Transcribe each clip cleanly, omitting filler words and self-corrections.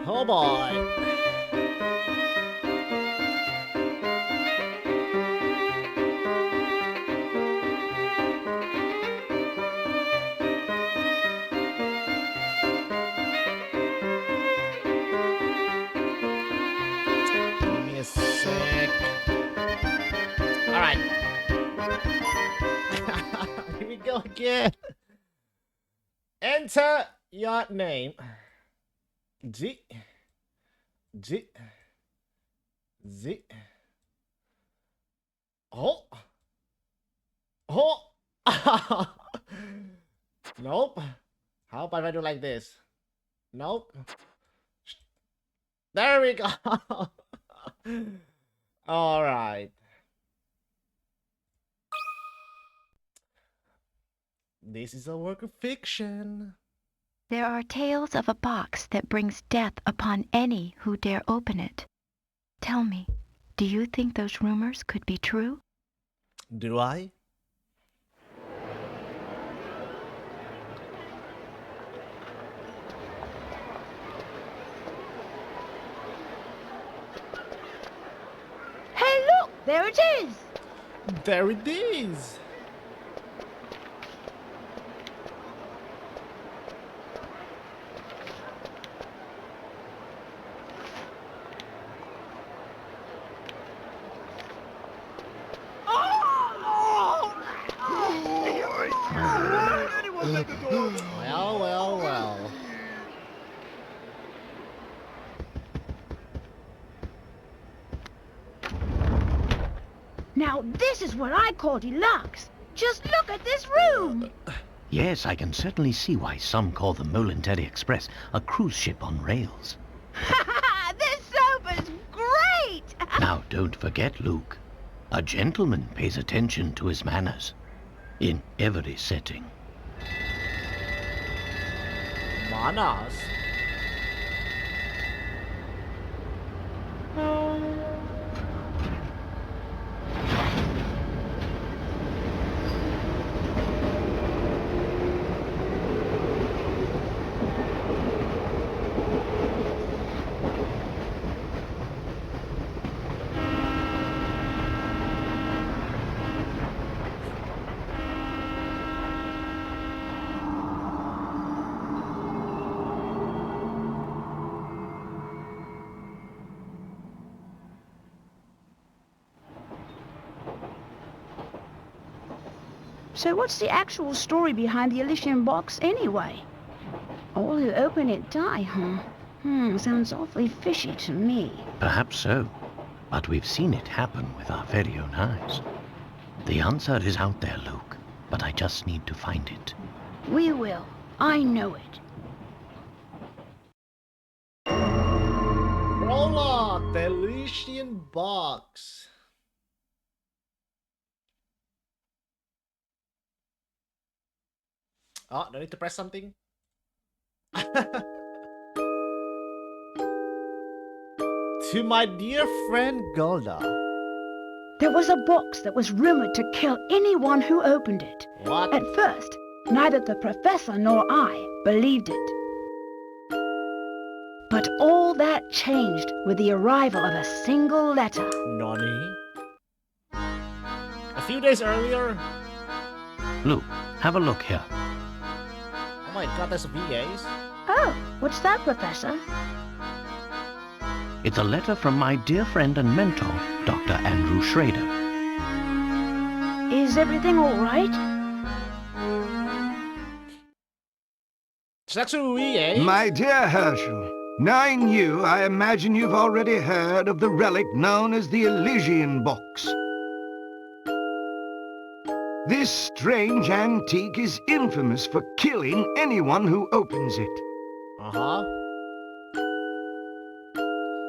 Oh boy. Give me a sec. Alright. Here we go again. Enter your name. G. Z. Oh. Oh. Nope. How about if I do like this? Nope. There we go. All right. This is a work of fiction. There are tales of a box that brings death upon any who dare open it. Tell me, do you think those rumors could be true? Do I? Hey, look! There it is! There it is. Well. Now this is what I call deluxe. Just look at this room! Yes, I can certainly see why some call the Molintelli Express a cruise ship on rails. This sofa's great! Now, don't forget, Luke. A gentleman pays attention to his manners. In every setting. Manas. So what's the actual story behind the Elysian box anyway? All who open it die, huh? Sounds awfully fishy to me. Perhaps so. But we've seen it happen with our very own eyes. The answer is out there, Luke. But I just need to find it. We will. I know it. Prologue, the Elysian box. Oh, do I need to press something? To my dear friend Golda. There was a box that was rumored to kill anyone who opened it. What? At first, neither the professor nor I believed it. But all that changed with the arrival of a single letter. Nani? A few days earlier? Luke, have a look here. Oh my god, there's VAs? Oh, what's that, Professor? It's a letter from my dear friend and mentor, Dr. Andrew Schrader. Is everything all right? So that's a VA? My dear Herschel, knowing you, I imagine you've already heard of the relic known as the Elysian box. This strange antique is infamous for killing anyone who opens it. Uh-huh.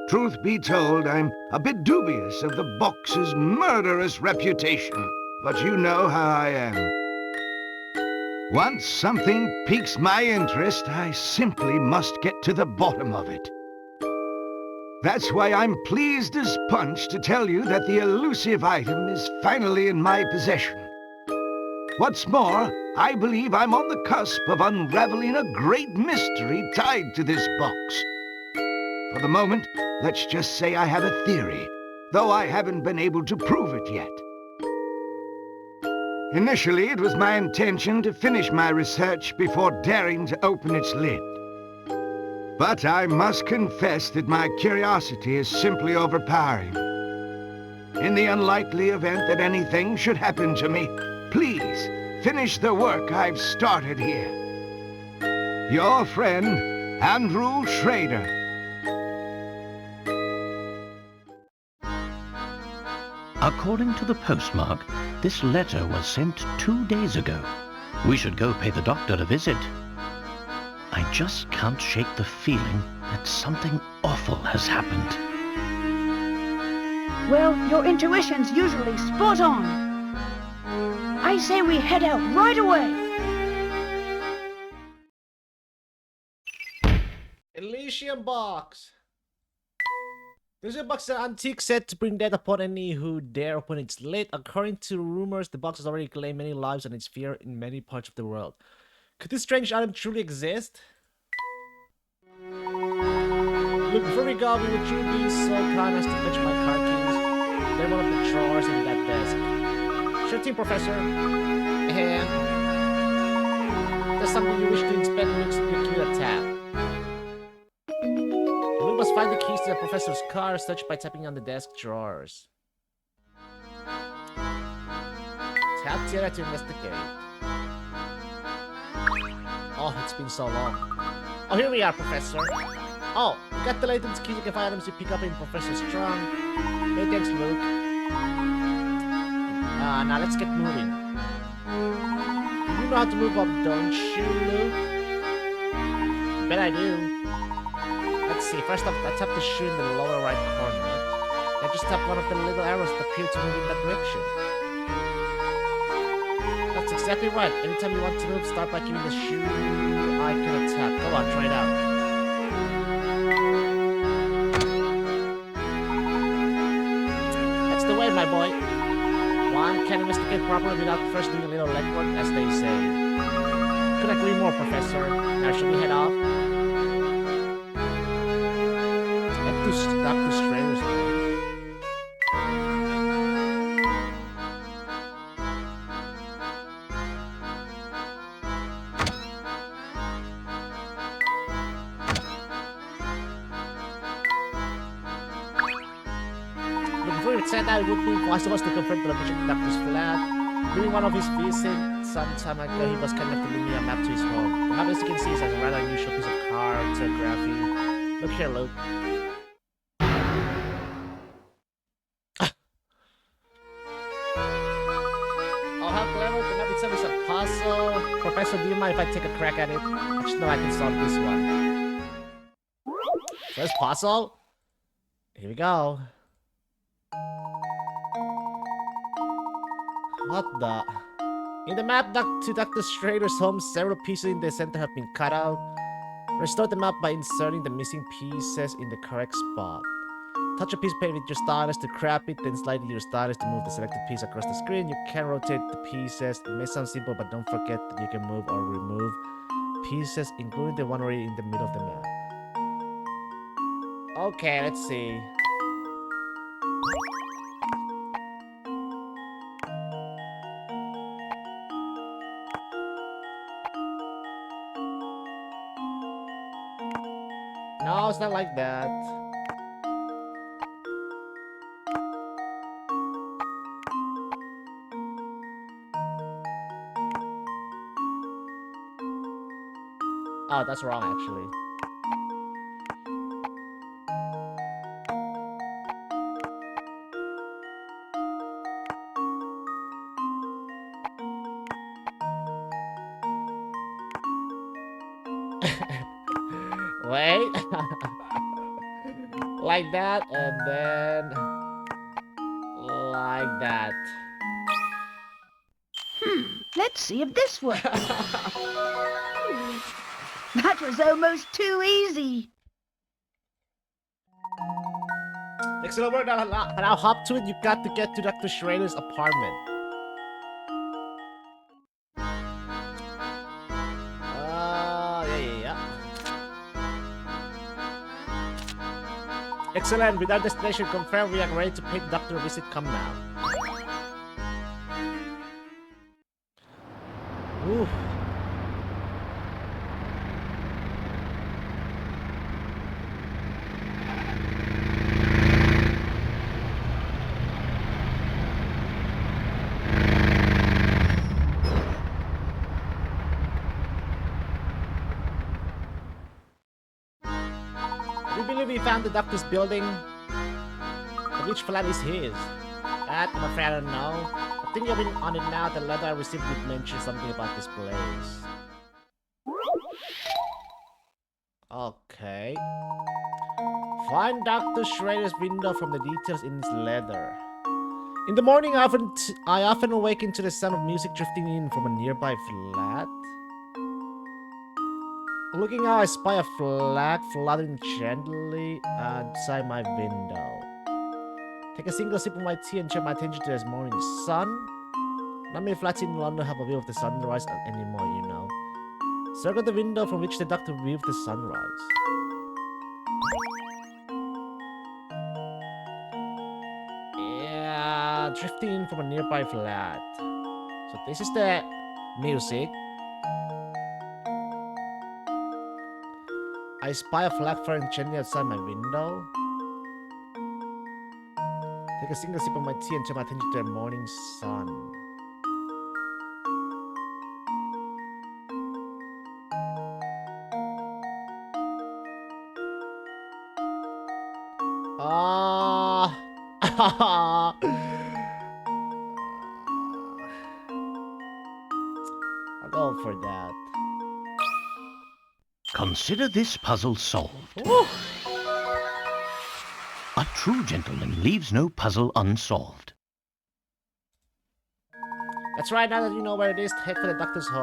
Truth be told, I'm a bit dubious of the box's murderous reputation, but you know how I am. Once something piques my interest, I simply must get to the bottom of it. That's why I'm pleased as punch to tell you that the elusive item is finally in my possession. What's more, I believe I'm on the cusp of unraveling a great mystery tied to this box. For the moment, let's just say I have a theory, though I haven't been able to prove it yet. Initially, it was my intention to finish my research before daring to open its lid. But I must confess that my curiosity is simply overpowering. In the unlikely event that anything should happen to me, please finish the work I've started here. Your friend, Andrew Schrader. According to the postmark, this letter was sent 2 days ago. We should go pay the doctor a visit. I just can't shake the feeling that something awful has happened. Well, your intuition's usually spot on. I say we head out right away. Elysium box. There's a box an antique set to bring death upon any who dare open its lid. According to rumors, the box has already claimed many lives and its fear in many parts of the world. Could this strange item truly exist? Look, before we go, would you be so kind as to fetch my car keys? They're one of the drawers in that desk. Sure thing, Professor. And there's something you wish to inspect. Looks like your key to tap. You must find the keys to the professor's car. Search by tapping on the desk drawers. Tap Tierra to investigate. Oh, it's been so long. Oh, here we are, Professor. Oh, you got the Layton's keys. You can find items you pick up in Professor's trunk. Hey, thanks, Luke. Now let's get moving. You know how to move up, don't you, Luke? Bet I do. Let's see, first off, I tap the shoe in the lower right corner. Then just tap one of the little arrows that appear to move in that direction. That's exactly right. Anytime you want to move, start by giving the shoe icon a tap. Go on, try it out. That's the way, my boy. One can investigate properly without first doing a little legwork, as they say. Couldn't agree more, Professor. Now, should we head off? To stop the Schrader's before we set out, it would be possible to confirm the location of Doctor's flat. During one of his visits some time ago, he was kind enough to leave me a map to his home. The map, as you can see, is a rather unusual piece of cartography. Look here, Luke. It's a puzzle. Professor, do you mind if I take a crack at it? Actually, no, I can solve this one. First puzzle. Here we go. What the? In the map to Dr. Schrader's home, several pieces in the center have been cut out. Restore the map by inserting the missing pieces in the correct spot. Touch a piece of paper with your stylus to crap it, then slide your stylus to move the selected piece across the screen. You can rotate the pieces. It may sound simple, but don't forget that you can move or remove pieces, including the one already in the middle of the map. Okay, let's see. No, it's not like that. Oh, that's wrong, actually. Wait. Like that, and then... like that. Let's see if this works. That was almost too easy. Excellent work. Now hop to it. You got to get to Dr. Schrader's apartment. Yeah. Excellent. With our destination confirmed, we are ready to pay the doctor a visit. Come now. Ooh. We believe we found the doctor's building. But which flat is his? That, I'm afraid I don't know. I think you've been on it now. The letter I received did mention something about this place. Okay. Find Dr. Schrader's window from the details in his letter. In the morning, I often awaken to the sound of music drifting in from a nearby flat. Looking out, I spy a flag fluttering gently outside my window. Take a single sip of my tea and turn my attention to this morning sun. Not many flats in London have a view of the sunrise anymore, you know. Circle the window from which the doctor viewed the sunrise. Yeah, drifting in from a nearby flat. So this is the music. I spy a flag flying gently outside my window. Take a single sip of my tea and turn my attention to the morning sun. I'll go for that. Consider this puzzle solved. Ooh. A true gentleman leaves no puzzle unsolved. That's right, now that you know where it is, head for the doctor's home.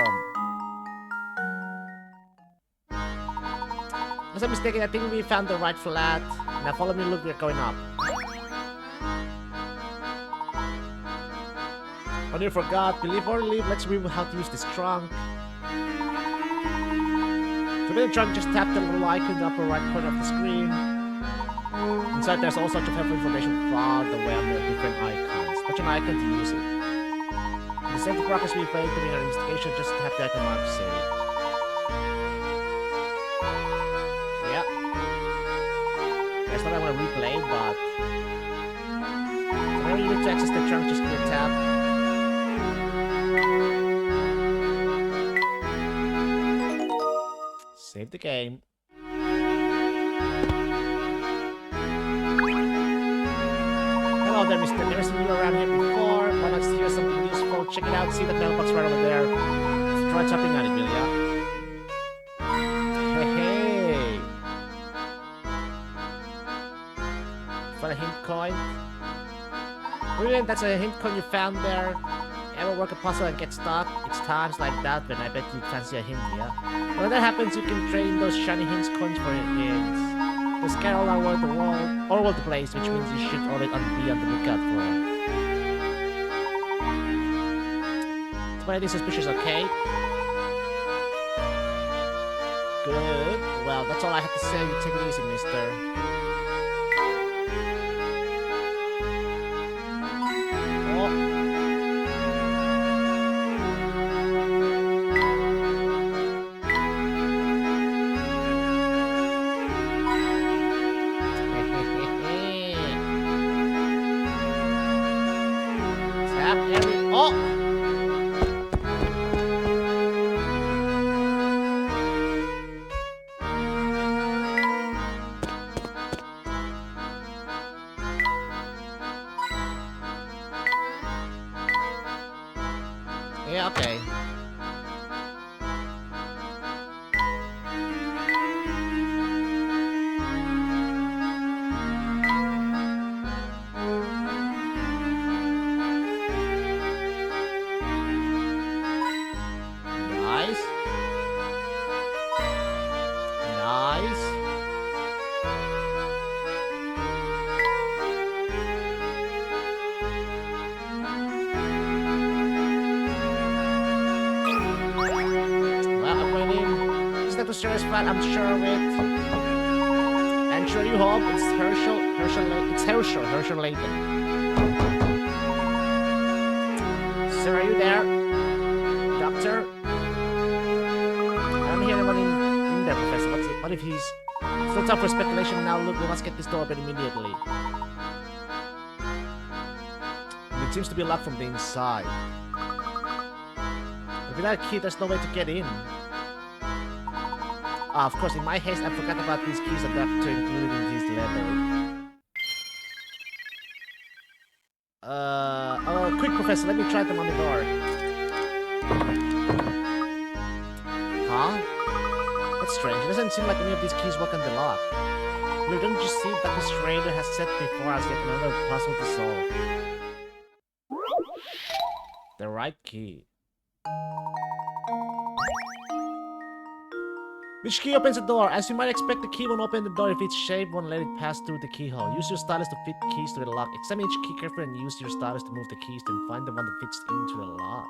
Unless I'm mistaken, I think we found the right flat. Now follow me, look, we're going up. Oh, you forgot. Believe or leave, let's review how to use this trunk. To open the trunk, just tap the little icon in the upper right corner of the screen. Inside, there's all sorts of helpful information far away on the different icons. Touch an icon to use it. To save the progress we played during our investigation, just tap the icon mark save. Yep. That's what I want to replay, but whenever you need to access the trunk, just give it a tap. Save the game. Hello there, mister. Never seen you around here before. Why not hear something useful? Check it out. See the mailbox right over there. Let's try tapping on it, will ya? Hey, hey. Find a hint coin. Brilliant, that's a hint coin you found there. Ever work a puzzle and get stuck? It's times like that when I bet you fancy a hint, yeah? When that happens, you can trade in those shiny hints coins for hints. They scan all over the world, all over the place, which means you should always be on the lookout for it. It's anything suspicious, okay? Good. Well, that's all I have to say. You take it easy, mister. Yeah, okay. Nice. Nice. Well, I'm winning. Is that the serious flat? I'm sure of it. And sure are you home? It's Herschel Layton. Sir, are you there? Doctor? I don't hear anyone in there, Professor. What if he's... It's no time for speculation now. Look, we must get this door open immediately. And it seems to be locked from the inside. But without a key, there's no way to get in. Ah, of course, in my haste, I forgot about these keys that Doctor included in this letter. Quick, Professor, let me try them on the door. Huh? That's strange. It doesn't seem like any of these keys work on the lock. Look, don't you see Dr. Schrader has set before us yet another puzzle to solve? The right key. Which key opens the door? As you might expect, the key won't open the door if its shape won't let it pass through the keyhole. Use your stylus to fit keys to the lock. Examine each key carefully and use your stylus to move the keys, then find the one that fits into the lock.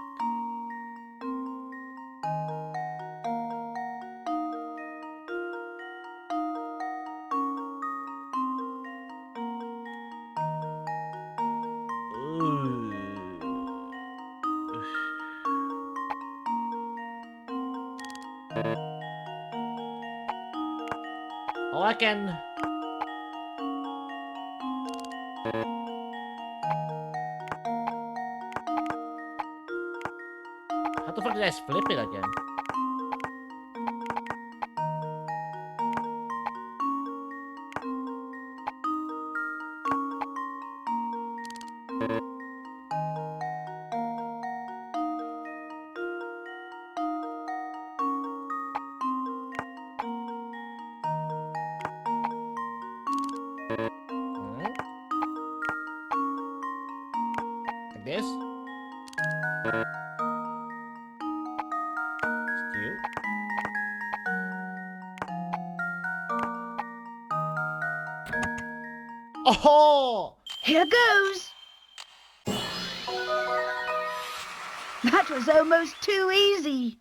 Oh, I can... How the fuck did I flip it again? Like this? Cute. Oh! Here goes. That was almost too easy.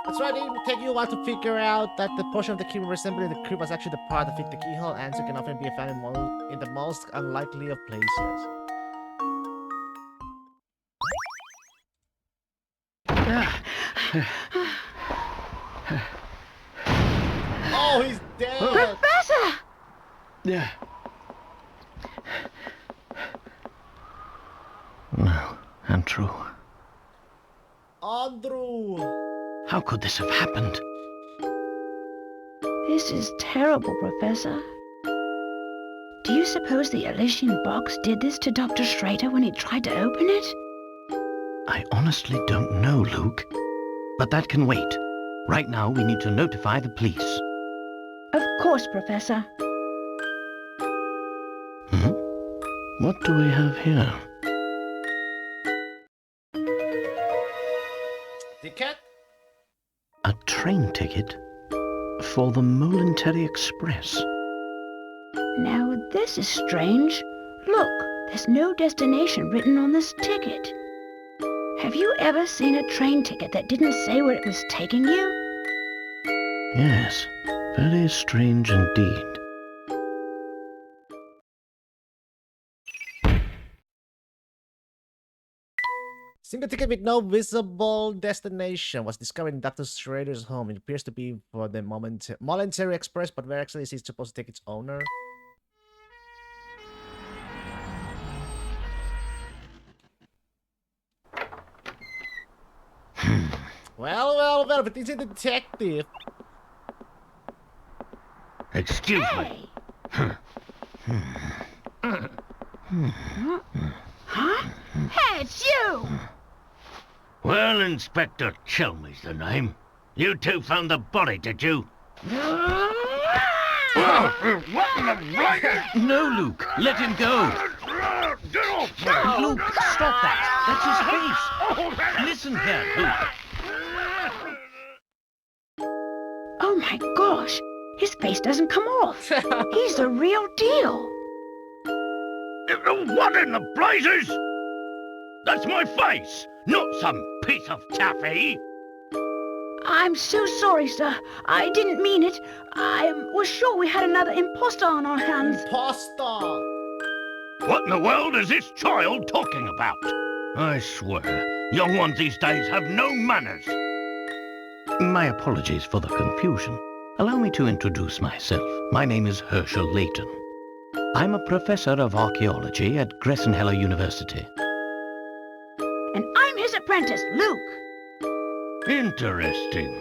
That's right, it will take you a while to figure out that the portion of the key resembling the crib was actually the part that fit the keyhole. Answer can often be found in the most unlikely of places. Oh, he's dead! Professor! Yeah. No, untrue. Andrew! How could this have happened? This is terrible, Professor. Do you suppose the Elysian box did this to Dr. Schrader when he tried to open it? I honestly don't know, Luke. But that can wait. Right now, we need to notify the police. Of course, Professor. What do we have here? Ticket? A train ticket for the Momentary Express. Now, this is strange. Look, there's no destination written on this ticket. Have you ever seen a train ticket that didn't say where it was taking you? Yes, very strange indeed. Single ticket with no visible destination was discovered in Dr. Schrader's home. It appears to be for the Momentary Express, but where actually is it supposed to take its owner? Well, but he's a detective. Excuse me. Hey! Huh? Hey, it's you! Well, Inspector Chelmey's the name. You two found the body, did you? No, Luke. Let him go. Get off me! Luke, stop that. That's his face. Listen here, Luke. Oh my gosh! His face doesn't come off. He's the real deal. What in the blazes? That's my face, not some piece of taffy. I'm so sorry, sir. I didn't mean it. I was sure we had another imposter on our hands. Imposter! What in the world is this child talking about? I swear, young ones these days have no manners. My apologies for the confusion. Allow me to introduce myself. My name is Herschel Layton. I'm a professor of archaeology at Gressenheller University. And I'm his apprentice, Luke. Interesting.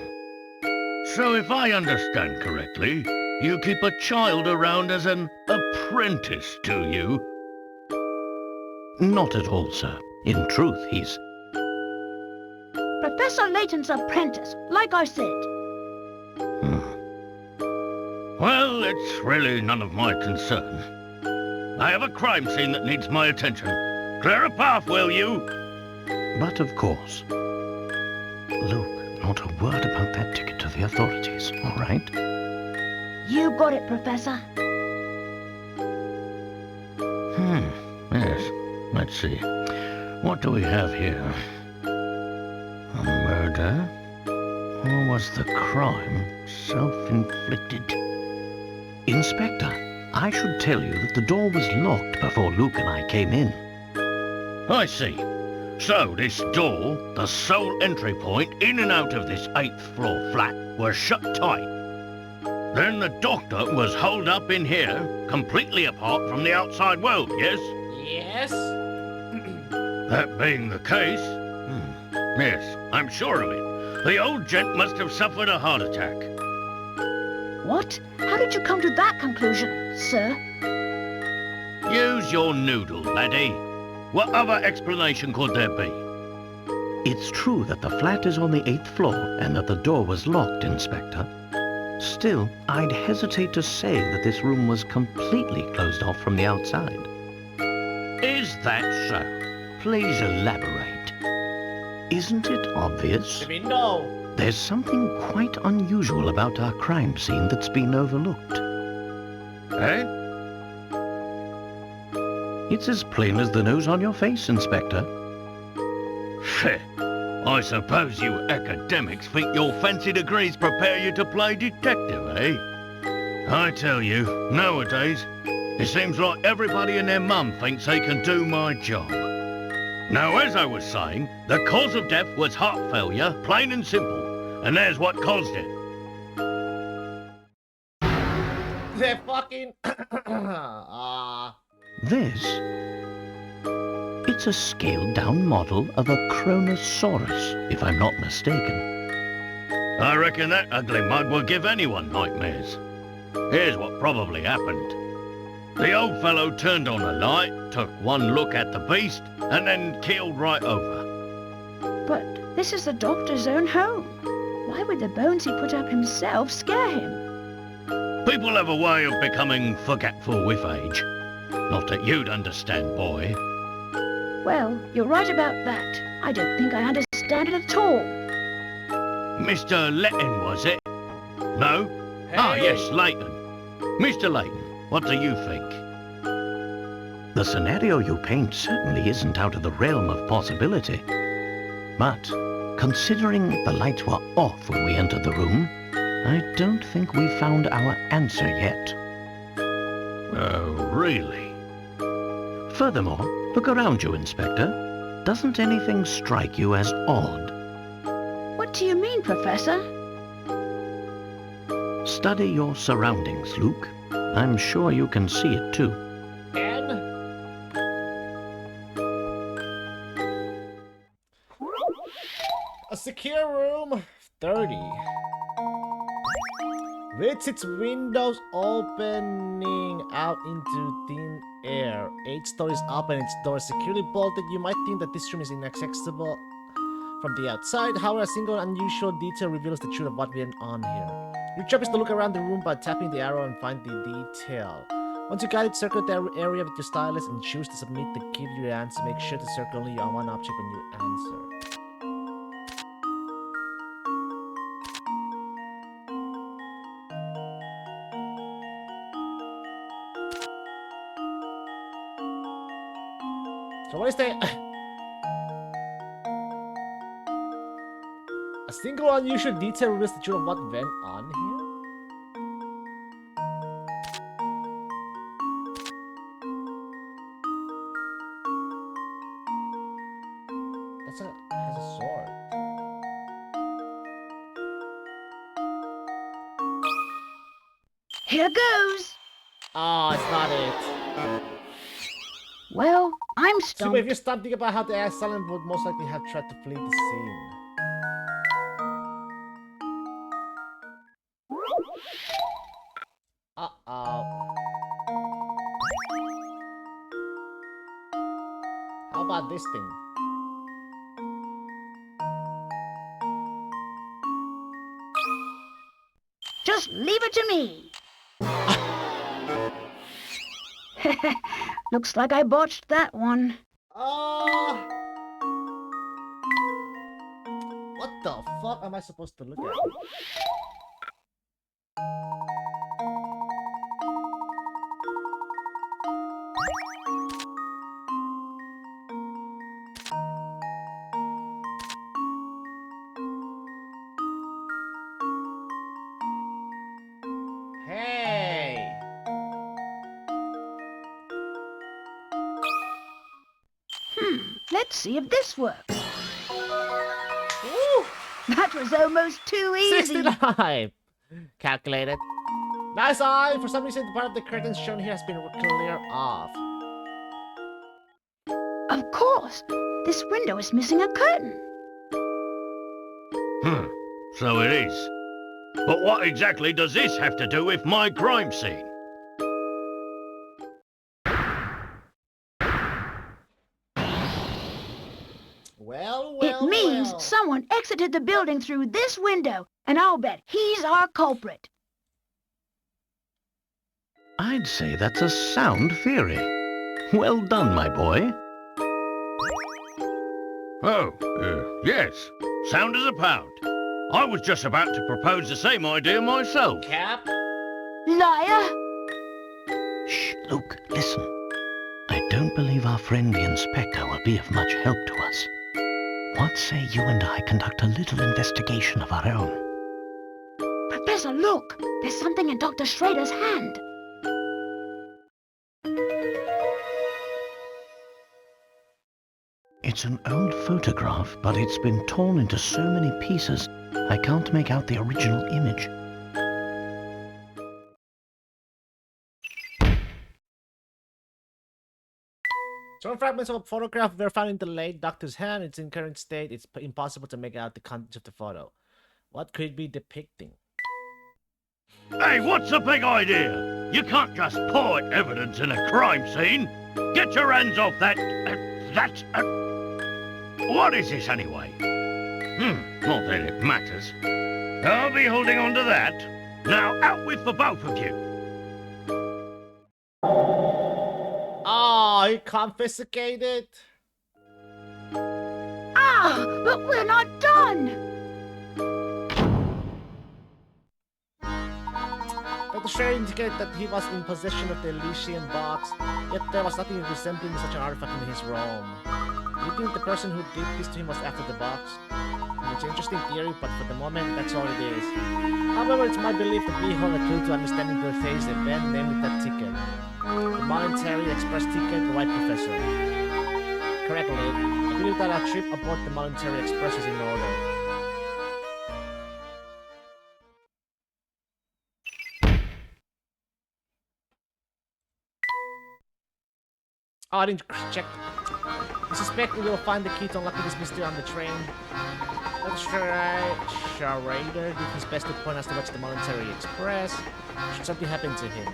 So if I understand correctly, you keep a child around as an apprentice, do you? Not at all, sir. In truth, he's... Professor Layton's apprentice, like I said. Well, it's really none of my concern. I have a crime scene that needs my attention. Clear a path, will you? But of course. Luke, not a word about that ticket to the authorities, all right? You got it, Professor. Yes. Let's see. What do we have here? A murder? Or was the crime self-inflicted? Inspector, I should tell you that the door was locked before Luke and I came in. I see. So this door, the sole entry point in and out of this 8th floor flat, was shut tight. Then the doctor was holed up in here, completely apart from the outside world, yes? Yes? That being the case, yes, I'm sure of it. The old gent must have suffered a heart attack. What? How did you come to that conclusion, sir? Use your noodle, laddie. What other explanation could there be? It's true that the flat is on the 8th floor and that the door was locked, Inspector. Still, I'd hesitate to say that this room was completely closed off from the outside. Is that so? Please elaborate. Isn't it obvious? Do we know? There's something quite unusual about our crime scene that's been overlooked. Eh? It's as plain as the nose on your face, Inspector. I suppose you academics think your fancy degrees prepare you to play detective, eh? I tell you, nowadays, it seems like everybody and their mum thinks they can do my job. Now, as I was saying, the cause of death was heart failure, plain and simple. And there's what caused it. They're fucking... This? It's a scaled-down model of a Kronosaurus, if I'm not mistaken. I reckon that ugly mug will give anyone nightmares. Here's what probably happened. The old fellow turned on a light, took one look at the beast, and then keeled right over. But this is the doctor's own home. Why would the bones he put up himself scare him? People have a way of becoming forgetful with age. Not that you'd understand, boy. Well, you're right about that. I don't think I understand it at all. Mr. Layton, was it? No? Hey. Ah, yes, Layton. Mr. Layton, what do you think? The scenario you paint certainly isn't out of the realm of possibility. But, considering the lights were off when we entered the room, I don't think we've found our answer yet. Oh, really? Furthermore, look around you, Inspector. Doesn't anything strike you as odd? What do you mean, Professor? Study your surroundings, Luke. I'm sure you can see it too. And... a secure room 30. With its windows opening out into thin air. 8 stories up and its door securely bolted, you might think that this room is inaccessible from the outside. However, a single unusual detail reveals the truth of what went on here. Your job is to look around the room by tapping the arrow and find the detail. Once you got it, circle the area with your stylus and choose to submit to give your answer. Make sure to circle only on one object when you answer. So what is the... a single unusual detail reveals the truth of what went on here. Has a sword. Here goes. Oh, it's not it. Well, I'm So if stumped. you stop thinking about how the assailant would most likely have tried to flee the scene. Uh-oh. How about this thing? Just leave it to me. Looks like I botched that one. Oh! What the fuck am I supposed to look at? Hey! Let's see if this works. Woo! That was almost too easy. 69! Calculated. Nice eye! For some reason, the part of the curtains shown here has been cleared off. Of course. This window is missing a curtain. So it is. But what exactly does this have to do with my crime scene? Well, It means well. someone exited the building through this window, and I'll bet he's our culprit. I'd say that's a sound theory. Well done, my boy. Oh, yes. Sound as a pound. I was just about to propose the same idea myself. Cap? Liar! Shh, Luke, listen. I don't believe our friend the inspector will be of much help to us. What say you and I conduct a little investigation of our own? Professor, look! There's something in Dr. Schrader's hand. It's an old photograph, but it's been torn into so many pieces, I can't make out the original image. Some fragments of a photograph were found in the late doctor's hand. It's in current state. It's impossible to make out the contents of the photo. What could it be depicting? Hey, what's the big idea? You can't just point evidence in a crime scene. Get your hands off that... What is this anyway? Not that it matters. I'll be holding on to that. Now out with the both of you. Oh, he confiscated. Ah, but we're not done! Dr. Schrader indicated that he was in possession of the Elysian box, yet there was nothing resembling such an artifact in his realm. Do you think the person who did this to him was after the box? It's an interesting theory, but for the moment, that's all it is. However, it's my belief that we hold a clue to understanding the today's event, namely that ticket. The Monetary Express ticket, right, Professor? Correct, Layton. I believe that our trip aboard the Monetary Express is in order. Oh, I didn't check. I suspect we will find the key to unlock this mystery on the train. Dr. Schrader did his best to point us towards the Monetary Express. Should something happen to him?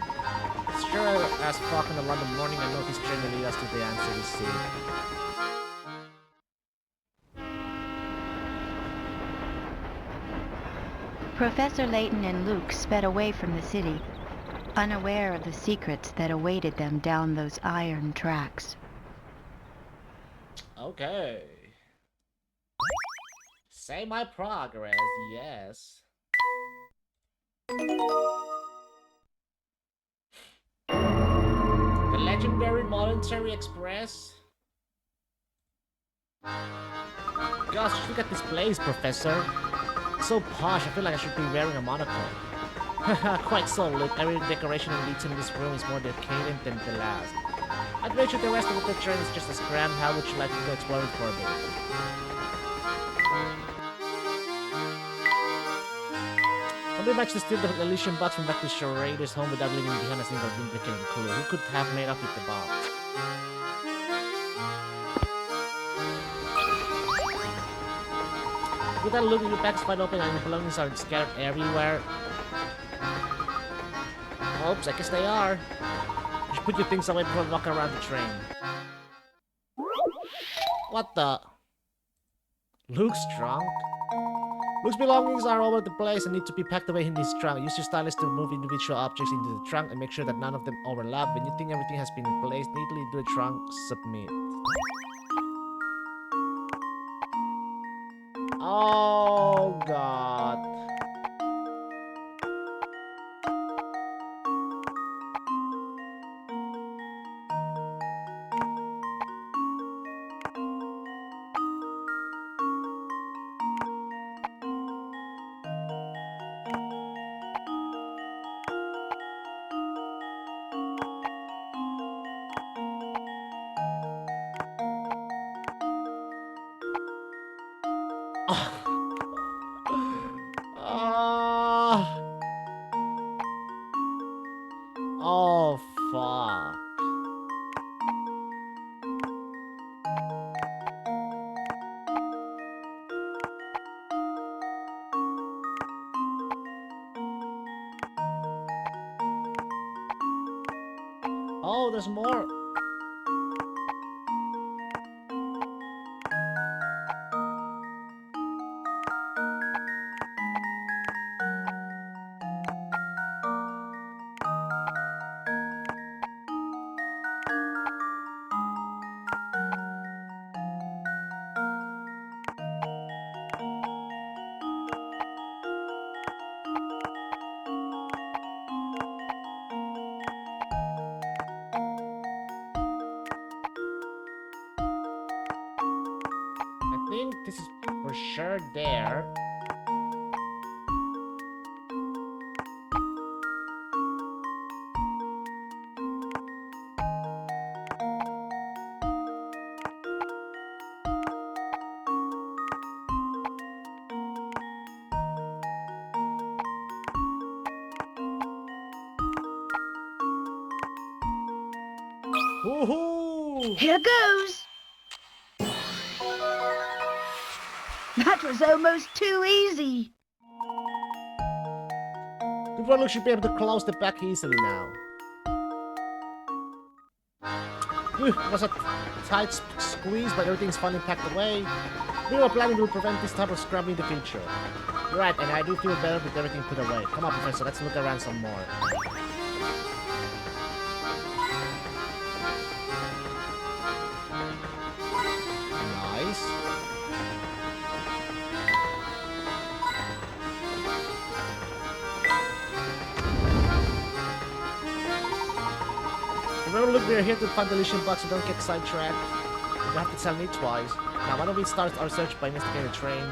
Sure as fuck in the London morning, I know his train will lead us to the answer we seek. Professor Layton and Luke sped away from the city, unaware of the secrets that awaited them down those iron tracks. Okay. Say my progress, yes. The legendary Monetary Express? Gosh, look at this place, Professor. So posh, I feel like I should be wearing a monocle. Quite so, Luke. Every decoration and detail in this room is more decadent than the last. I'd wager the rest of the train is just as grand. How would you like to go exploring for a bit? Somebody managed to steal the Elysian box from back to Schrader's home without leaving behind a single implicating clue. Who could have made off with the box? With that look, your back's wide open and your belongings are scattered everywhere. Oops, I guess they are. You should put your things away before walking around the train. What the? Luke's trunk? Luke's belongings are all over the place and need to be packed away in his trunk. Use your stylus to move individual objects into the trunk and make sure that none of them overlap. When you think everything has been placed neatly into the trunk, submit. Oh god. Oh, fuck. Oh, there's more. I think this is for sure there. Woohoo! Here goes! That was almost too easy. Good one, Luke should be able to close the back easily now. It was a tight squeeze, but everything's finally packed away. Minimal planning will prevent this type of scrapping in the future. You're right, and I do feel better with everything put away. Come on, Professor, let's look around some more. Nice. Remember, look, we're here to find the Elysian box, so don't get sidetracked. You don't have to tell me twice. Now, why don't we start our search by investigating the train?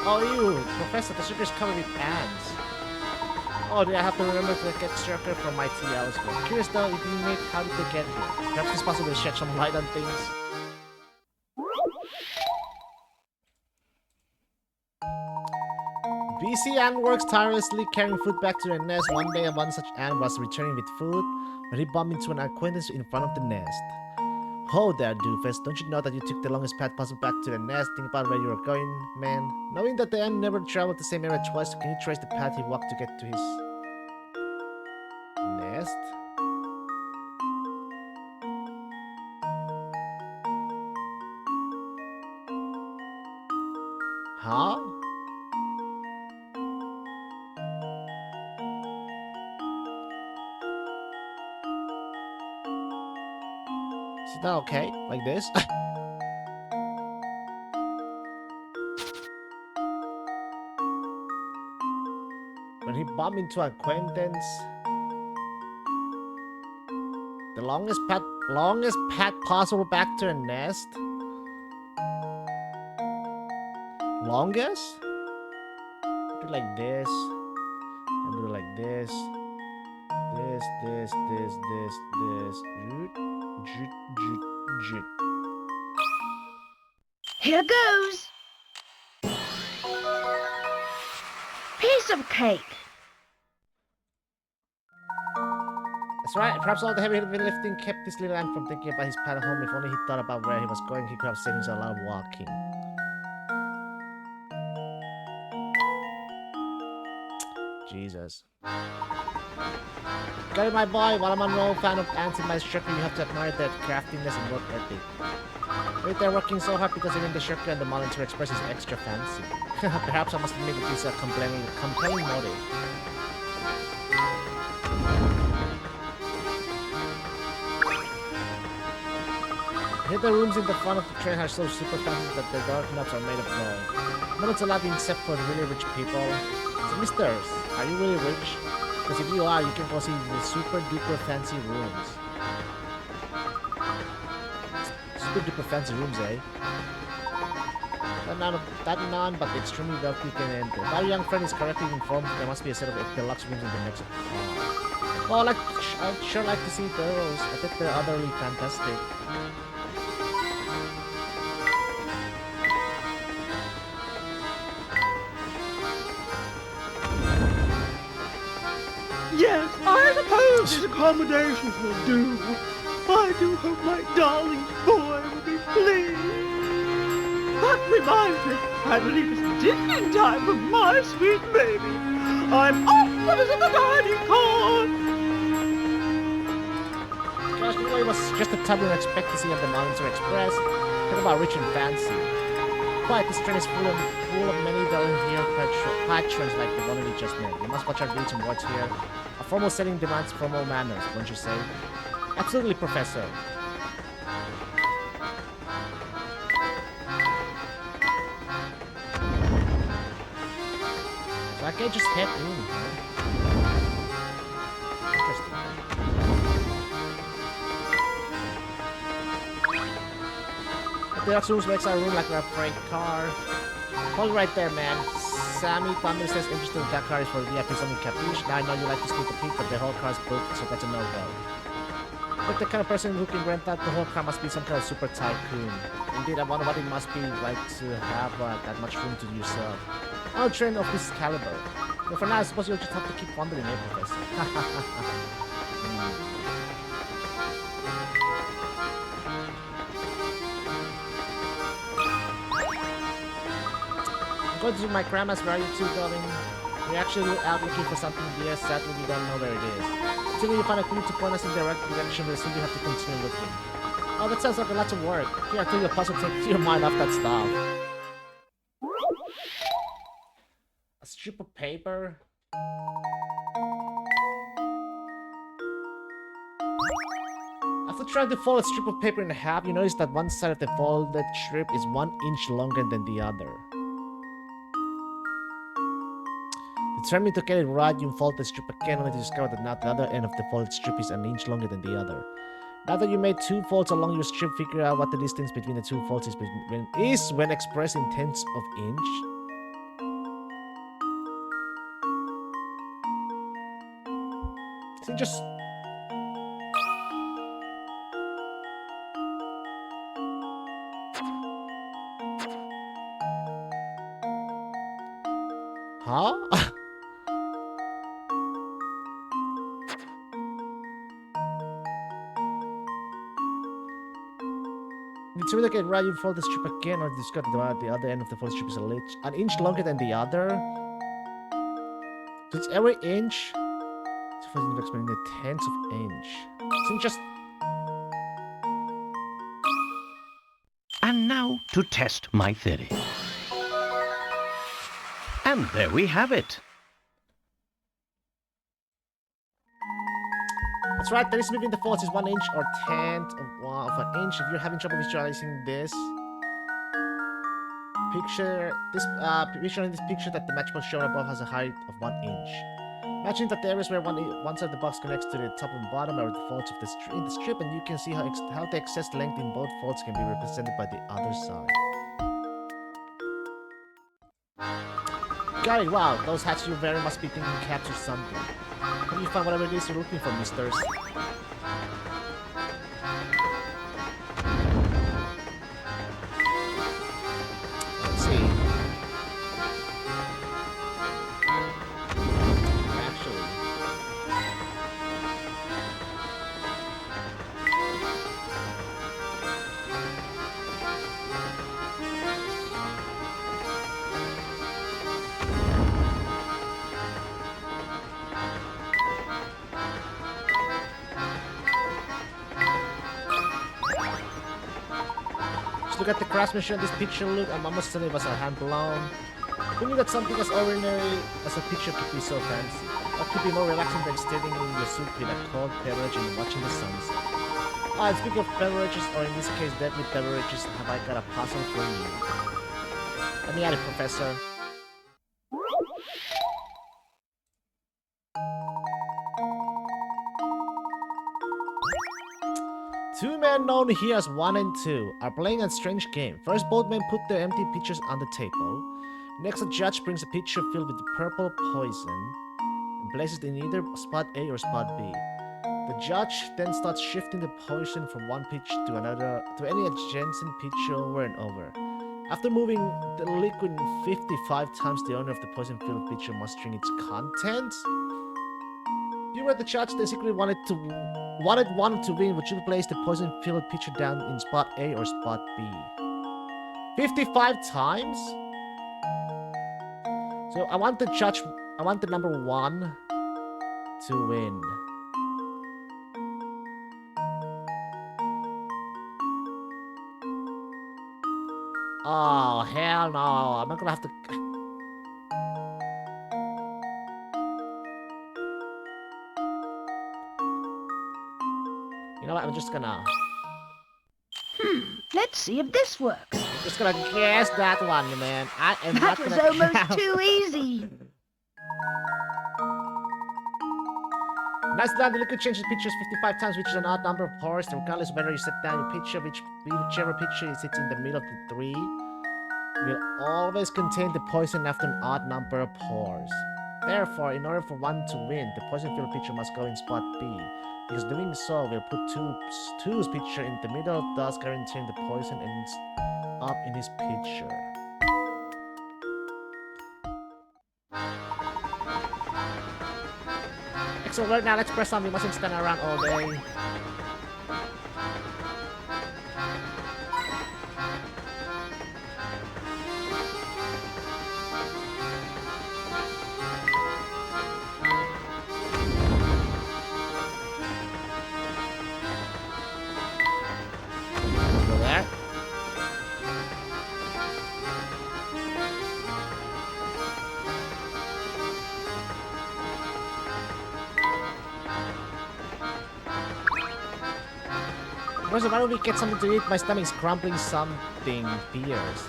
Oh, you! Professor, the sugar's covered with ants. Oh, do I have to remember to get sugar from my tea elsewhere? Curious though, if you make, how did they get here? Perhaps it's possible to shed some light on things. BC ant works tirelessly carrying food back to the nest. One day, one such ant was returning with food, but he bumped into an acquaintance in front of the nest. Oh there, doofus. Don't you know that you took the longest path possible back to the nest? Think about where you were going, man. Knowing that the ant never traveled the same area twice, can you trace the path he walked to get to his nest? Huh? Is that okay? Like this? Bump into acquaintance. The longest path possible back to a nest. Longest? Do it like this. And do it like this. This. Joot. Here goes. Piece of cake. That's right. Perhaps all the heavy lifting kept this little ant from thinking about his path home. If only he thought about where he was going, he could have saved himself a lot of walking. Jesus. Got it, my boy. While I'm a fan of ants in my structure, you have to admire their craftiness and work ethic. Right there working so hard because even the structure and the monitor express is extra fancy. Perhaps I must admit that this is a compelling motive. Here the rooms in the front of the train are so super fancy that the door knobs are made of gold. No one's allowed in except for the really rich people. So, misters, are you really rich? Because if you are, you can go see the super duper fancy rooms. Super duper fancy rooms, eh? That none but the extremely wealthy can enter. If our young friend is correctly informed, there must be a set of deluxe rooms in the next hall. Oh, I'd sure like to see those. I bet they're utterly fantastic. Yes, I suppose these accommodations will do. I do hope my darling boy will be pleased. That reminds me, I believe it's dinner time for my sweet baby. I'm off to visit the dining car. Gosh, it was just a tub we expect to see at the Monitor Express. Talk about rich and fancy. Quite, this train is full of many here patrons like the one we just met. We must watch our deeds and words here. A formal setting demands formal manners, don't you say? Absolutely, Professor. So I can't just head in, huh? Interesting. The deluxe rooms makes our room like a freight car. Hold right there, man. Sammy Thunder says interested in that car is for VIPs only, capiche? Now I know you like to sneak a peek, but the whole car's booked, so that's a no-go. But the kind of person who can rent out the whole car must be some kind of super tycoon. Indeed, I wonder what it must be like to have that much room to yourself. I'll train of this caliber. But for now, I suppose you'll just have to keep wandering, eh, Professor? I'm going to my grandma's. Where are you two going? We're actually out looking for something dear. Sadly, we don't know where it is. Until you find a clue to point us in the right direction, we'll simply have to continue looking. Oh, that sounds like a lot of work. Here, I'll tell you a puzzle to take your mind off that stuff. A strip of paper? After trying to fold a strip of paper in half, you notice that one side of the folded strip is 1 inch longer than the other. Determined to get it right, you fold the strip again only to discover that now the other end of the folded strip is 1 inch longer than the other. Now that you made 2 folds along your strip, figure out what the distance between the 2 folds is when expressed in tenths of inch. Is it just... Huh? It's really get right, you fold the strip again, or discover that the other end of the folded strip is an inch longer than the other. So it's every inch. So explaining the tenths of inch. So just. And now to test my theory. And there we have it. That's right, the distance between the folds is 1 inch or tenth of an inch. If you're having trouble visualizing this, picture in this picture that the matchbox shown above has a height of 1 inch. Imagine that the areas where one side of the box connects to the top and bottom are the folds of the strip, and you can see how the excess length in both folds can be represented by the other side. Got it, wow, those hats you wear must be thinking capture something. How do you find whatever it is you're looking for, misters? Let's see. Actually. Just look at the craftsmanship of this picture, look, I must say it was a hand blown. Who knew that something as ordinary as a picture could be so fancy? What could be more relaxing than standing in your soup with a cold beverage and watching the sunset? Ah, and speaking of beverages, or in this case deadly beverages, have I got a puzzle for you? Let me at it, Professor. Two men known here as 1 and 2 are playing a strange game. First, both men put their empty pitchers on the table. Next, a judge brings a pitcher filled with purple poison and places it in either spot A or spot B. The judge then starts shifting the poison from one pitch to another to any adjacent pitcher over and over. After moving the liquid 55 times, the owner of the poison-filled pitcher must drink its contents. You were the judge that secretly wanted one to win. Would you place the poison-filled pitcher down in spot A or spot B? 55 times? So I want the number 1 to win. Oh, hell no. I'm not gonna have to... You know what? I'm just gonna... Let's see if this works. Just gonna guess that one, man. I am That not was gonna almost count. too easy. Nice done. The liquid changes pitchers 55 times, which is an odd number of pours. Regardless of whether you set down your pitcher, whichever pitcher sits in the middle of the 3 will always contain the poison after an odd number of pours. Therefore, in order for one to win, the poison-filled pitcher must go in spot B, because doing so will put two's pitcher in the middle, thus guaranteeing the poison ends up in his pitcher. Excellent work. Now let's press on. We mustn't stand around all day. Go there. Why don't we get something to eat? My stomach's crumbling something fierce.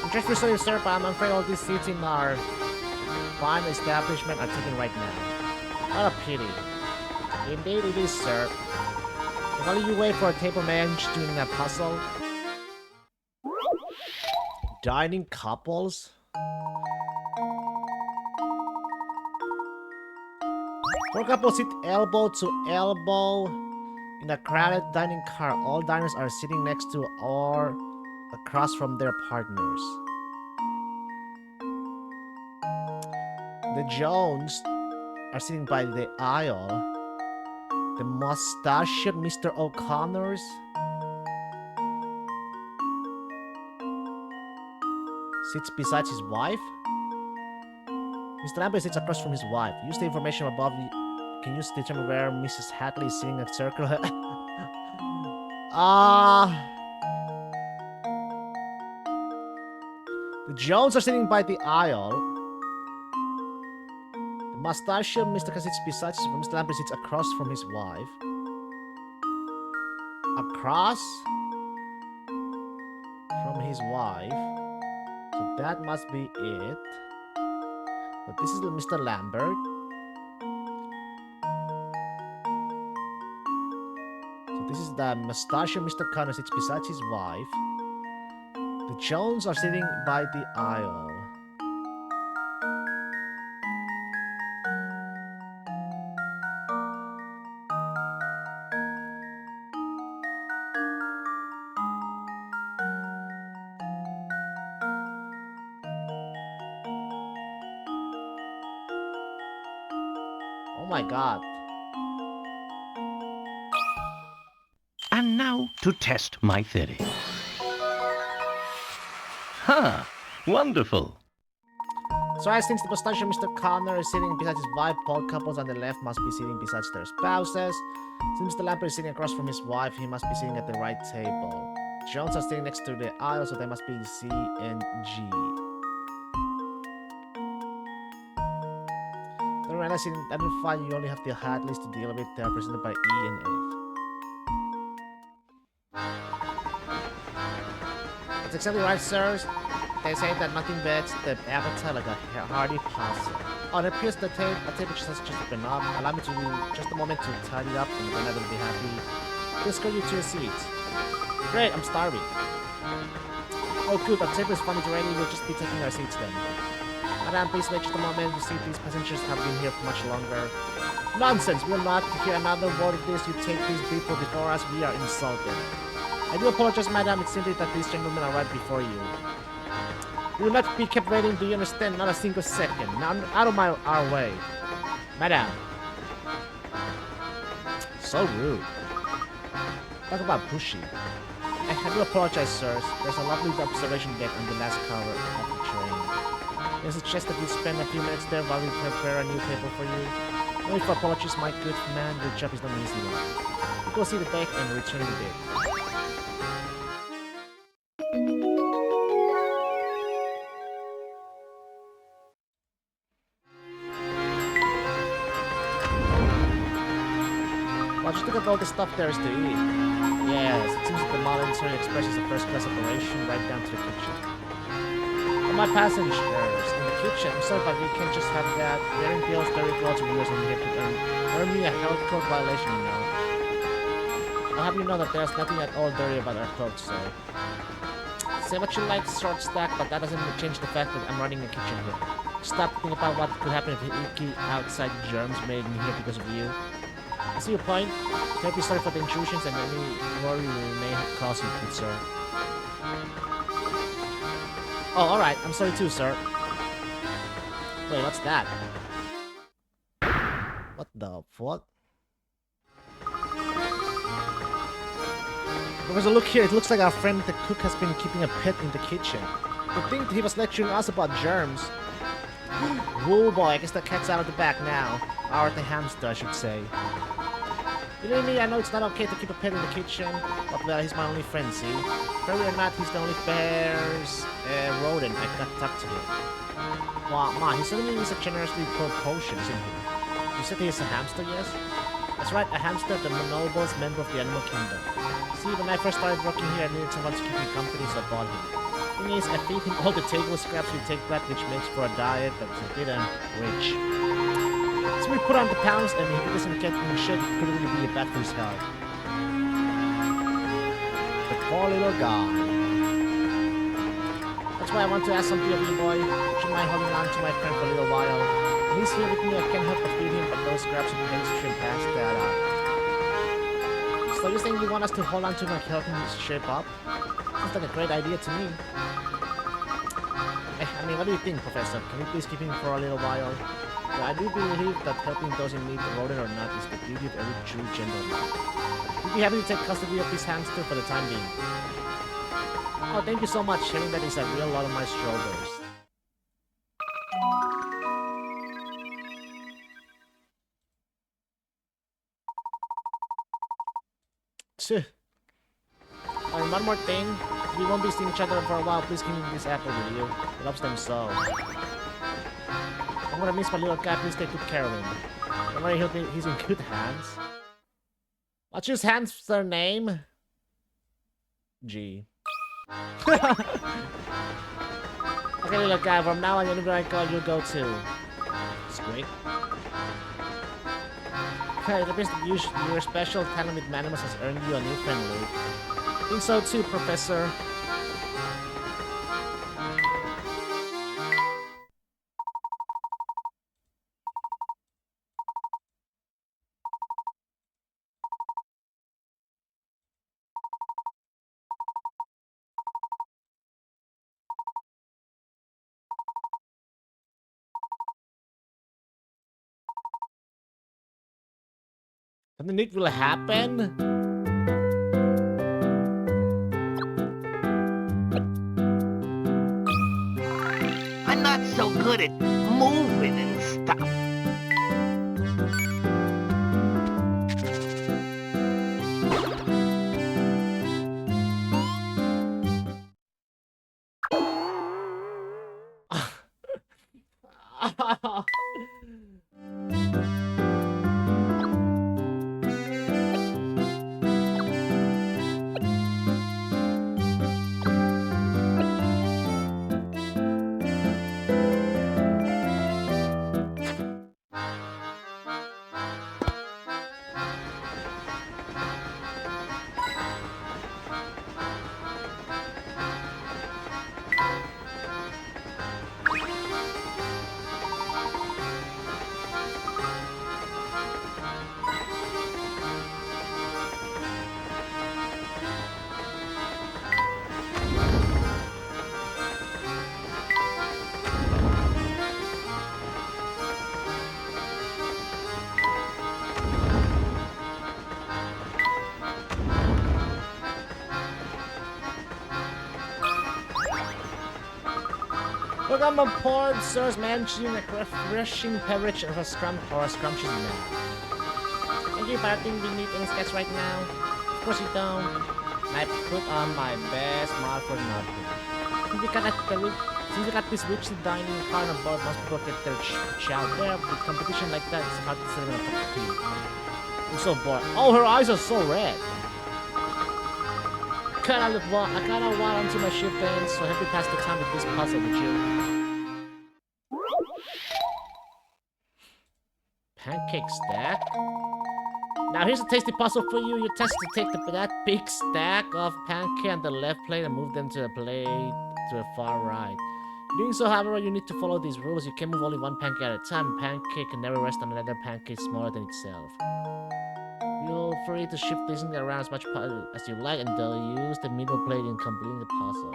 I'm just for sorry, sir, but I'm afraid all these seats in our fine establishment are taken right now. What a pity. Indeed it is, sir. While you wait for a table managed doing that puzzle. Dining couples? Four couples sit elbow to elbow in a crowded dining car. All diners are sitting next to or across from their partners. The Jones are sitting by the aisle. The mustachioed Mr. O'Connors sits beside his wife. Mr. Lambert sits across from his wife. Use the information above. Can you determine where Mrs. Hadley is sitting at circle? The Jones are sitting by the aisle. The mustachioed Mr. sits beside Mr. Lambert sits across from his wife. Across? his wife. So that must be it. But this is Mr. Lambert. So this is the mustachio Mr. Connor sits beside his wife. The Jones are sitting by the aisle. Oh my god. And now to test my theory. Ha! Wonderful! So I think the mustachio Mr. Connor is sitting beside his wife, Paul couples on the left must be sitting beside their spouses. Since Mr. Lambert is sitting across from his wife, he must be sitting at the right table. Jones are sitting next to the aisle, so they must be C and G. The realize in identify you only have the hat list to deal with. They are presented by E and F. That's exactly right, sirs. They say that nothing beats the appetite like a hearty pasta. Oh, it appears the a table just been up. Allow me to just a moment to tidy up, and then I will be happy to escort you to your seats. Great, I'm starving. Oh, good, our table is finally ready. We'll just be taking our seats then. Madam, please wait just a moment. You see, these passengers have been here for much longer. Nonsense! We will not hear another word of this. You take these people before us. We are insulted. I do apologize, madam. It's simply that these gentlemen are right before you. We will not be kept waiting, do you understand? Not a single second. Now, out of our way. Madam. So rude. Talk about pushy. I do apologize, sirs. There's a lovely observation deck on the last cover of the train. I suggest that you spend a few minutes there while we prepare a new table for you. No need for apologies, my good man. Your job is not an easy one. You go see the deck and return the deck. Well, just look at all the stuff there is to eat. Yes, it seems that the Molinatory Express is a first-class operation right down to the kitchen. For my passengers in the kitchen, I'm sorry, but we can't just have that. Bearing bills, dirty clothes, and viewers in here could earn me a health code violation, you know. I'll have you know that there's nothing at all dirty about our clothes, sir. Say what you like, short stack, but that doesn't change the fact that I'm running a kitchen here. Stop thinking about what could happen if the icky outside germs made in here because of you. I see your point. Terribly sorry for the intrusions and any worry we may have caused you, good sir. Oh, alright. I'm sorry too, sir. Wait, what's that? What the fuck? There's a look here. It looks like our friend the cook has been keeping a pet in the kitchen. I think he was lecturing us about germs. Whoa boy, I guess the cat's out of the bag now. Or the hamster, I should say. Believe me, I know it's not okay to keep a pet in the kitchen, but well, he's my only friend, see? Furry or not, he's the only bear's rodent I got talked to him. Wow, ma, he certainly is a generously poured potion, isn't he? You said he is a hamster, yes? That's right, a hamster, the noblest member of the animal kingdom. See, when I first started working here, I needed someone to keep me company, so I bought him. Thing is, I feed him all the table scraps we take back, which makes for a diet that's a bit rich. So we put on the pounds, and if he doesn't get in shape, it could really be bad for his health. The poor little guy. That's why I want to ask something of you, boy. Would you mind holding on to my friend for a little while? When he's here with me, I can't help but feed him, but those scraps and pastry and pass that out. So you think you want us to hold on to him and help him shape up? Sounds like a great idea to me. I mean, what do you think, Professor? Can you please keep him for a little while? Well, I do believe that helping those in need, rodent or not, is the duty of every true gentleman. We'd be happy to take custody of this hamster for the time being. Oh, thank you so much. Hearing that is a real lot on my shoulders. Oh, and one more thing. If we won't be seeing each other for a while, please give me this apple, will you? It loves them so. I'm gonna miss my little cat. Please take good care of him. Don't worry, he's in good hands. What's his hamster name? G. Okay, little guy, from now on, anywhere I go, you go too. Squeak. Okay, it appears that your special talent with animals has earned you a new friend, Luke. I think so too, Professor. Something neat will happen? I'm not so good at moving and stuff. Look, I'm a port, sirs, managing a refreshing beverage of a scrumptious nap. Thank you, but I think we need any sketch right now. Of course you don't. I put on my best smile for nothing. Since we got this witchy dining carnival, most people get their chow there. With competition like that, it's hard to sit in a cup of tea. I'm so bored. Oh, her eyes are so red. I kinda want onto my shift then, so help me pass the time with this puzzle, would you? Pancake stack? Now here's a tasty puzzle for you. You test to take that big stack of pancake on the left plate and move them to the plate to the far right. Doing so, however, you need to follow these rules. You can move only one pancake at a time. Pancake can never rest on another pancake smaller than itself. Feel free to shift things around as much as you like, and they'll use the middle plate in completing the puzzle.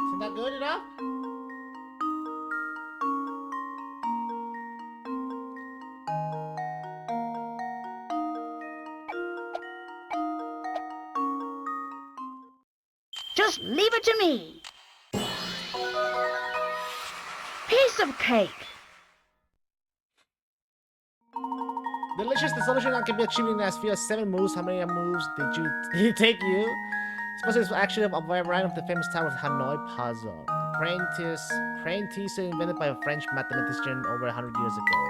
Isn't that good enough? Just leave it to me. Piece of cake. Delicious. The solution can be achieved in as few as 7 moves. How many moves did it take you? This puzzle is actually a variant of the famous Tower of Hanoi puzzle. A praying teaser invented by a French mathematician over 100 years ago.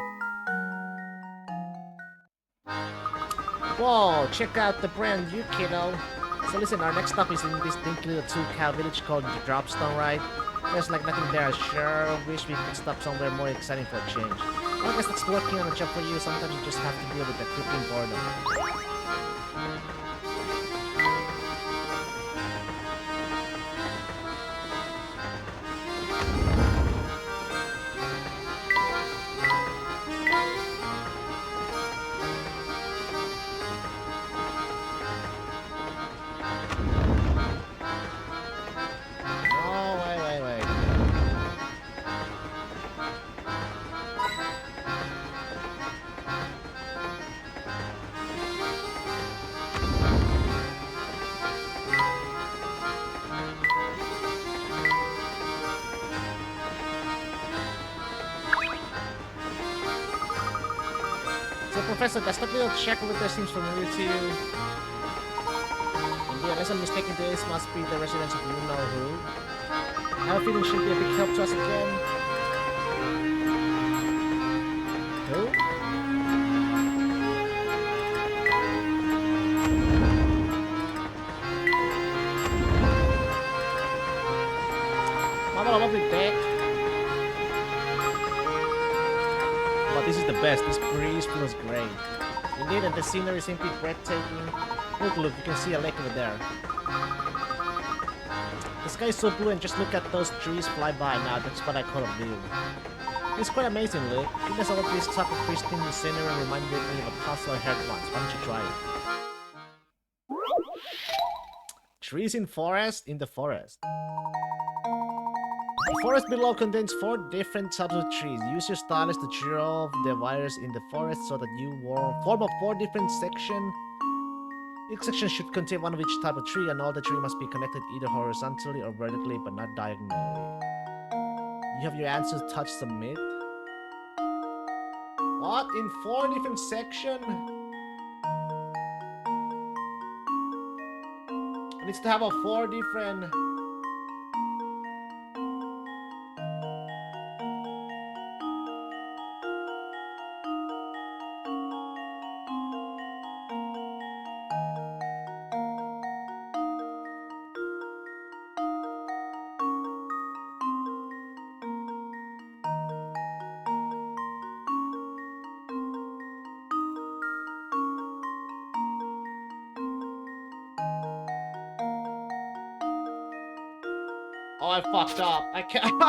Whoa, check out the brand new kiddo. So listen, our next stop is in this dinky little 2-cow village called Dropstone, right? There's like nothing there. I sure wish we could stop somewhere more exciting for a change. Well, I guess that's working on a job for you. Sometimes you just have to deal with the crippling boredom. So, Professor, does that little check over there seems familiar to you? Indeed, unless I'm mistaken, this must be the residence of you-know-who. I have a feeling she'll be a big help to us again. Who? Mama, I won't be back. But this is the best. This breeze feels great. Indeed, and the scenery is simply breathtaking. Look, you can see a lake over there. The sky is so blue, and just look at those trees fly by now. That's what I call a view. It's quite amazing, Luke. Goodness, all of this type of pristine scenery reminded me of a puzzle I heard once. Why don't you try it? Trees in forest in the forest. The forest below contains 4 different types of trees. Use your stylus to draw the wires in the forest so that you form a 4 different sections. Each section should contain one of each type of tree, and all the tree must be connected either horizontally or vertically, but not diagonally. You have your answers. Touch submit. What? In 4 different sections? It needs to have a 4 different... Oh, I fucked up. I can't...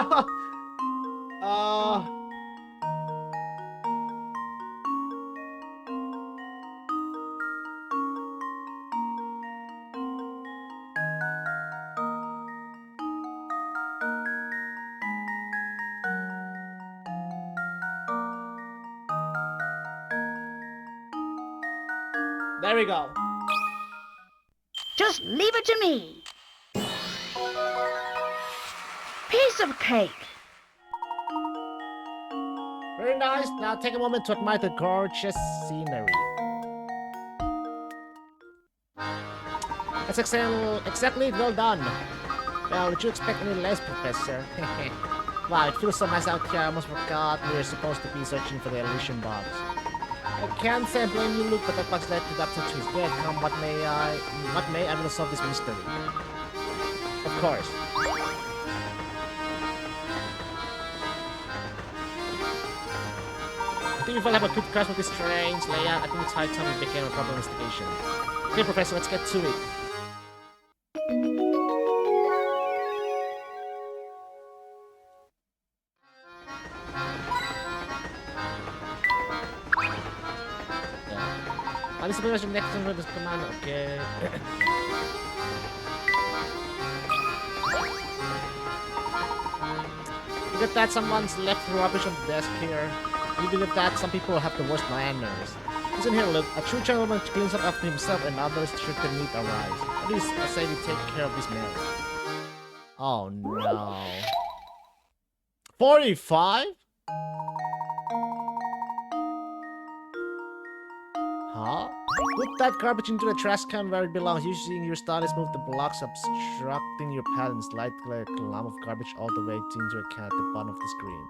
There we go. Just leave it to me. Piece of cake. Very nice. Now take a moment to admire the gorgeous scenery. That's exactly well done. Well, did you expect any less, Professor? Wow, it feels so nice out here. I almost forgot we were supposed to be searching for the illusion box. I can't say I blame you, Luke, but that box led to Dr. Tree's dead. Come what may, I will solve this mystery. Of course. I think if I have a good grasp of this strange layout, I think it's high time we begin a proper investigation. Okay, Professor, let's get to it. This is pretty much the next one with this command, okay. Look at that, someone's left rubbish on the desk here. You believe that some people have the worst manners. Listen here, look. A true gentleman cleans up after himself and others should the need arise. At least, I say we take care of this mess. Oh no. 45? Huh? Put that garbage into the trash can where it belongs. Using your stylus, move the blocks obstructing your path and slide a clump of garbage all the way into a can at the bottom of the screen.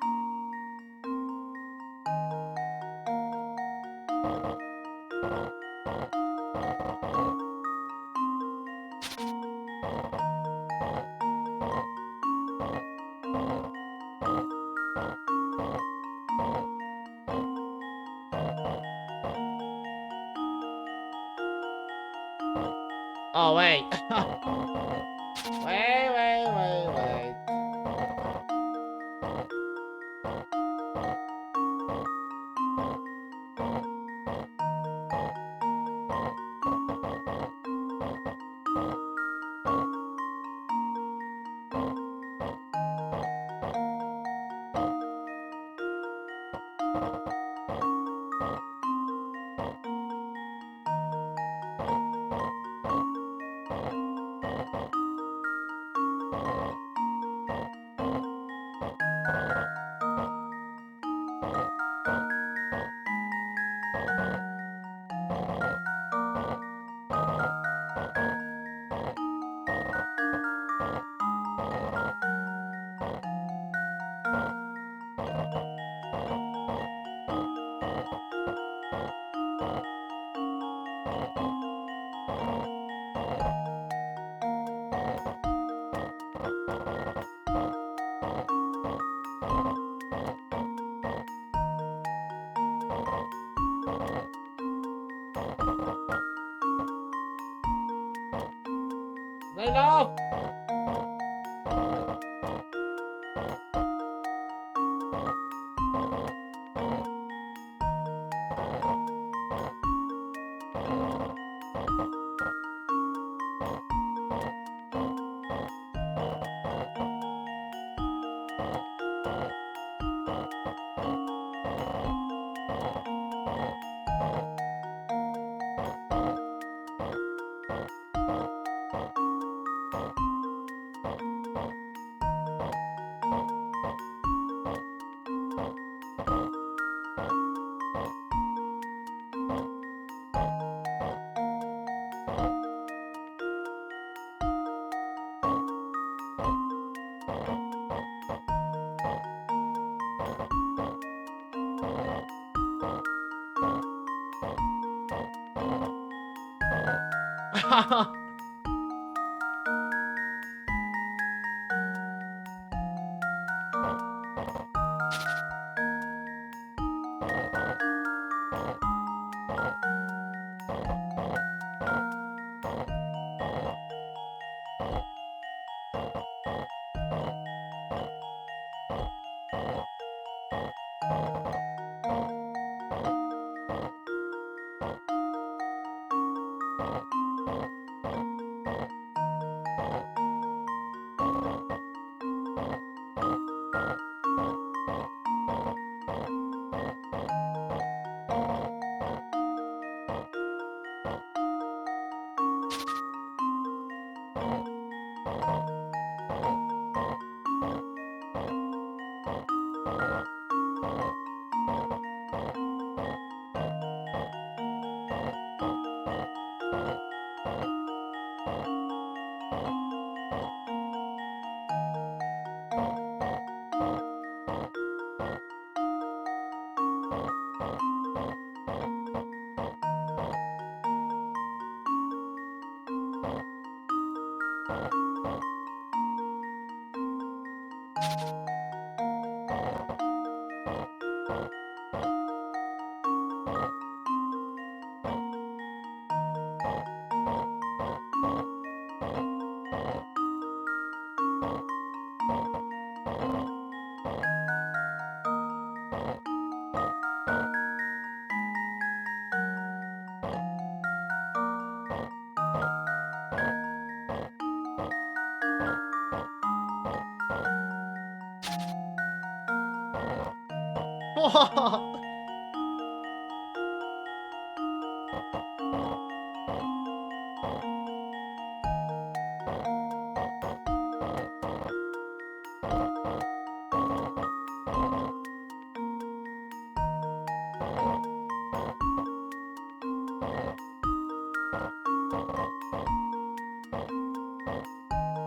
Oh, wait. Wait. Layton off!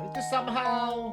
Need to somehow.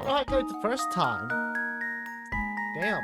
Oh, I got it the first time. Damn.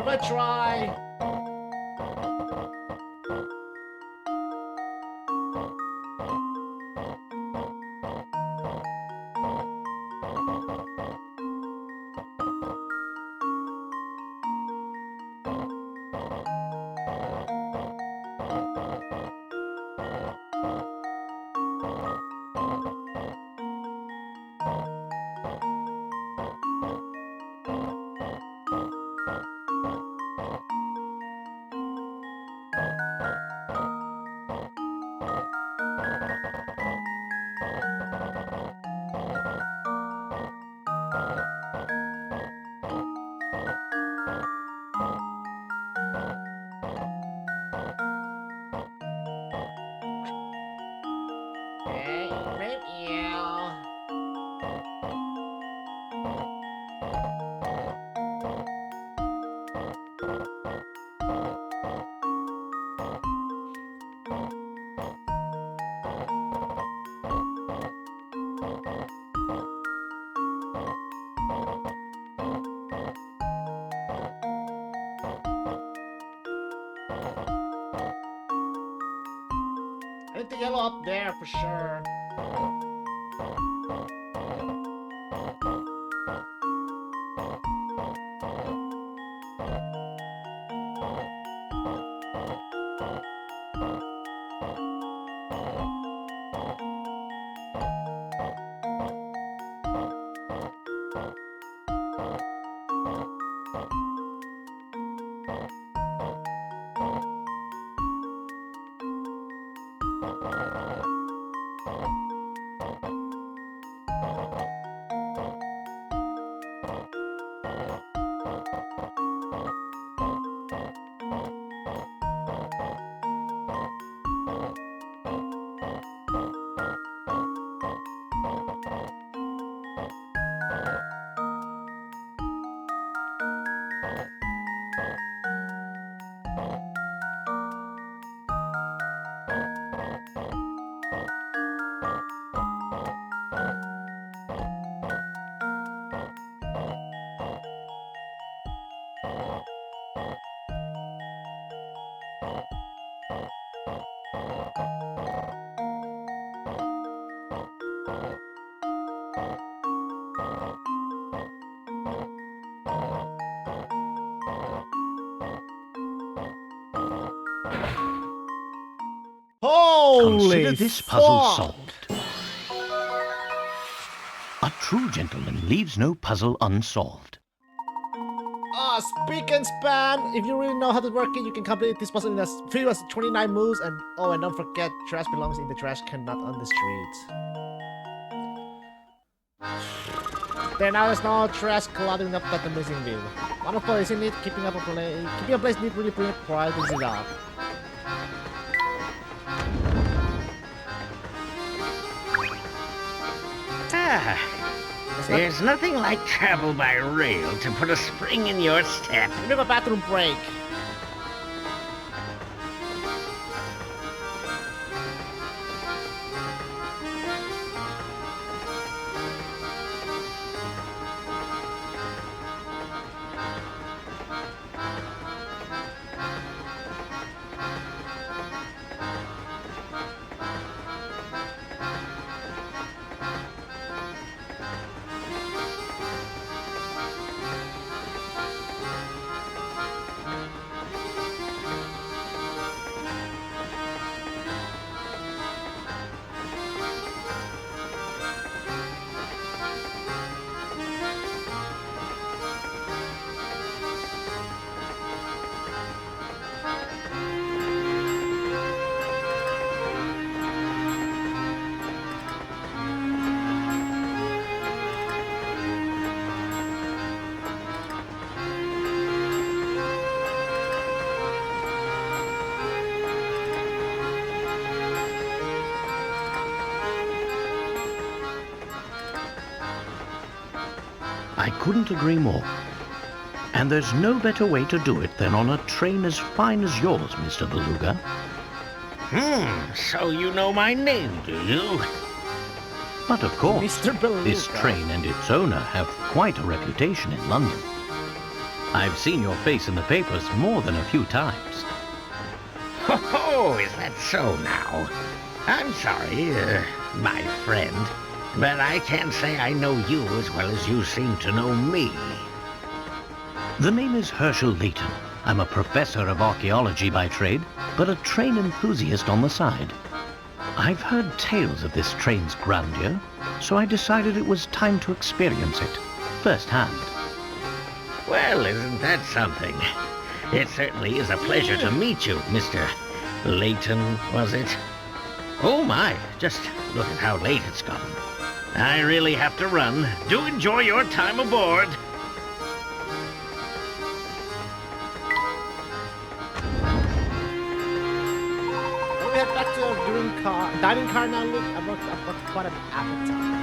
We might try. Okay, maybe yeah. I think the yellow up there for sure. Holy Consider this puzzle fuck! solved. A true gentleman leaves no puzzle unsolved. Ah, speak and span! If you really know how to work it, you can complete this puzzle in as few as 29 moves, and oh, and don't forget, trash belongs in the trash can, not on the streets. There now there's no trash cluttering up that amazing view. Wonderful, isn't it? Keeping a place neat really brightens it up. There's nothing like travel by rail to put a spring in your step. We have a bathroom break. I couldn't agree more. And there's no better way to do it than on a train as fine as yours, Mr. Beluga. So you know my name, do you? But of course, Mr. Beluga. this train and its owner have quite a reputation in London. I've seen your face in the papers more than a few times. Oh, is that so now? I'm sorry, my friend, but I can't say I know you as well as you seem to know me. The name is Herschel Layton. I'm a professor of archaeology by trade, but a train enthusiast on the side. I've heard tales of this train's grandeur, so I decided it was time to experience it firsthand. Well, isn't that something? It certainly is a pleasure to meet you, Mr. Layton, was it? Oh my, just look at how late it's gotten. I really have to run. Do enjoy your time aboard. We head back to our dining car now, Luke. I've got quite an appetite.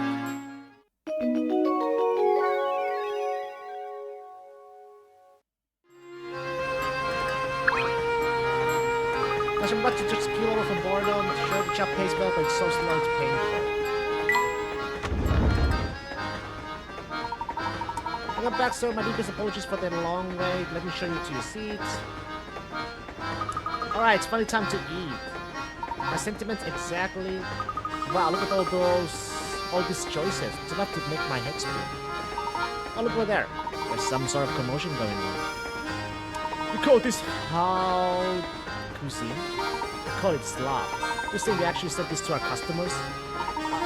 I'm about to just peel over from boredom. Sure, the chop pays well, but it's so slow it's painful. Welcome back, sir. My deepest apologies for the long wait. Let me show you to your seats. Alright, it's finally time to eat. My sentiments exactly. Wow, look at all these choices. It's enough to make my head spin. Oh, look over there. There's some sort of commotion going on. We call this how cuisine. We call it slop. You're saying we actually sent this to our customers?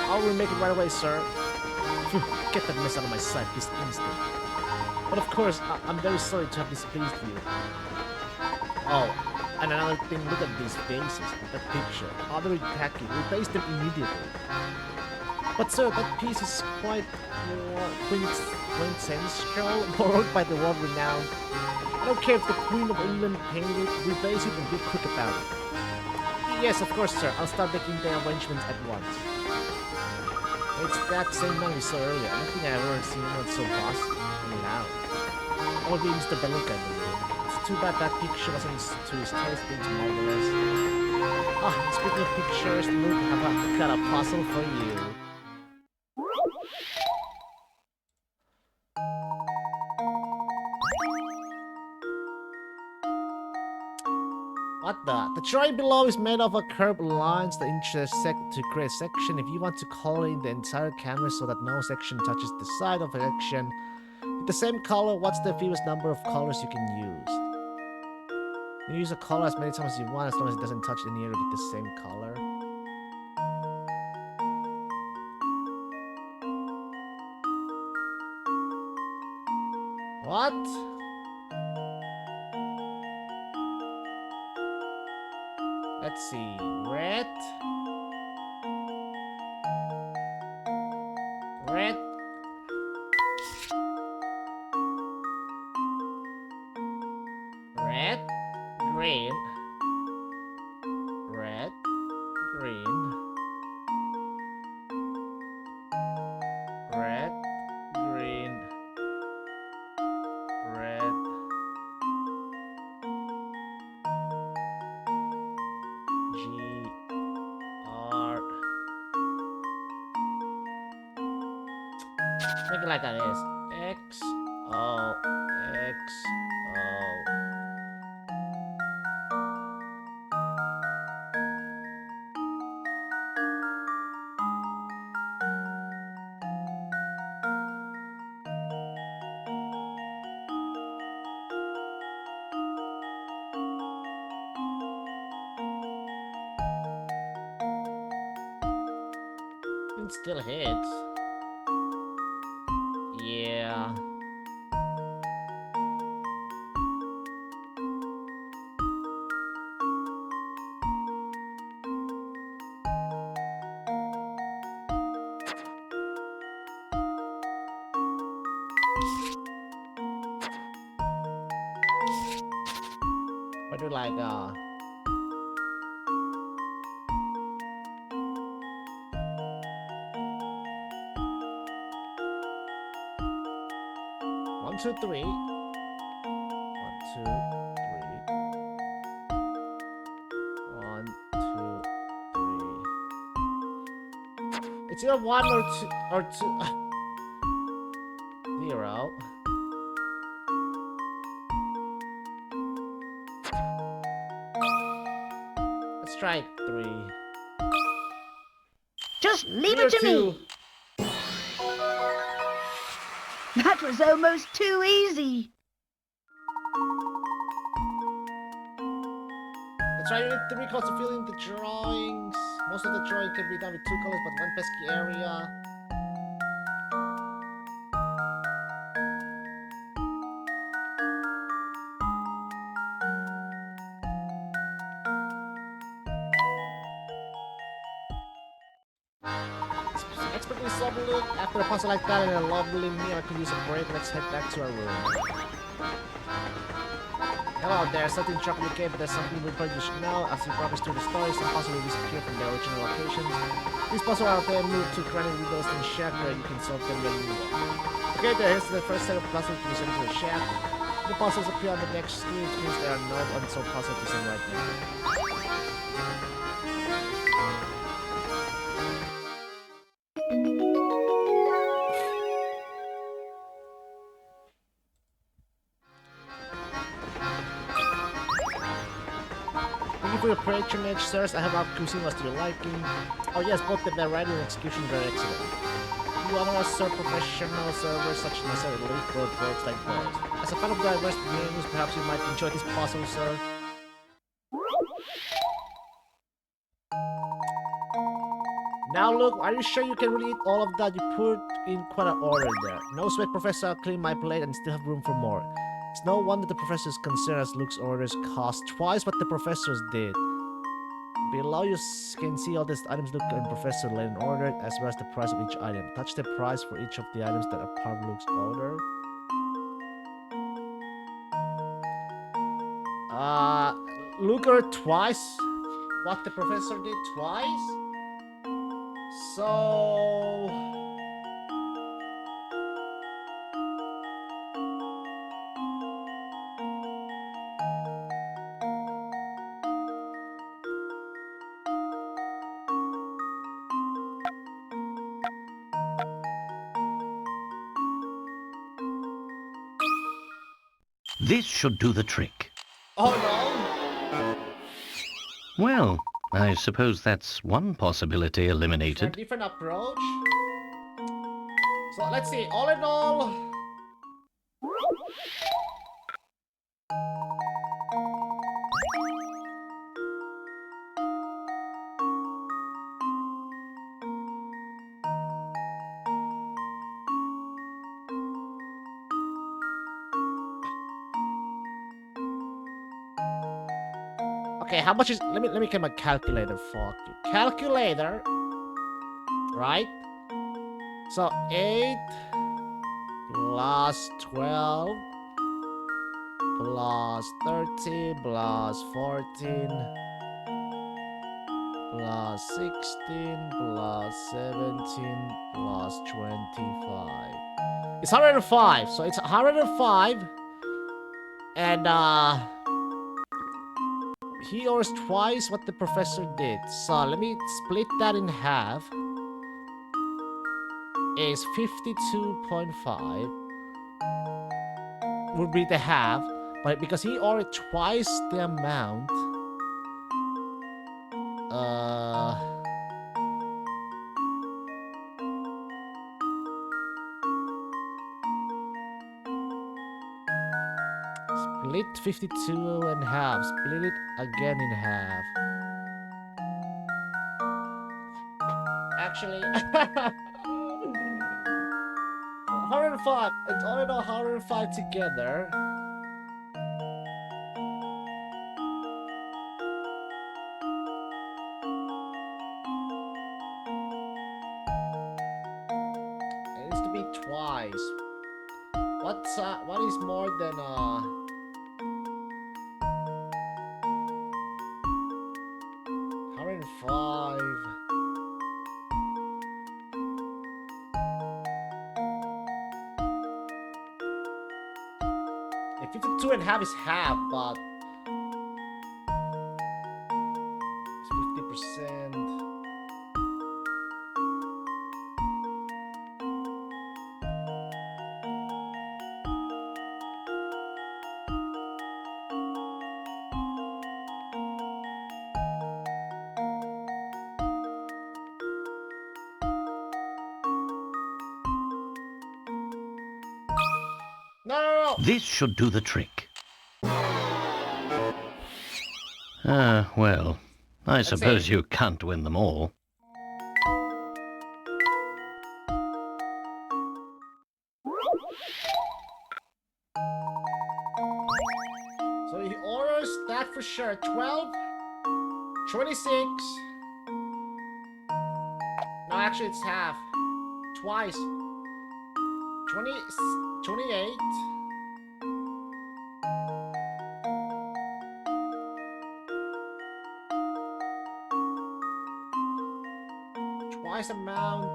I'll remake it right away, sir. Get that mess out of my sight this instant. But of course, I'm very sorry to have displeased you. Oh, and another thing, look at these faces. That picture. Other tacky. Replace them immediately. But sir, that piece is quite quintessential, borrowed by the world-renowned. I don't care if the Queen of England painted it, replace it and be quick about it. Yes, of course, sir. I'll start making the arrangements at once. It's that same man we saw earlier. I don't think I've ever seen anyone so bossy and loud. That would be Mr. Beluga, I believe. It's too bad that picture wasn't to his taste. It's marvelous. Ah, speaking of pictures, Luke, I've got a puzzle for you. What the? The drawing below is made of a curved lines that intersect to create a section. If you want to color in the entire canvas so that no section touches the side of a section with the same color, what's the fewest number of colors you can use? You use a color as many times as you want, as long as it doesn't touch any area with the same color. What? Let's see. Red. Red. Red. Green. Red. Green. Red. Green. Red. G. R. Make it like that is. X. O. X. O. It still hits. Yeah. What do you like, 2, 3. 1, 2, 3. 1, 2, 3. It's either 1 or 2 0. Let's try 3. Just leave 3 or it to 2. me. That was almost too easy. Let's try unit 3 colors to fill in the drawings. Most of the drawing can be done with 2 colors, but 1 pesky area. Expertly solvable. After a puzzle like that and a lovely meal, I could use a break. Let's head back to our room. Hello there, something trouble you but there's something important you should know. As you progress through the story, some puzzles will disappear from their original locations. These puzzles are then moved to granite windows in the shack where you can solve them when you want. Okay, here's the first set of puzzles to be sent to the shack. The puzzles appear on the next screen, which means there are no unsolved puzzles to send right now. For your patronage, sirs, I have our cuisine was to your liking. Oh yes, both the variety and execution very excellent. You honor us, sir, professional servers such as elite bird works like those. As a fan of diverse menus, perhaps you might enjoy this puzzle, sir. Now look, are you sure you can really eat all of that? You put in quite an order there. No sweat, Professor, I'll clean my plate and still have room for more. It's no wonder the professor's concerned as Luke's orders cost twice what the professors did. Below you can see all these items Luke and Professor Layton ordered, as well as the price of each item. Touch the price for each of the items that are part of Luke's order. Luke ordered twice what the professor did twice? So... This should do the trick. Oh no! Well, I suppose that's one possibility Try a eliminated. different approach. So let's see, all in all... Okay, how much is... Let me get my calculator, fuck you. Calculator. Right? So 8 plus 12 plus 30 plus 14 plus 16 plus 17 plus 25. It's 105. So it's 105. And he orders twice what the professor did. So let me split that in half. Is 52.5 would be the half, but because he ordered twice the amount, split 52 and half, split it again in half. Actually, 105. It's all in all 105 together. It needs to be twice. What is more than 105? 2.5 is half, but it's 50%. No! This should do the trick. Well, I suppose you can't win them all. So he orders that for sure. 12, 26. No, actually it's half. Twice. 28. Twice amount.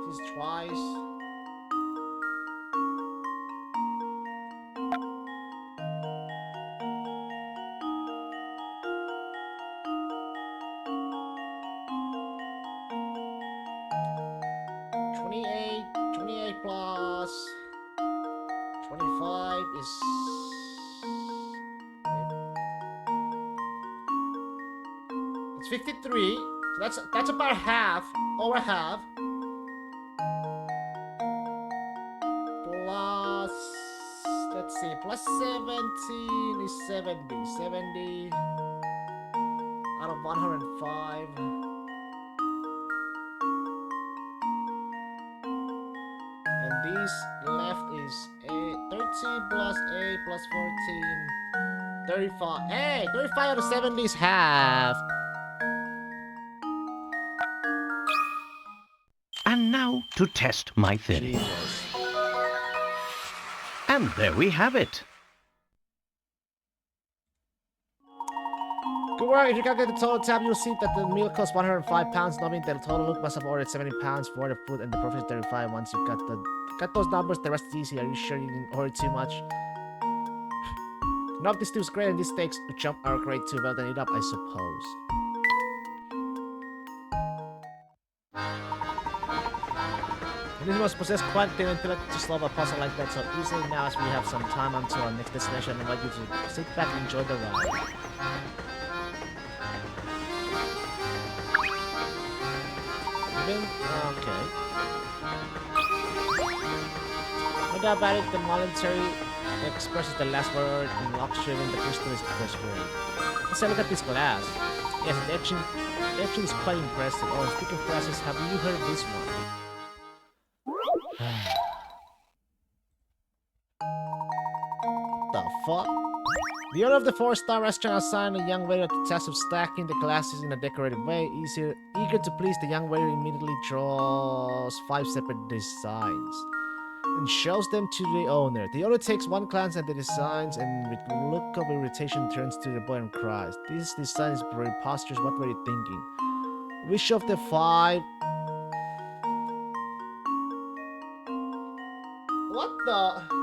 This is twice. Twenty-eight plus 25 is it's 53. So that's about half, over half. Plus, let's see, plus 17 is 70. 70 out of 105. And this left is 13 plus 8 plus 14. 35. Hey, 35 out of 70 is half. And now to test my theory. Jesus. And there we have it. Good work. If you calculate the total tab, you'll see that the meal costs 105 pounds. Knowing that the total look must have ordered 70 pounds for the food and the profit is 35. Once you got those numbers, the rest is easy. Are you sure you didn't order too much? Nope, this stew is great and these steaks to chop are great too. Well, then eat up, I suppose. And this must possess quite the intellect to solve a puzzle like that so easily. Now, as we have some time until our next destination, I invite you to sit back and enjoy the ride. Okay. No doubt about it, the monetary express is the last word in luxury and the crystal is the first word. Let's look at this glass. Yes, the etching is quite impressive. Oh, speaking of glasses, have you heard of this one? The fuck? The owner of the 4-star restaurant assigned a young waiter the task of stacking the glasses in a decorative way. Eager to please, the young waiter immediately draws 5 separate designs and shows them to the owner. The owner takes one glance at the designs and with a look of irritation turns to the boy and cries, "This design is preposterous. What were you thinking? Which of the 5... What the...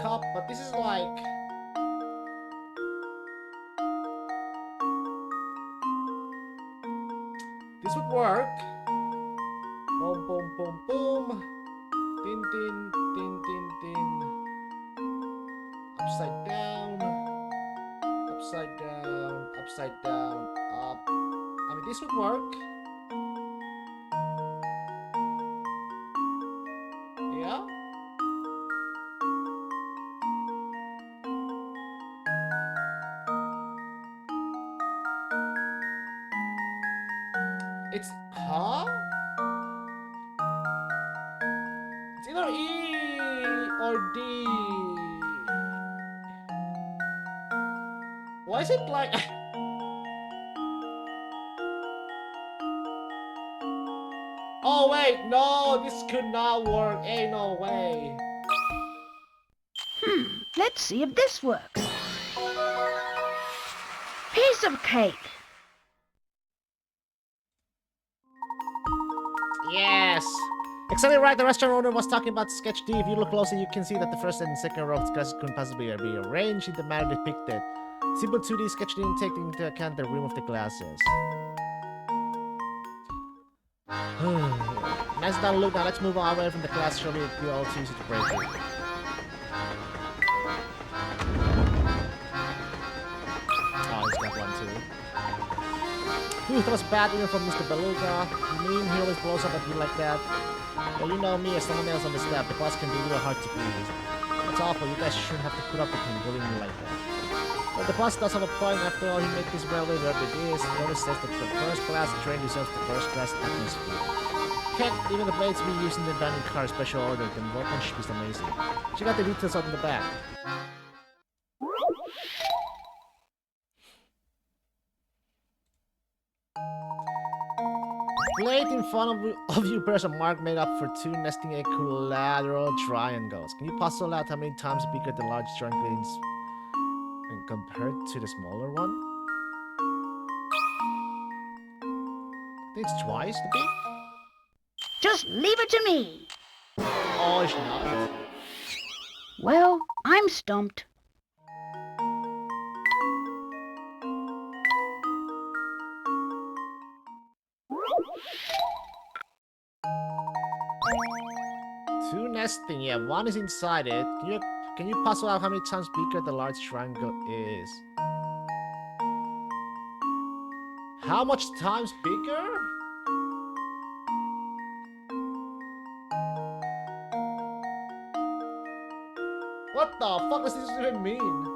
Cup, but this is like... This would work. Boom, boom, boom, boom. Tin, tin, tin, tin, tin. Upside down. Upside down. Upside down. Up. I mean, this would work. Yeah? It's... Huh? It's either E or D. Why is it like... Oh wait, no, this could not work. Ain't no way. Let's see if this works. Piece Piece of cake. Yes! Exactly right, the restaurant owner was talking about sketch D. If you look closely, you can see that the first and second row of glasses couldn't possibly be arranged in the manner depicted. Simple 2D sketch didn't take into account the rim of the glasses. Nice down look. Now let's move on away from the glass. Surely it'd be all too easy to break it. Oh, he's got one too. Ooh, that was bad even from Mr. Beluga. You mean he always blows up at you like that? Well, you know me or someone else on the staff. The boss can be a little hard to please. It's awful. You guys shouldn't have to put up with him bullying me like that. But the boss does have a point. After all, he made this railway wherever it is. He always says that the first class train deserves the first class atmosphere. Heck, even the blades we use in the dining car special order, the workmanship is amazing. Check out the details out in the back. Plate in front of you bears a mark made up for two nesting equilateral triangles. Can you puzzle out how many times bigger the large triangle is compared to the smaller one? I think it's twice the big? Just leave it to me. Oh, it's not. Well, I'm stumped. Two nesting, yeah, one is inside it. Can you puzzle out how many times bigger the large triangle is? How much times bigger? What the fuck does this even mean?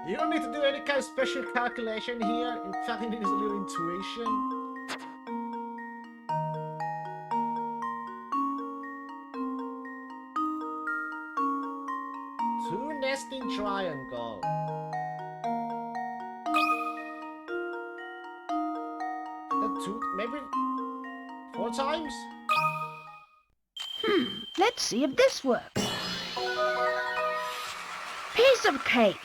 You don't need to do any kind of special calculation here. In fact, you need a little intuition. Two nesting triangle. That two, maybe 4 times? Let's see if this works. Piece of cake.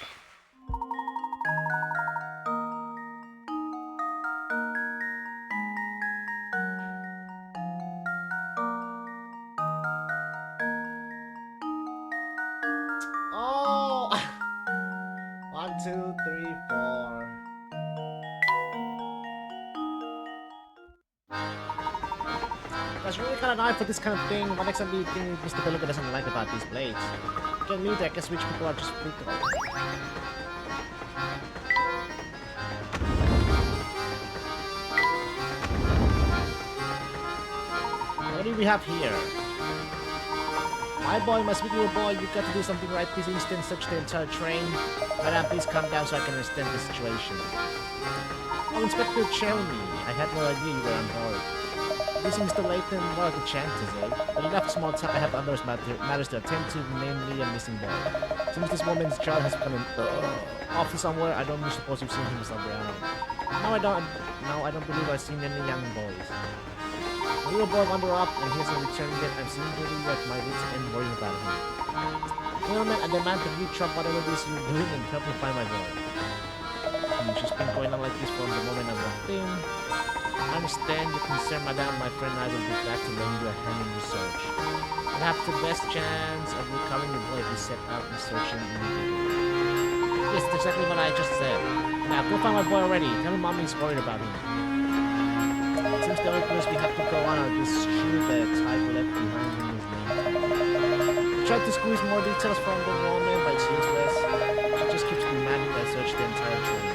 Oh! 1, 2, 3, 4. That's really kind of annoying for this kind of thing. What exactly do you think Mr. Beluga doesn't like about these blades? Again, neither. I guess rich people are just freaked out. What do we have here? My boy, my sweet little boy, you've got to do something right this instant, search the entire train. Madam, please calm down so I can understand the situation. Oh, Inspector Cherry, I had no idea you were on board. This is Mr. Layton, what are the chances, eh? But enough small talk, I have other matters to attend to, namely a missing boy. Since this woman's child has come off to somewhere, I don't suppose you've seen him somewhere around. No, I don't believe I've seen any young boys. The little boy wandered off and he hasn't returned yet. I'm seemingly at my wits' end worrying about him. Gentlemen, I demand that you drop whatever it is you're doing and help me find my boy. She's been going on like this from the moment I walked in. I understand your concern, madame. My friend and I will be glad to lend you a hand in research. You'll have the best chance of recovering your boy if you set out and searching immediately. Yes, that's exactly what I just said. Now, go find my boy already. Tell me mommy's worried about him. It seems the only place we have to go on are this shoe that type left behind in his name. I tried to squeeze more details from the woman, but it's useless. She just keeps demanding that I search the entire train.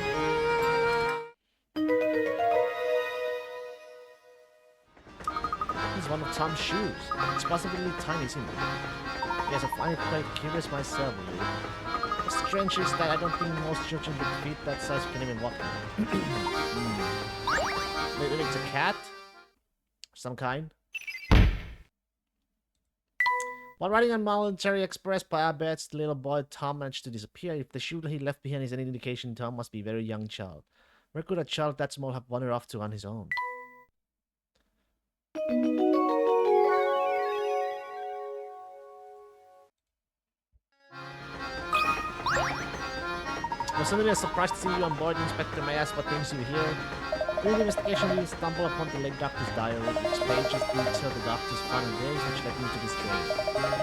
This is one of Tom's shoes. It's possibly tiny, isn't it? Yes, I find it quite curious myself, really. The strange is that I don't think most children with feet that size can even walk in. Maybe it's a cat? Some kind? While riding on Military Express, Paya bets the little boy Tom managed to disappear. If the shoe he left behind is any indication, Tom must be a very young child. Where could a child that small have wandered off to on his own? It was suddenly a surprise to see you on board, Inspector. May I ask what brings you here? During the investigation, we stumbled upon the late doctor's diary, which pages detail the doctor's final days, which led me to this train.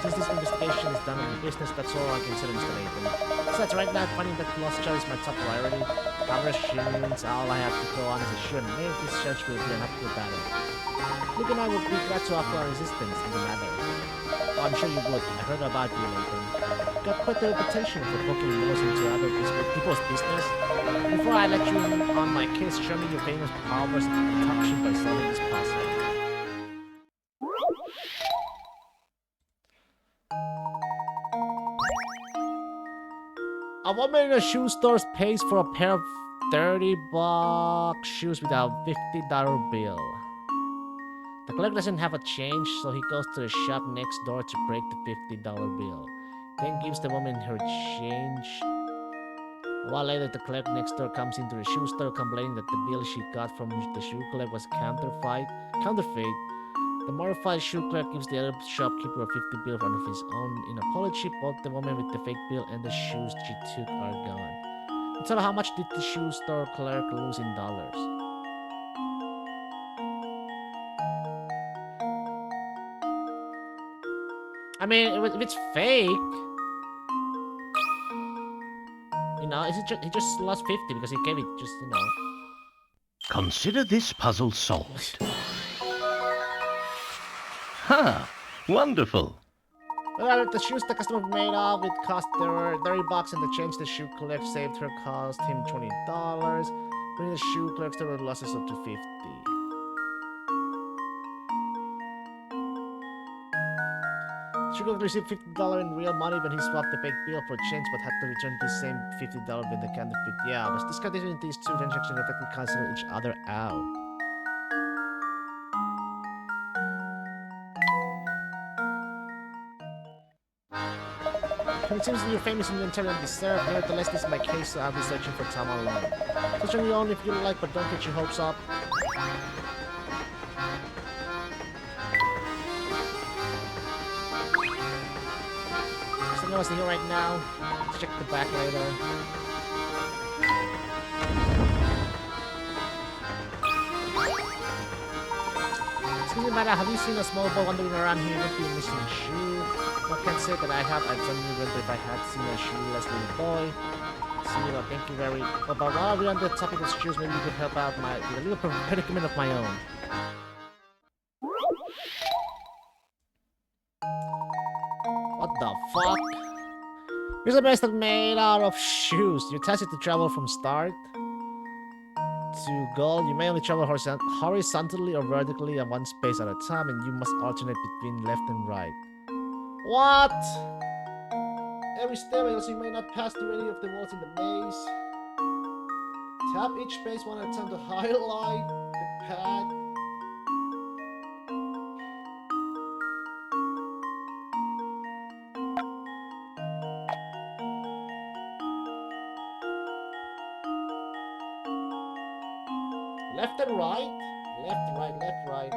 Since this investigation is done on the business, that's all I consider, Mr. Layton. Besides, right now, finding that lost child is my top priority. Cover assurance, all I have to go on is assure me this church will be an uphill battle. Luke and I would be glad to offer our resistance in the matter. Oh, I'm sure you would. I heard about you, Layton. Got quite the reputation for poking nose into other people's business. Before I let you in on my case, show me your famous powers of deduction by solving this puzzle. A woman in a shoe store pays for a pair of $30 shoes with a $50 bill. The clerk doesn't have a change, so he goes to the shop next door to break the $50 bill. Then gives the woman her change. A while later, the clerk next door comes into the shoe store complaining that the bill she got from the shoe clerk was counterfeit. The mortified shoe clerk gives the other shopkeeper a $50 bill one of his own. In apology, both the woman with the fake bill and the shoes she took are gone. And so how much did the shoe store clerk lose in dollars? I mean, if it's fake, you know, he just lost 50 because he gave it just, you know. Consider this puzzle solved. Ha! Wonderful. Well, the shoes the customer made off it cost her $30, and the change the shoe clerk saved her cost him $20, bringing the shoe clerk's total losses up to 50. The shoe clerk received $50 in real money when he swapped the fake bill for change, but had to return the same $50 with the counterfeit. Yeah, but this condition these two transactions effectively cancel each other out. It seems that you're famous in the interior and deserve. Nevertheless, this is my case, so I'll be searching for Tom alone. Search on your own if you like, but don't get your hopes up. So no one's here right now. Let's check the back later. Excuse me, madam, have you seen a small boy wandering around here with a missing shoe? I can't say that I have. I'd suddenly wonder if I had seen a shoeless little boy. See, well, thank you very... Oh, but while we're on the topic of shoes, maybe you could help out with a little predicament of my own. What the fuck? Here's a bracelet made out of shoes. You attach it to travel from start to goal. You may only travel horizontally or vertically at one space at a time, and you must alternate between left and right. What? Every stairway, so you may not pass through any of the walls in the maze. Tap each space one at a time to highlight the path. Left and right. Left, right, left, right.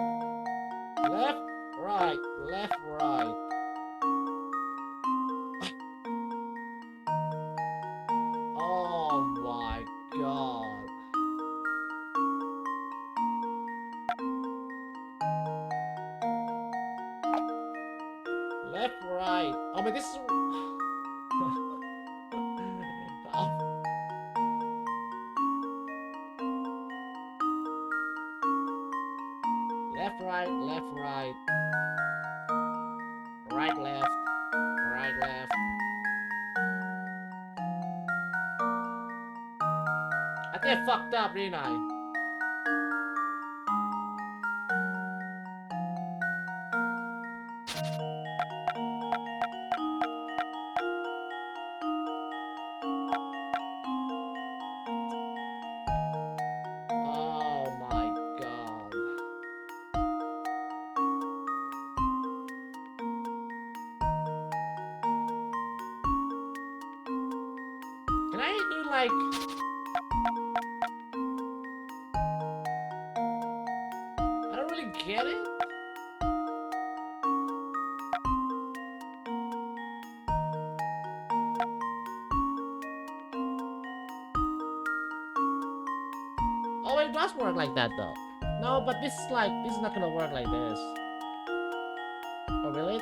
Left, right, left, right. Oh my god. Left, right. Oh my, this is... Oh. Left, right, left, right. Right, left. Right, left. I think I fucked up, didn't I? Oh my god. like... I don't really get it. Oh, it does work like that though. No, but this is like, this is not gonna work like this. Oh, really?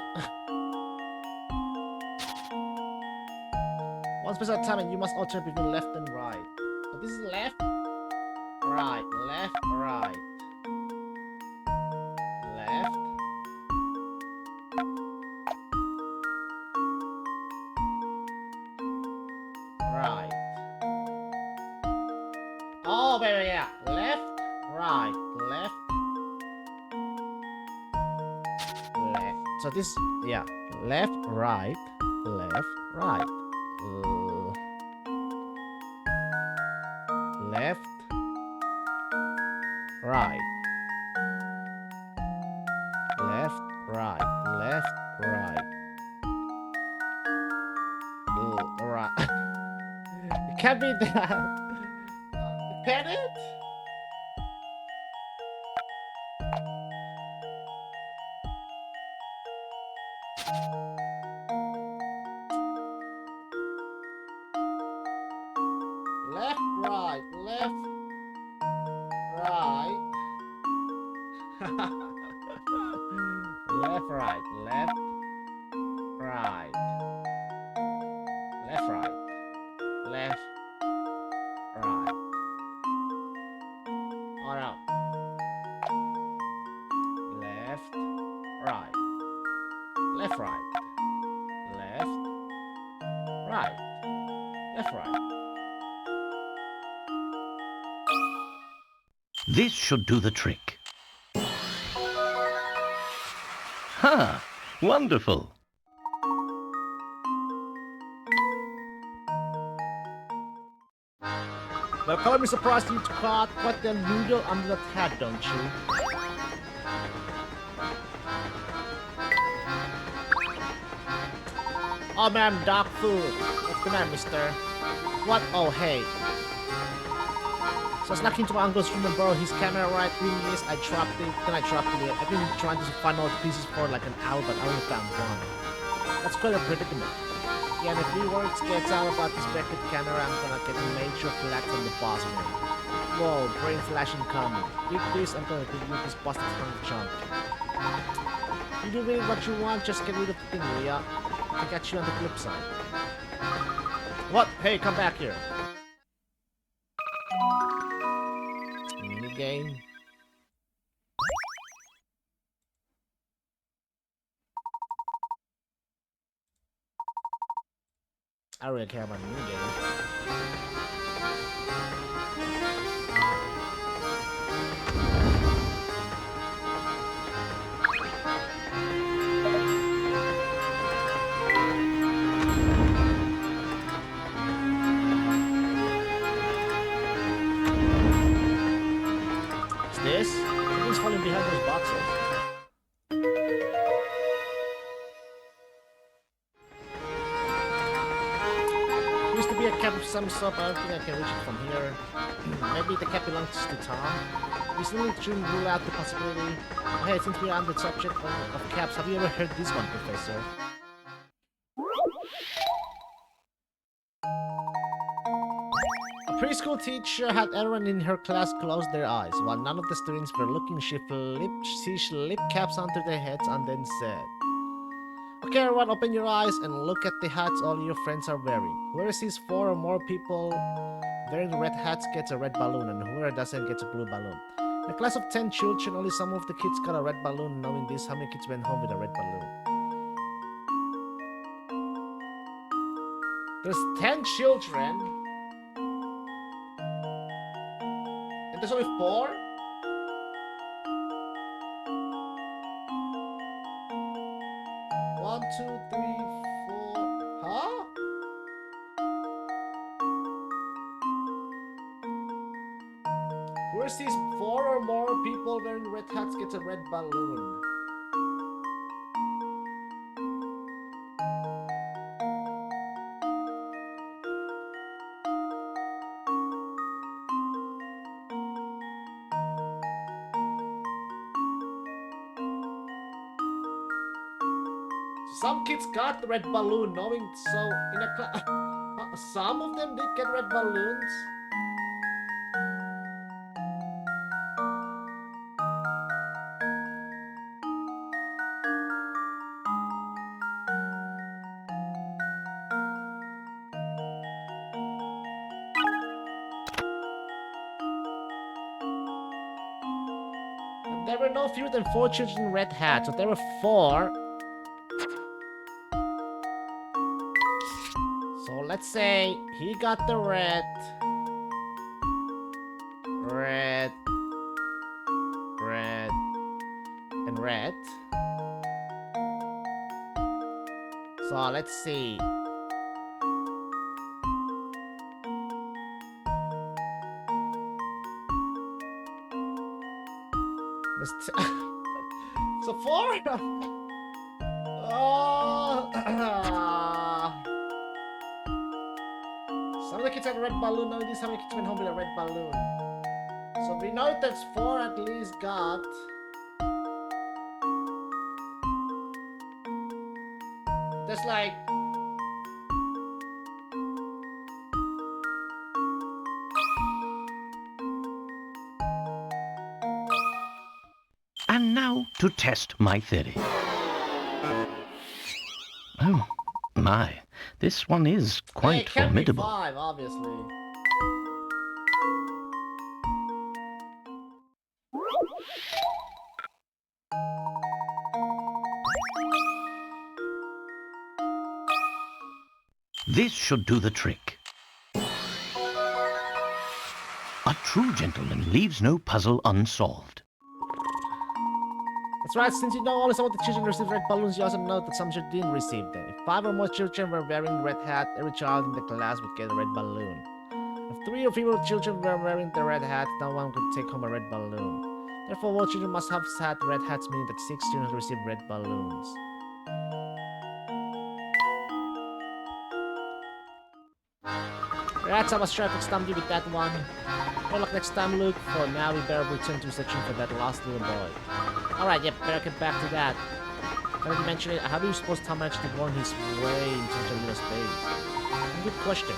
One space at a time and you must alternate between left and right. So this is left, right, left, right. Left. Right. Oh, wait, yeah. Left, right, left, left. So this, yeah. Left, right, left, right. Left, right. Left, right, left, right. Right. It can't be that. Can it? Left, right, left, right. Left, right, left, right. Left, right, left, right. Oh no. Left, right, left, right, left, right, left, right. This should do the trick. Ha! Wonderful! Well, color me surprised you caught quite the noodle under the hat, don't you? Oh man, dog food. What's the matter, mister? What? Oh, hey. So I snuck into my uncle's room and borrowed his camera, right? Thing is, I dropped it, then I dropped it. I've been trying to find all the pieces for like an hour, but I only found one. That's quite a predicament. Yeah, and if reworks gets out about this record camera, I'm gonna get a major flag from the boss man. Whoa, brain flash incoming. With this, I'm gonna delete this busted hunk of junk. You do really what you want, just get rid of the thing, will ya? I got you on the flip side. What? Hey, come back here. Minigame. I don't really care about the minigame. What's this? Something's falling behind those boxes. Used to be a cap of some sort, but I don't think I can reach it from here. Maybe the cap belongs to Tom? We still need to rule out the possibility. Hey, since we're on the subject of caps, have you ever heard this one, Professor? A preschool teacher had everyone in her class close their eyes. While none of the students were looking, she flipped caps onto their heads and then said, "Okay, everyone, open your eyes and look at the hats all your friends are wearing. Whoever sees 4 or more people wearing red hats gets a red balloon, and whoever doesn't gets a blue balloon." In a class of 10 children, only some of the kids got a red balloon. Knowing this, how many kids went home with a red balloon? There's 10 children. And there's only 4? One, two, three, 4. Huh? Who sees 4 or more people wearing red hats gets a red balloon? Some kids got the red balloon, knowing so in a class. Some of them did get red balloons. There were no fewer than 4 children in red hats, so there were 4. So let's say he got the red, and red. So let's see. So 4. Oh. Some of the kids had a red balloon. None of these, how many kids went home with a red balloon? So we know that's 4 at least got. There's like. And now to test my theory. Oh, my. This one is quite it can't formidable. Be 5, obviously. This should do the trick. A true gentleman leaves no puzzle unsolved. That's right, since you know only some of the children received red balloons, you also know that some children didn't receive them. If 5 or more children were wearing red hat, every child in the class would get a red balloon. If 3 or fewer children were wearing the red hat, no one could take home a red balloon. Therefore, all children must have had red hats, meaning that 6 children received red balloons. Rats, I was sure I could stump you with that one. Good luck next time, Luke. For now, we better return to searching for that last little boy. Alright, yep, better get back to that. Now that you mention it, how do you suppose Tom managed to go on his way in such a little space? Good question.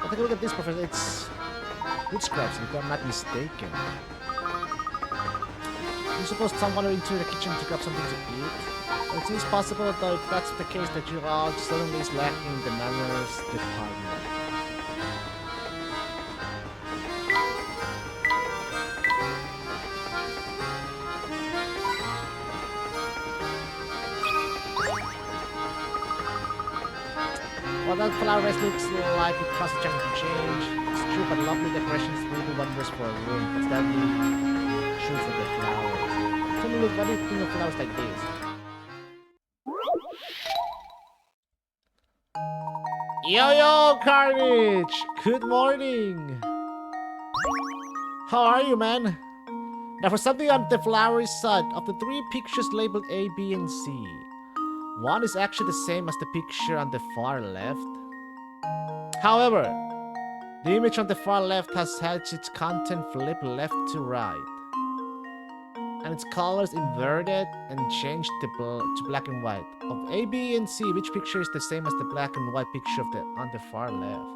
Take a look at this, Professor. It's wood scraps, if I'm not mistaken. You suppose Tom wandered into the kitchen to grab something to eat? Well, it seems possible, though, if that's the case, that Gerard suddenly is lacking in the manners department. Well, that flower vase looks like it costs a chunk to change. It's true, but lovely decorations really do wonders for a room. That's deadly true for the flowers. Tell me, look, what do you think of flowers like this? Yo, Carnage! Good morning! How are you, man? Now, for something on the flowery side, of the 3 pictures labeled A, B, and C, one is actually the same as the picture on the far left. However, the image on the far left has had its content flip left to right, and its colors inverted and changed to black and white. Of A, B, and C, which picture is the same as the black and white picture on the far left?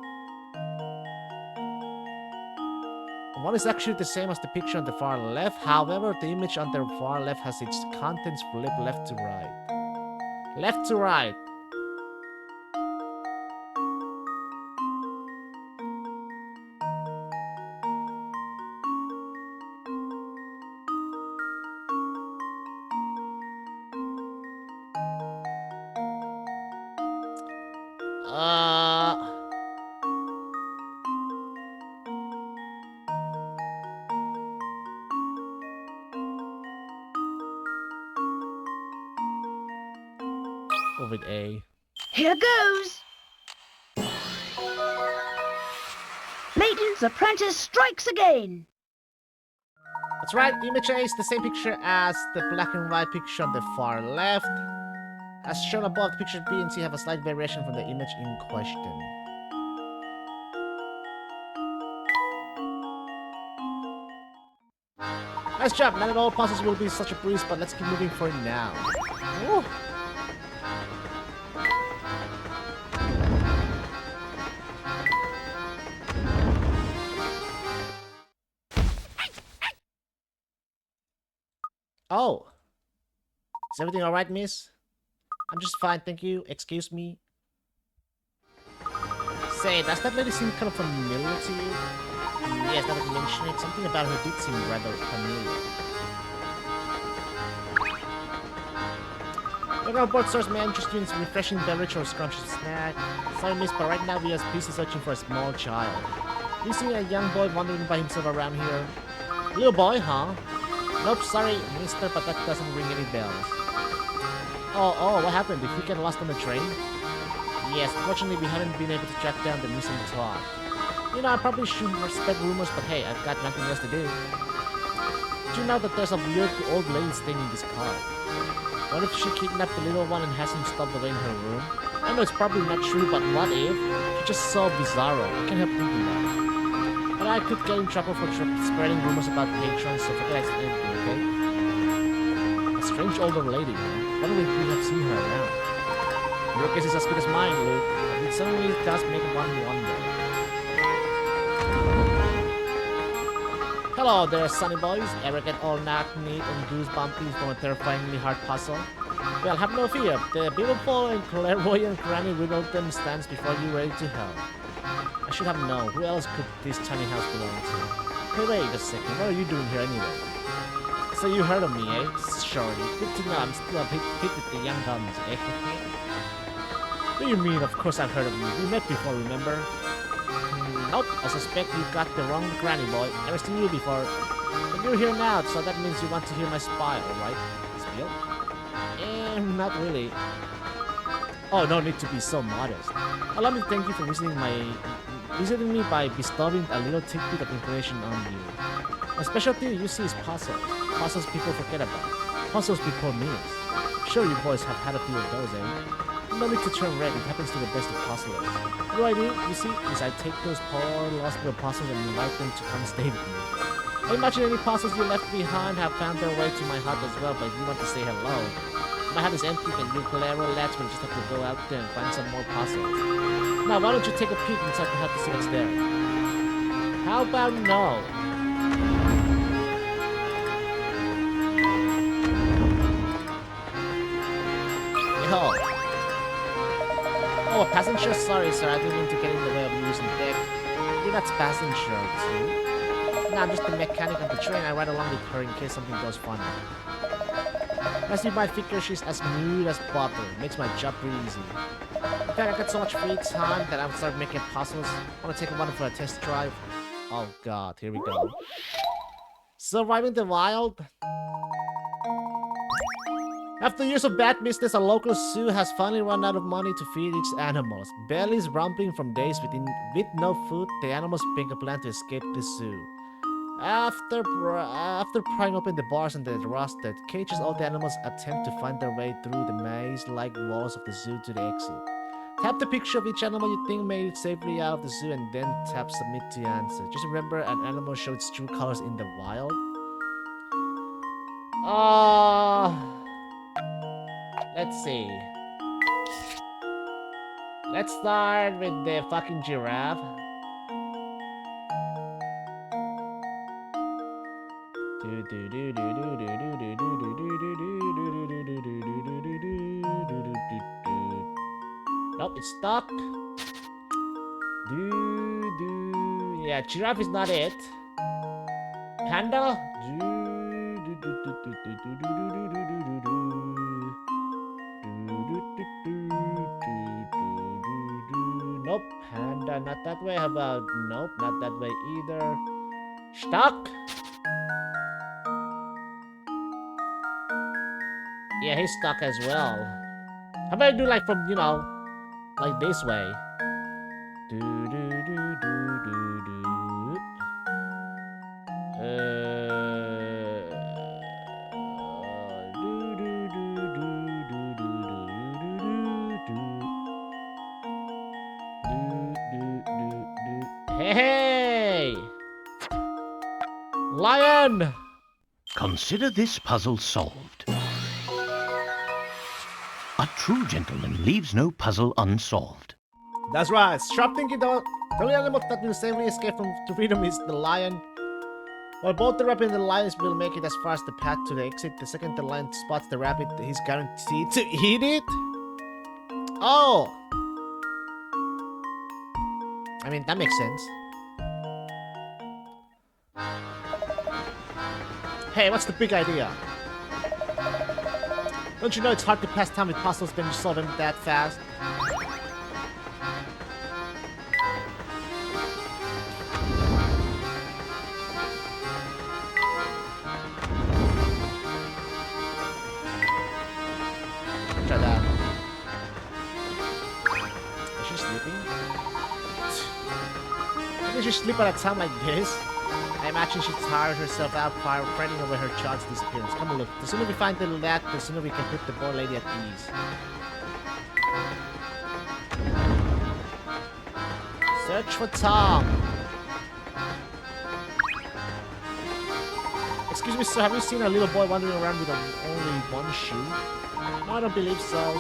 One is actually the same as the picture on the far left. However, the image on the far left has its contents flip left to right. Left to right. Go with A. Here goes! Layton Death's apprentice strikes again! That's right, image A is the same picture as the black and white picture on the far left. As shown above, the picture B and C have a slight variation from the image in question. Nice job, not at all puzzles will be such a breeze, but let's keep moving for now. Ooh. Oh. Is everything alright, miss? I'm just fine, thank you. Excuse me. Say, does that lady seem kind of familiar to you? Yes, now that you mention it, something about her did seem rather familiar. Look our board source may interest you in some refreshing beverage or scrumptious snack. Sorry, miss, but right now we are busy searching for a small child. You see a young boy wandering by himself around here? Little boy, huh? Nope, sorry, mister, but that doesn't ring any bells. Oh, what happened? Did he get lost on the train? Yes, fortunately we haven't been able to track down the missing tot. You know, I probably shouldn't respect rumors, but hey, I've got nothing else to do. Did you know that there's a weird old lady staying in this car? What if she kidnapped the little one and has him stowed away in her room? I know it's probably not true, but what if? It's just so bizarro. I can't help thinking that. But I could get in trouble for spreading rumors about patrons, so forget anything, okay? A strange older lady, huh? Why would we have seen her around? Your guess is as good as mine, Luke. But it certainly does make one wonder. Hello there, sunny boys. Ever get all knock-kneed and goosebumpy from a terrifyingly hard puzzle? Well, have no fear. The beautiful and clairvoyant Granny Riddleton stands before you ready to help. I should have known. Who else could this tiny house belong to? Hey, wait a second. What are you doing here anyway? So you heard of me, eh? Shorty. Good to know I'm still a bit with the young guns, eh? What do you mean, of course I've heard of you? We met before, remember? Nope, I suspect you got the wrong granny boy. Never seen you before. But you're here now, so that means you want to hear my spy, alright? Spiel? Not really. Oh, no need to be so modest. Allow me to thank you for visiting me by bestowing a little tidbit of information on you. My specialty, you see, is puzzles. Puzzles people forget about. Puzzles people miss. Sure, you boys have had a few of those, eh? No need to turn red, it happens to the best of puzzlers. What do I do, you see, is I take those poor lost little puzzles and invite them to come stay with me. I imagine any puzzles you left behind have found their way to my heart as well, but if you want to say hello, my heart is empty and you Galero lads will just have to go out there and find some more puzzles. Now, why don't you take a peek inside the hut to see what's there? How about no? Yo. Oh, a passenger? Sorry, sir. I didn't mean to get in the way of you using deck. You're not passenger, too. No, I'm just the mechanic of the train. I ride along with her in case something goes funny. As you might figure, she's as smooth as butter. Makes my job pretty easy. In fact, I got so much free time that I've started making puzzles. Wanna take one for a test drive? Oh god, here we go. Surviving the wild? After years of bad business, a local zoo has finally run out of money to feed its animals. Bellies rumbling from days with no food, the animals make a plan to escape the zoo. After prying open the bars and the rusted cages, all the animals attempt to find their way through the maze-like walls of the zoo to the exit. Tap the picture of each animal you think made it safely out of the zoo and then tap submit to answer. Just remember, an animal shows its true colors in the wild. Let's see. Let's start with the fucking giraffe. Nope, it's stuck. Yeah, giraffe is not it. Panda? Nope, panda, not that way. How about nope, not that way either. Stuck? Yeah, he's stuck as well. How about I do like from, you know, like this way? Hey! Lion! Consider this puzzle solved. A true gentleman leaves no puzzle unsolved. That's right. Stop thinking the only animal that will safely escape to freedom is the lion. While both the rabbit and the lion will make it as far as the path to the exit, the second the lion spots the rabbit, he's guaranteed to eat it? Oh! I mean, that makes sense. Hey, what's the big idea? Don't you know it's hard to pass time with puzzles when you solve them that fast? Try that. Is she sleeping? How did she sleep at a time like this? I imagine she tired herself out fretting over her child's disappearance. Come on, look. The sooner we find the lad, the sooner we can put the poor lady at ease. Search for Tom. Excuse me, sir. Have you seen a little boy wandering around with only one shoe? No, I don't believe so.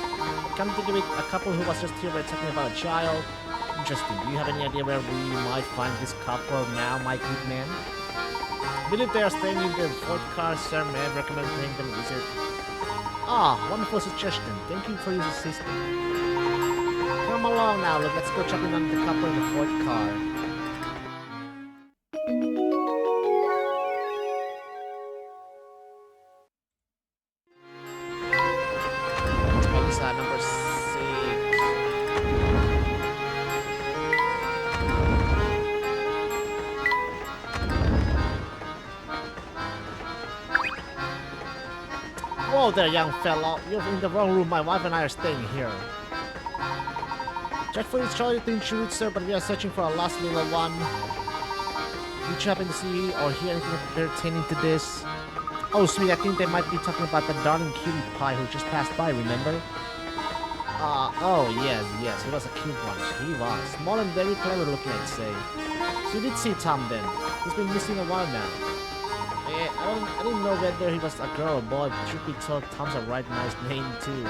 Come to think of it, a couple who was just here were talking about a child. Interesting. Do you have any idea where we might find this couple now, my good man? I believe they are staying in the fourth car, sir. May I recommend paying them a visit? Ah, wonderful suggestion. Thank you for your assistance. Come along now, look. Let's go checking on the couple in the fourth car. Melissa, number 6. Whoa there, young fellow. You're in the wrong room. My wife and I are staying here. Dreadfully sorry to intrude, sir, but we are searching for a lost little one. Did you happen to see or hear anything pertaining to this? Oh, sweet, I think they might be talking about the darling cutie pie who just passed by, remember? Oh, yes, he was a cute one. He was. Small and very clever looking, I'd say. So you did see Tom then. He's been missing a while now. I didn't know whether he was a girl or boy, but truth be told, Tom's a right nice name too.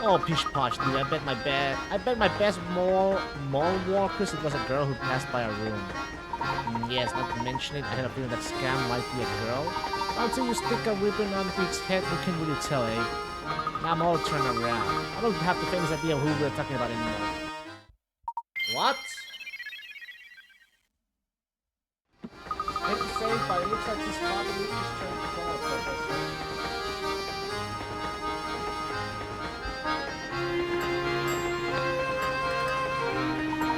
Oh, pish posh, dude, I bet my best mall walkers it was a girl who passed by our room. Yes, not to mention it, I had a feeling that scam might be a girl. Until you stick a ribbon on Pete's head, you can really tell, eh? Now I'm all turned around. I don't have the famous idea of who we're talking about anymore. What? I hate to say it, but it looks like this father is trying to call a professor.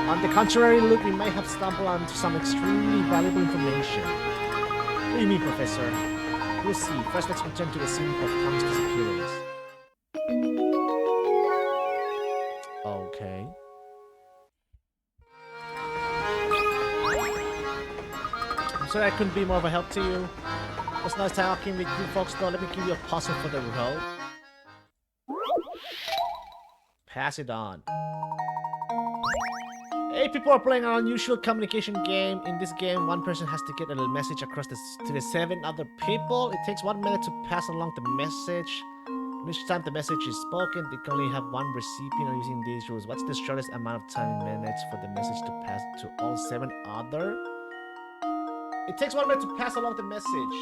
On the contrary, look, we may have stumbled onto some extremely valuable information. What do you mean, Professor? We'll see. First, let's return to the scene of Tom's disappearance. Okay. I'm sorry I couldn't be more of a help to you. It was nice talking with you folks, though. Let me give you a puzzle for the road. Pass it on. Hey, people are playing an unusual communication game. In this game, one person has to get a message across to the 7 other people. It takes 1 minute to pass along the message. And each time the message is spoken, they can only have one recipient using these rules. What's the shortest amount of time in minutes for the message to pass to all 7 other? It takes 1 minute to pass along the message.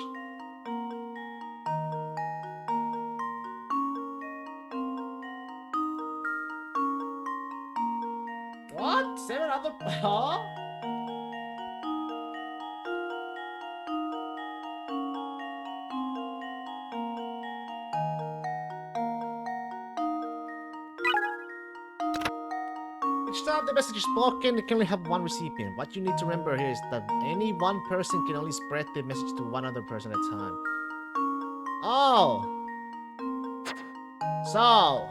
What? 7 other... Huh? Each time the message is spoken, it can only have one recipient. What you need to remember here is that any one person can only spread the message to one other person at a time. Oh! So...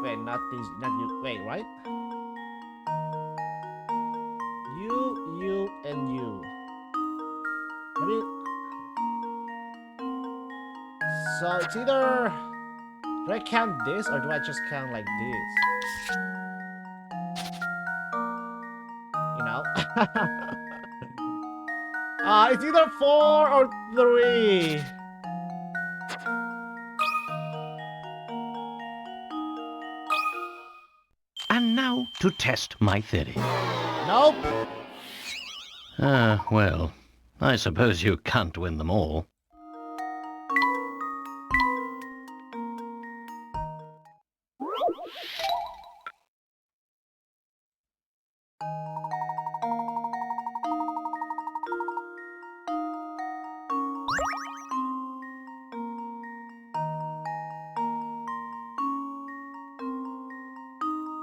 Wait, not these, not you. Wait, right? You, and you. Maybe... So it's either... Do I count this or do I just count like this? It's either 4 or 3. And now to test my theory. Nope. Well, I suppose you can't win them all.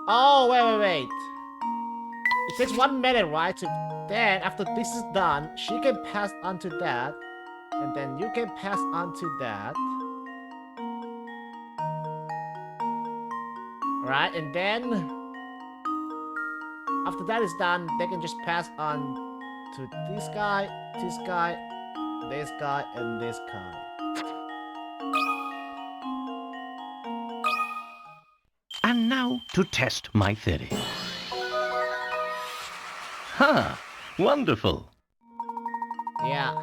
Oh, wait. It takes 1 minute, right? Then, after this is done, she can pass on to that. And then you can pass on to that. Right? And then, after that is done, they can just pass on to this guy, this guy, this guy, and this guy. And now to test my theory. Ha! Wonderful! Yeah.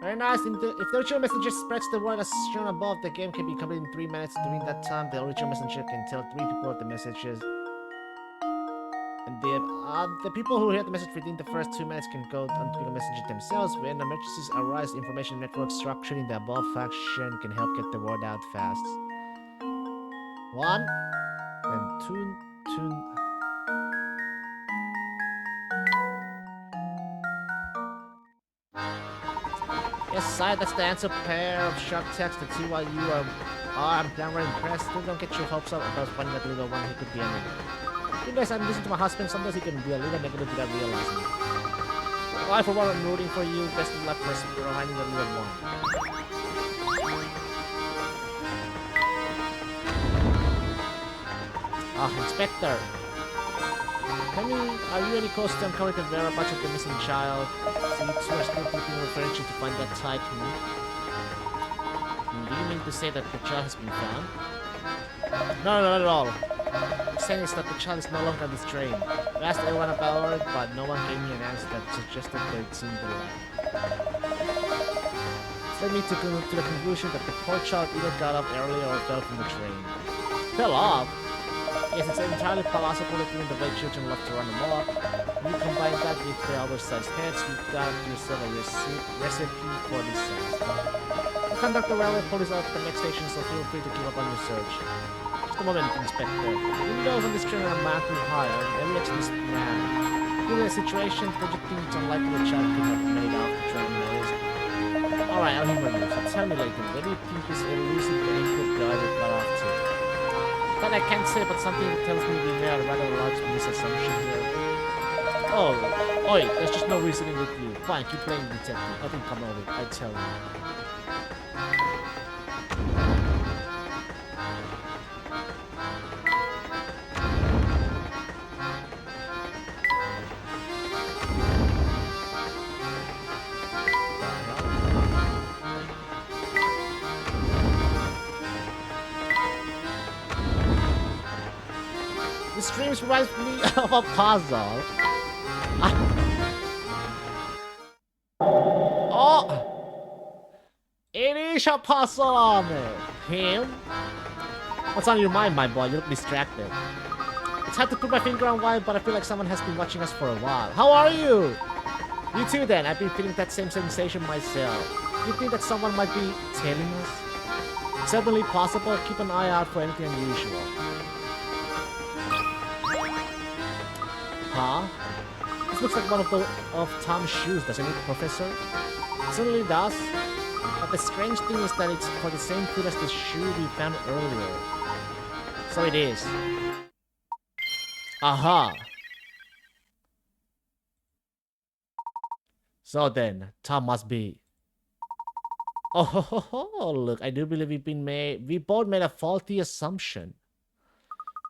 Very nice. If the original messenger spreads the word as shown above, the game can be completed in 3 minutes. During that time, the original messenger can tell 3 people of the messages. And the people who hear the message within the first 2 minutes can go on to become messengers themselves. When emergencies arise, information network structured in the above faction can help get the word out fast. 1, then 2. Yes, side, that's the answer. Pair of sharp text to see what you are. I'm very impressed. Still don't get your hopes up about finding that little one who could be anything. Sometimes I'm listening to my husband, sometimes he can be a little negative without realizing it. Well, I for one am rooting for you. Best of luck for reminding the little one. Inspector. Tell me, are you any close to uncovering the whereabouts of the missing child? See, you two are still looking for furniture to find that tycoon. Do you mean to say that the child has been found? No, not at all. I'm saying is that the child is no longer on this train. I asked everyone about it, but no one gave me an answer that suggested they'd seen the light. This led me to the conclusion that the poor child either got off early or fell from the train. Fell off? Yes, it's entirely possible that given the way children love to run amok. When you combine that with the oversized heads, you've got yourself a recipe for disaster. I'll conduct the railway police out at the next station, so feel free to give up on your search. Just a moment, Inspector. The windows on this train are mountain high, and every exit is man. Given the situation, don't you think it's unlikely a child could have made out the train noise? Alright, I'll humor you. So tell me, Layton, where do you think this elusive ankle driver got off to? That I can't say, but something tells me we made a rather large misassumption here. Oh, oi, there's just no reasoning with you. Fine, keep playing detective. Nothing come of it, I tell you. This stream reminds me of a puzzle. Oh! It is a puzzle on it. Him? What's on your mind, my boy? You look distracted. It's hard to put my finger on why, but I feel like someone has been watching us for a while. How are you? You too, then. I've been feeling that same sensation myself. You think that someone might be tailing us? It's certainly possible. Keep an eye out for anything unusual. Huh? This looks like one of Tom's shoes, doesn't it, Professor? It certainly does. But the strange thing is that it's for the same foot as the shoe we found earlier. So it is. Aha! So then, Tom must be... Oh, look, I do believe we both made a faulty assumption.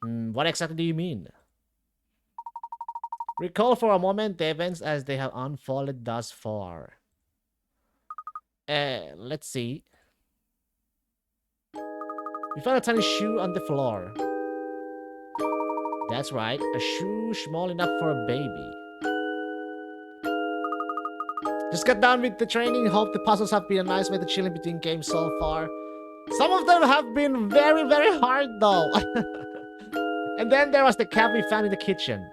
What exactly do you mean? Recall for a moment the events as they have unfolded thus far. Let's see. We found a tiny shoe on the floor. That's right, a shoe small enough for a baby. Just got done with the training. Hope the puzzles have been a nice way to chill in between games so far. Some of them have been very, very hard though. And then there was the cat we found in the kitchen.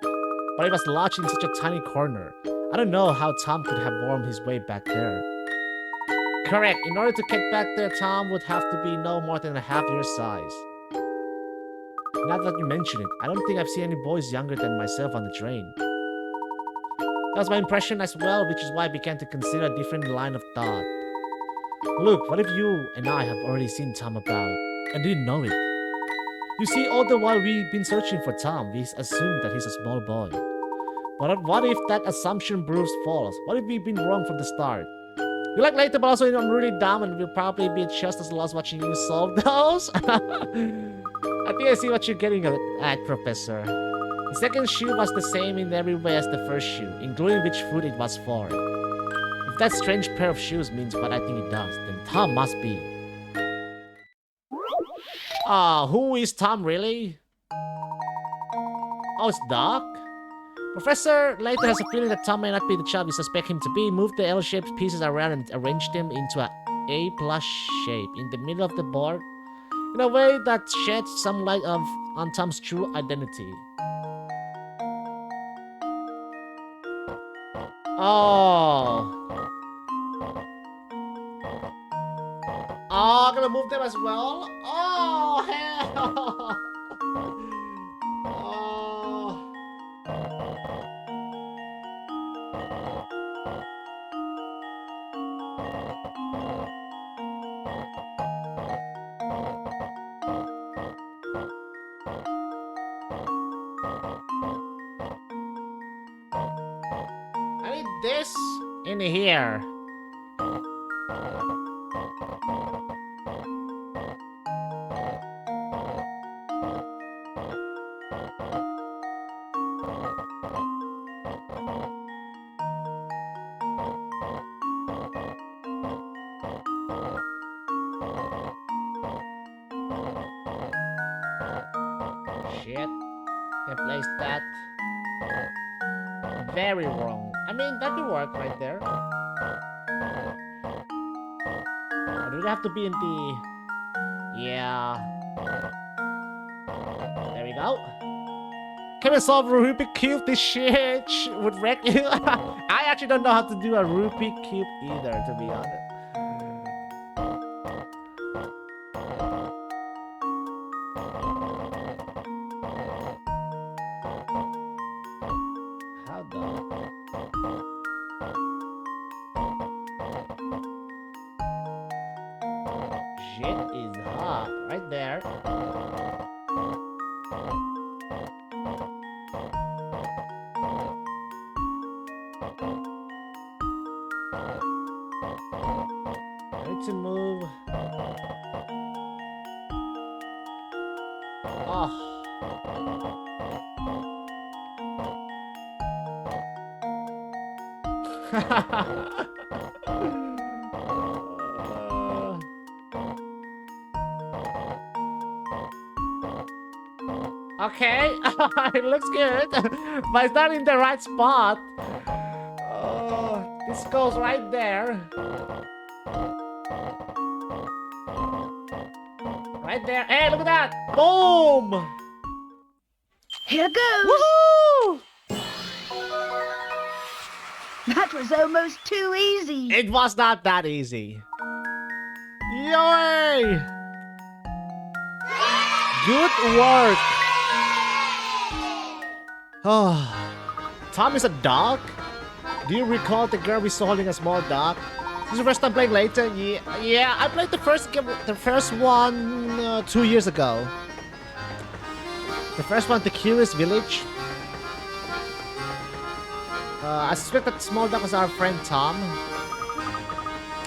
But it was lodged in such a tiny corner. I don't know how Tom could have wormed his way back there. Correct, in order to get back there, Tom would have to be no more than a half your size. Now that you mention it, I don't think I've seen any boys younger than myself on the train. That was my impression as well, which is why I began to consider a different line of thought. Look, what if you and I have already seen Tom about, and didn't know it? You see, all the while we've been searching for Tom, we assumed that he's a small boy. But what if that assumption proves false? What if we've been wrong from the start? You like Layton, but also I'm really dumb and we'll probably be just as lost watching you solve those? I think I see what you're getting at, Professor. The second shoe was the same in every way as the first shoe, including which foot it was for. If that strange pair of shoes means what I think it does, then Tom must be. Who is Tom really? Oh, it's Doc? Professor Layton has a feeling that Tom may not be the child we suspect him to be. Moved the L-shaped pieces around and arranged them into an A+ shape in the middle of the board in a way that sheds some light on Tom's true identity. Oh, I'm gonna move them as well? Oh, hell! Oh. I need this in here. Shit. Can't place that. Very wrong. I mean, that could work right there. Or do it have to be in the... Yeah. There we go. Can we solve Rubik's Cube? This shit would wreck you. I actually don't know how to do a Rubik's Cube either, to be honest. How the... Shit is hot. Right there. I need to move. Oh. Okay, it looks good, but it's not in the right spot. This goes right there. Right there. Hey, look at that! Boom! Here goes. Woohoo! That was almost too easy. It was not that easy. Yay! Good work. Oh, Tom is a dog? Do you recall the girl we saw holding a small dog? This is the first time playing Layton? Yeah, I played the first one 2 years ago. The first one, the Curious Village. I suspect that small dog was our friend Tom.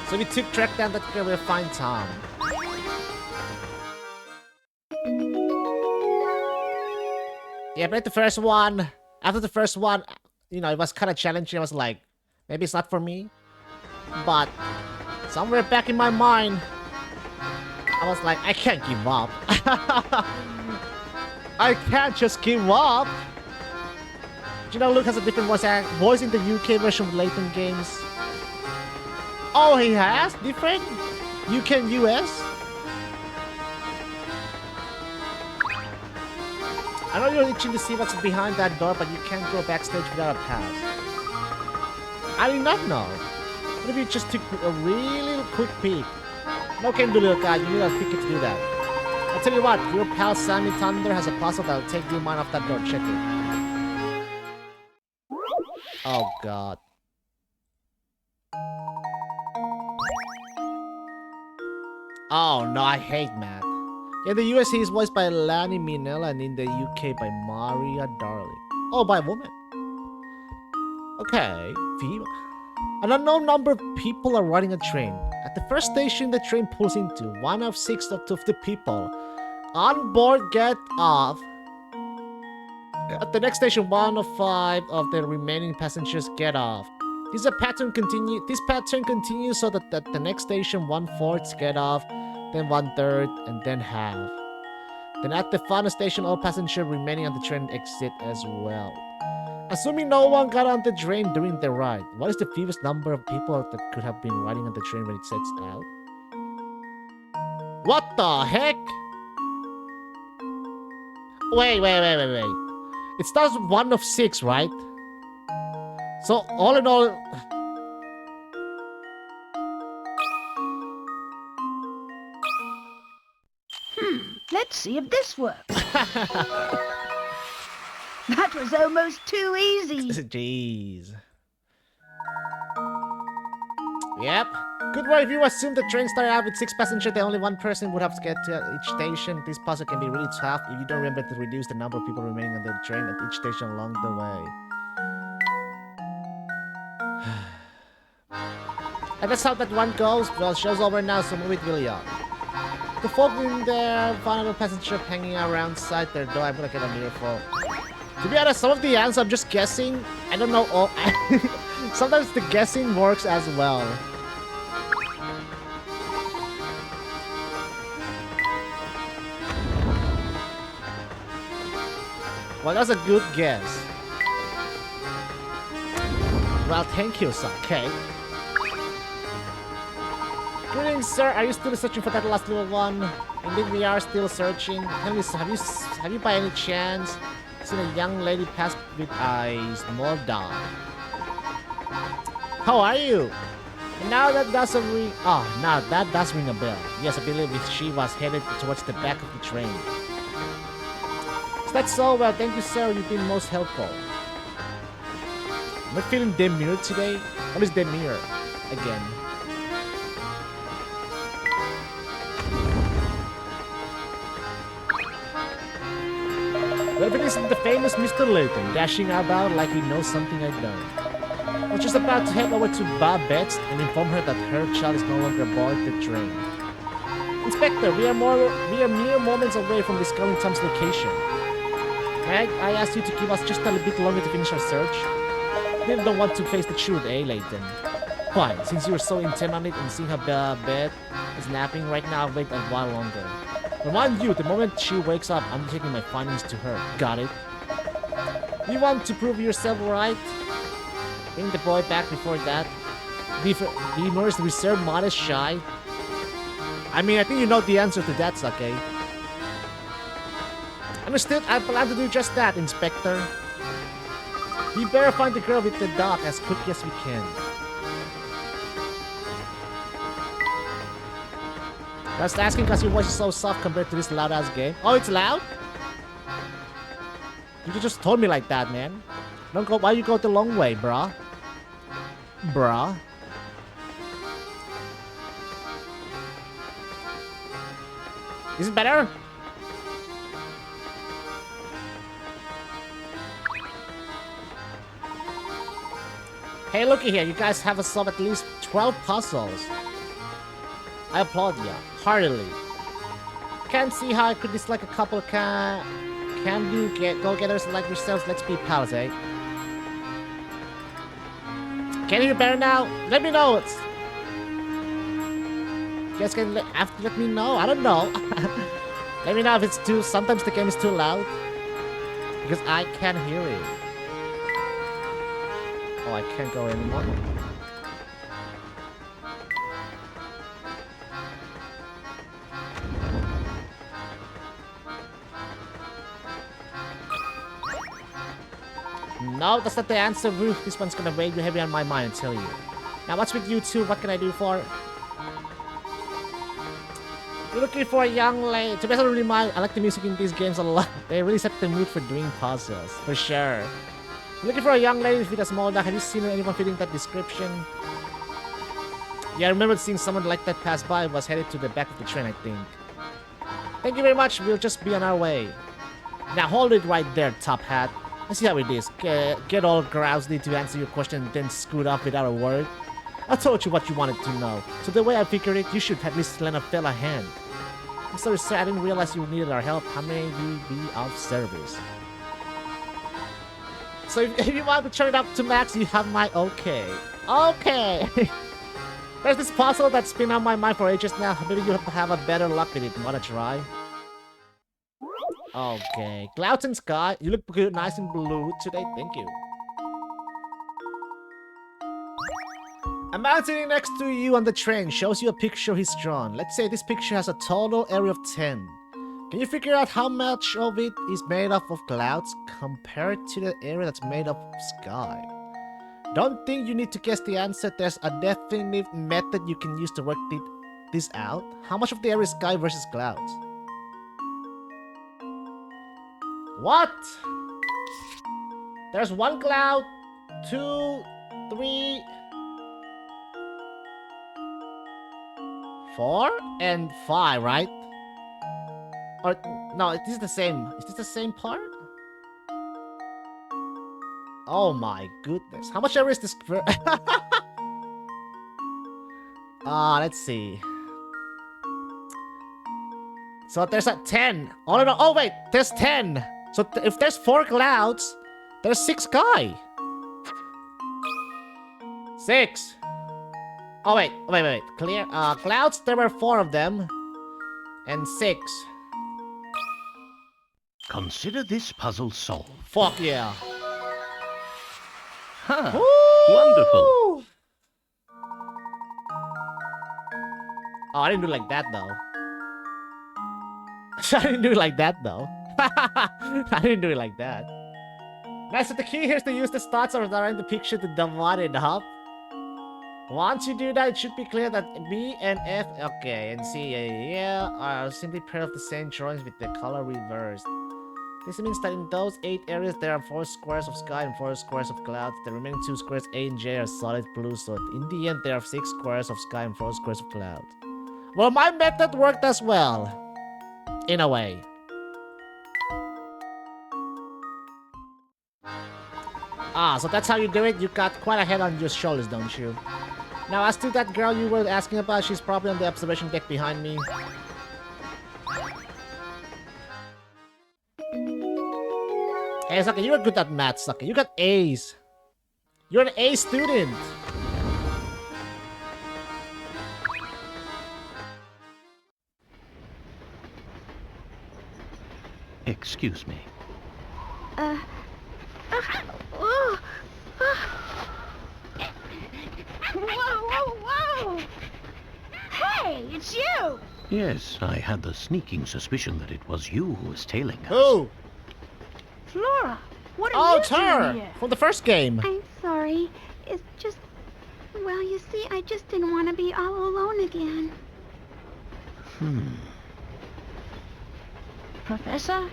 So we took track down that girl, we'll find Tom. Yeah, I played the first one. After the first one, you know, it was kind of challenging. I was like, maybe it's not for me. But somewhere back in my mind, I was like, I can't give up. I can't just give up. Do you know Luke has a different voice in the UK version of Layton games? Oh, he has? Different? UK and US? I know you're itching to see what's behind that door, but you can't go backstage without a pass. I did not know. What if you just took a really quick peek? No can do, little guy. You need a ticket to do that. I'll tell you what, your pal Sammy Thunder has a puzzle that'll take your mind off that door. Check it. Oh, God. Oh, no, I hate Matt. In the US, he is voiced by Lanny Minella, and in the UK by Maria Darling. Oh, by a woman. Okay, Viva. An unknown number of people are riding a train. At the first station the train pulls into, 1 of 6 of the people on board get off. At the next station, 1 of 5 of the remaining passengers get off. This pattern continues so that at the next station, 1/4 get off, then 1/3, and then half. Then at the final station, all passengers remaining on the train exit as well. Assuming no one got on the train during the ride, what is the fewest number of people that could have been riding on the train when it sets out? What the heck? Wait. It starts with 1 of 6, right? So all in all... Let's see if this works. That was almost too easy. Jeez. Yep. Good work if you assume the train started out with 6 passengers, then only 1 person would have to get to each station. This puzzle can be really tough if you don't remember to reduce the number of people remaining on the train at each station along the way. And that's how that one goes. Well, show's over now, so move it really up. The folk in there, final passenger hanging around outside their door. I'm gonna get a miracle. To be honest, some of the answers I'm just guessing. I don't know all. Sometimes the guessing works as well. Well, that's a good guess. Well, thank you, sir. Okay. Greetings, sir. Are you still searching for that last little one? Indeed, we are still searching. Tell me, have you by any chance seen a young lady pass with a small dog? How are you? Now that doesn't ring. Oh, now that does ring a bell. Yes, I believe she was headed towards the back of the train. Is that so? Well, thank you, sir. You've been most helpful. I'm not feeling demure today. What is demure? Again. Well, if it isn't the famous Mr. Layton dashing about like he knows something I don't. I was just about to head over to Babette's and inform her that her child is no longer aboard the train. Inspector, we are mere moments away from discovering Tom's location. I asked you to give us just a little bit longer to finish our search. You don't want to face the truth, eh, Layton? Fine, since you were so intent on it and seeing her bed is napping right now, I'll wait a while longer. Remind you, the moment she wakes up, I'm taking my findings to her. Got it? You want to prove yourself right? Bring the boy back before that. Demurs, reserved, modest, shy. I mean, I think you know the answer to that, Sake. Understood, I plan to do just that, Inspector. We better find the girl with the dog as quickly as we can. I was asking because your voice is so soft compared to this loud-ass game. Oh, it's loud? You just told me like that, man. Don't go. Why you go the long way, brah? Bruh. Is it better? Hey, looky here. You guys have solved at least 12 puzzles. I applaud you heartily. Can't see how I could dislike a couple of can-do go-getters like yourselves. Let's be pals, eh? Can you hear better now? Let me know. You guys can let me know. I don't know. Let me know if it's too. Sometimes the game is too loud. Because I can't hear it. Oh, I can't go anymore. No, that's not the answer, Ruth. This one's gonna weigh heavy on my mind, I tell you. Now, what's with you two? What can I do for? You're looking for a young lady. To be honest, I don't really mind. I like the music in these games a lot. They really set the mood for doing puzzles, for sure. You're looking for a young lady with a small dog. Have you seen anyone fitting that description? Yeah, I remember seeing someone like that pass by. Was headed to the back of the train, I think. Thank you very much. We'll just be on our way. Now, hold it right there, Top Hat. Let's see how it is. Get all grousy to answer your question and then scoot off without a word. I told you what you wanted to know. So the way I figured it, you should at least lend a fella hand. I'm sorry, sir. I didn't realize you needed our help. How may we be of service? So if you want to turn it up to max, you have my okay. Okay. There's this puzzle that's been on my mind for ages now. Maybe you have a better luck with it. Wanna try? Okay. Clouds and sky. You look good, nice and blue today. Thank you. A man sitting next to you on the train shows you a picture he's drawn. Let's say this picture has a total area of 10. Can you figure out how much of it is made up of clouds compared to the area that's made up of sky? Don't think you need to guess the answer. There's a definitive method you can use to work this out. How much of the area is sky versus clouds? What? There's 1 cloud, 2, 3, 4, and 5, right? Or no, is this the same? Is this the same part? Oh my goodness! How much area is this? Let's see. So there's a 10. Oh no! Oh wait, there's 10. So if there's 4 clouds, there's 6 sky. 6. Oh wait. Clear. Clouds. There were 4 of them, and 6. Consider this puzzle solved. Fuck yeah! Ha! Woo! Wonderful. Oh, I didn't do it like that though. I didn't do it like that though. I didn't do it like that. Now, so the key here is to use the dots around the picture to divide it up. Once you do that, it should be clear that B and F, okay, and C, yeah, are simply part of the same drawings with the color reversed. This means that in those 8 areas, there are 4 squares of sky and 4 squares of clouds. The remaining 2 squares, A and J, are solid blue, so in the end, there are 6 squares of sky and 4 squares of clouds. Well, my method worked as well. In a way. So that's how you do it? You got quite a head on your shoulders, don't you? Now, as to that girl you were asking about, she's probably on the observation deck behind me. Hey, Saki, you were good at math, Saki. You got A's. You're an A student. Excuse me. Whoa! Hey, it's you! Yes, I had the sneaking suspicion that it was you who was tailing us. Who? Flora, what are you it's her! doing here? From the first game. I'm sorry. It's just... Well, you see, I just didn't want to be all alone again. Professor?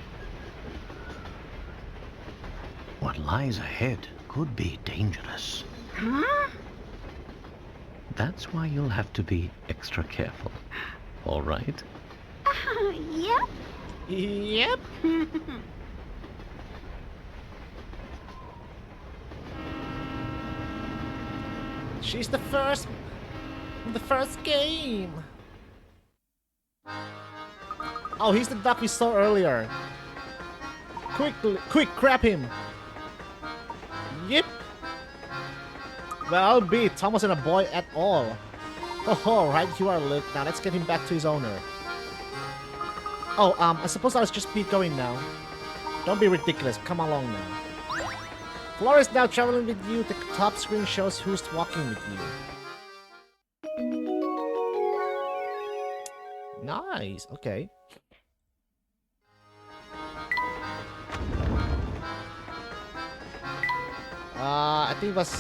What lies ahead could be dangerous. Huh? That's why you'll have to be extra careful. All right? Yep. Yep. She's the first... from the first game. Oh, he's the duck we saw earlier. Quick, grab him. Yep. Well, I'll be. Tom wasn't a boy at all. Oh, right you are, Luke. Now let's get him back to his owner. Oh, I suppose I'll just be going now. Don't be ridiculous. Come along now. Flora is now traveling with you. The top screen shows who's walking with you. Nice. Okay. I think it was...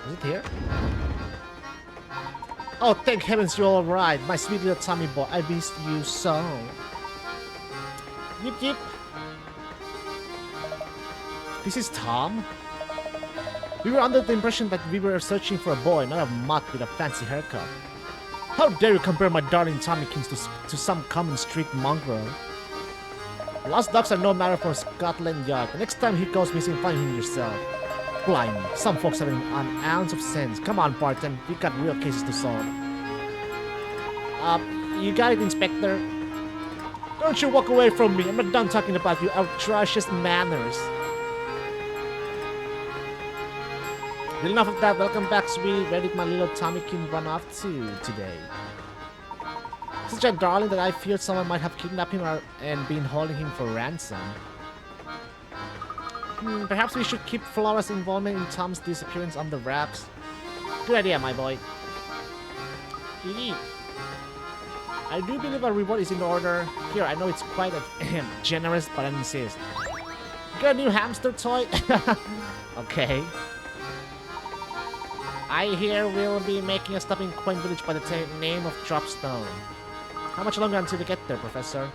Is it here? Oh, thank heavens you're alright. My sweet little Tommy boy. I missed you so. Yip yip. This is Tom? We were under the impression that we were searching for a boy, not a mutt with a fancy haircut. How dare you compare my darling Tommykins to some common street mongrel? Lost dogs are no matter for Scotland Yard. The next time he goes missing, find him yourself. Blimey, some folks have an ounce of sense. Come on, Barton, we got real cases to solve. You got it, Inspector? Don't you walk away from me. I'm not done talking about your atrocious manners. Well, enough of that. Welcome back, sweetie. Where did my little Tommykin run off to today? Such a darling that I feared someone might have kidnapped him and been holding him for ransom. Perhaps we should keep Flora's involvement in Tom's disappearance on the wraps. Good idea, my boy. I do believe a reward is in order. Here, I know it's quite generous, but I insist. You got a new hamster toy? Okay. I hear we'll be making a stop in Quaint Village by the name of Dropstone. How much longer until we get there, Professor?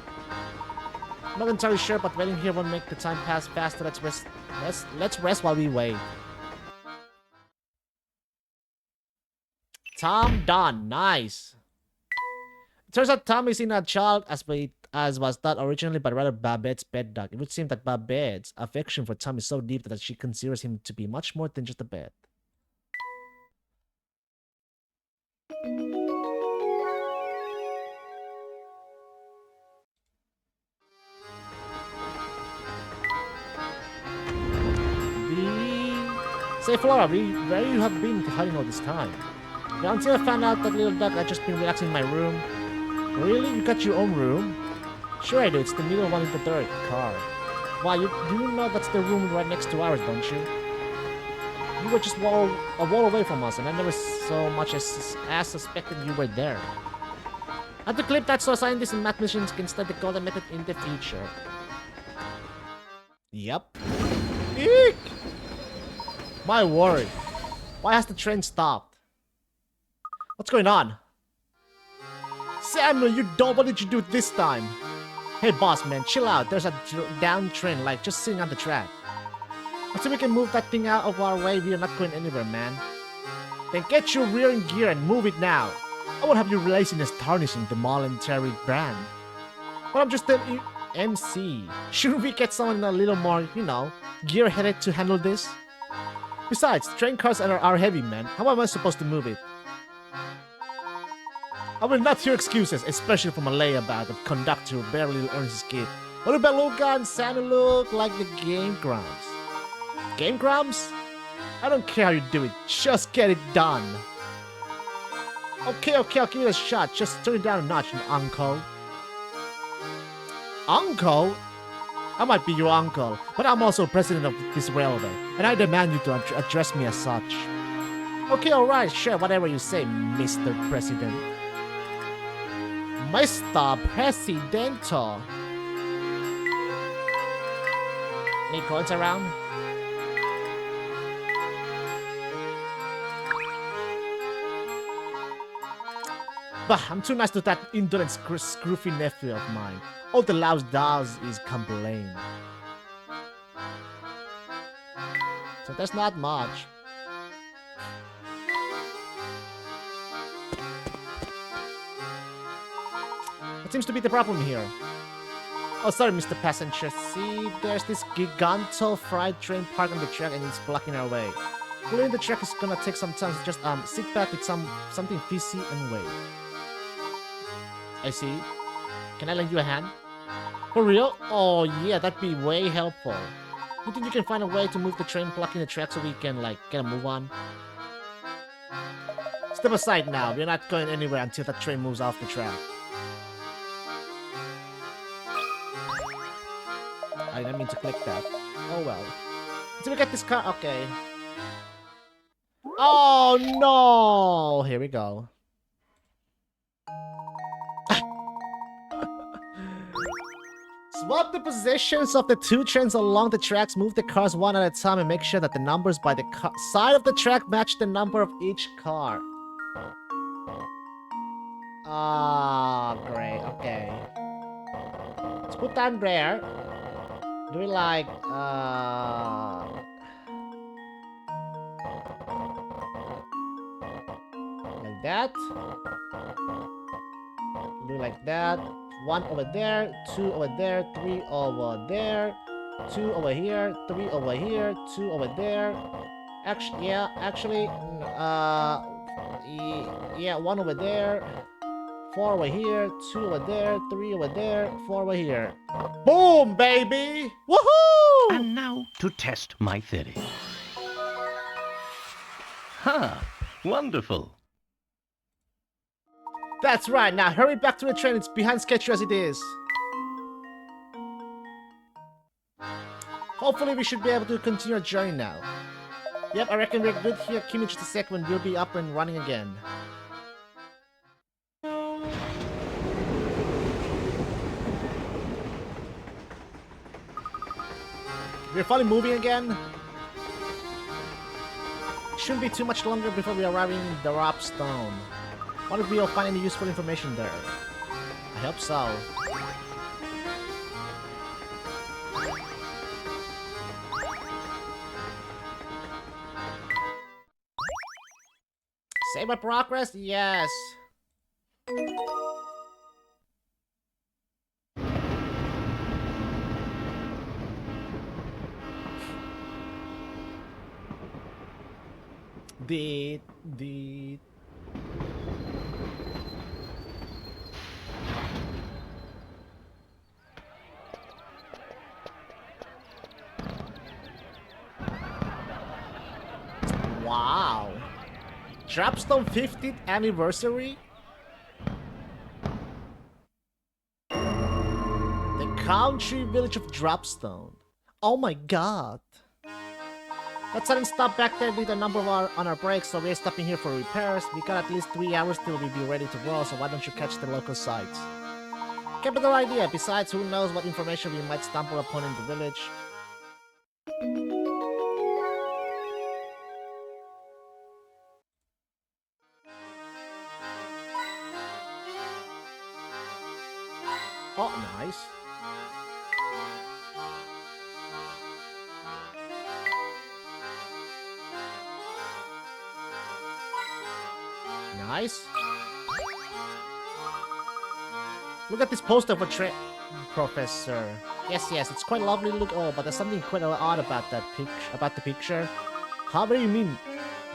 I'm not entirely sure, but waiting here won't make the time pass faster. Let's rest. Let's rest while we wait. Tom done. Nice. It turns out Tom is in a child as was thought originally, but rather Babette's bed dog. It would seem that Babette's affection for Tom is so deep that she considers him to be much more than just a pet. Say, Flora, where you have been hiding all this time? Yeah, until I found out that little dog had just been relaxing in my room. Really? You got your own room? Sure I do. It's the middle one in the third car. Why, you do know that's the room right next to ours, don't you? You were just a wall away from us, and I never so much as suspected you were there. I had to clip that so scientists and mathematicians can study the golden method in the future. Yep. Eek! My word. Why has the train stopped? What's going on? Samuel, you dope, what did you do this time? Hey boss man, chill out. There's a down train, like just sitting on the track. Until we can move that thing out of our way, we are not going anywhere, man. Then get your rear in gear and move it now. I won't have your laziness tarnishing the voluntary brand. But I'm just an MC. Shouldn't we get someone a little more, you know, gear-headed to handle this? Besides, train cars are heavy, man. How am I supposed to move it? I will not hear excuses, especially from a layabout of conductor who barely earns his keep. What about Luca and Sammy look like the Game Grumps? Game Grumps? I don't care how you do it, just get it done. Okay, I'll give it a shot. Just turn it down a notch, uncle. Uncle? I might be your uncle, but I'm also president of this railway, and I demand you to address me as such. Okay, alright, sure, whatever you say, Mr. President. Mr. Presidento. Any coins around? Bah, I'm too nice to that indolent scruffy nephew of mine. All the louse does is complain. So there's not much. What seems to be the problem here? Oh, sorry, Mr. Passenger. See, there's this giganto freight train parked on the track and it's blocking our way. Clearing the track is gonna take some time, so just sit back with something fizzy and wait. I see. Can I lend you a hand? For real? Oh yeah, that'd be way helpful. You think you can find a way to move the train blocking the track so we can, like, get a move on? Step aside now. We're not going anywhere until that train moves off the track. I didn't mean to click that. Oh well. Did we get this car? Okay. Oh no! Here we go. Swap the positions of the two trains along the tracks, move the cars one at a time, and make sure that the numbers by the side of the track match the number of each car. Ah, great. Okay. Let's put down there. Do we like, like that? Do like that. One over there, two over there, three over there, two over here, three over here, two over there. Actually, yeah, one over there, four over here, two over there, three over there, four over here. Boom, baby! Woohoo! And now to test my theory. Ha! Wonderful. That's right, now hurry back to the train, it's behind schedule as it is. Hopefully we should be able to continue our journey now. Yep, I reckon we're good here. Give me just a second, we'll be up and running again. We're finally moving again. Shouldn't be too much longer before we arrive in the Rob Stone. Wonder if we'll find any useful information there. I hope so. Save my progress? Yes. The Wow. Dropstone 50th anniversary? The country village of Dropstone. Oh my god. That sudden stop back there did a number of on our breaks, so we're stopping here for repairs. We got at least 3 hours till we be ready to roll, so why don't you catch the local sites? Capital idea. Besides, who knows what information we might stumble upon in the village. Oh, nice. Nice. Look at this poster for Professor. Yes, it's quite lovely to look. Oh, but there's something quite odd about that picture. About the picture. How do you mean?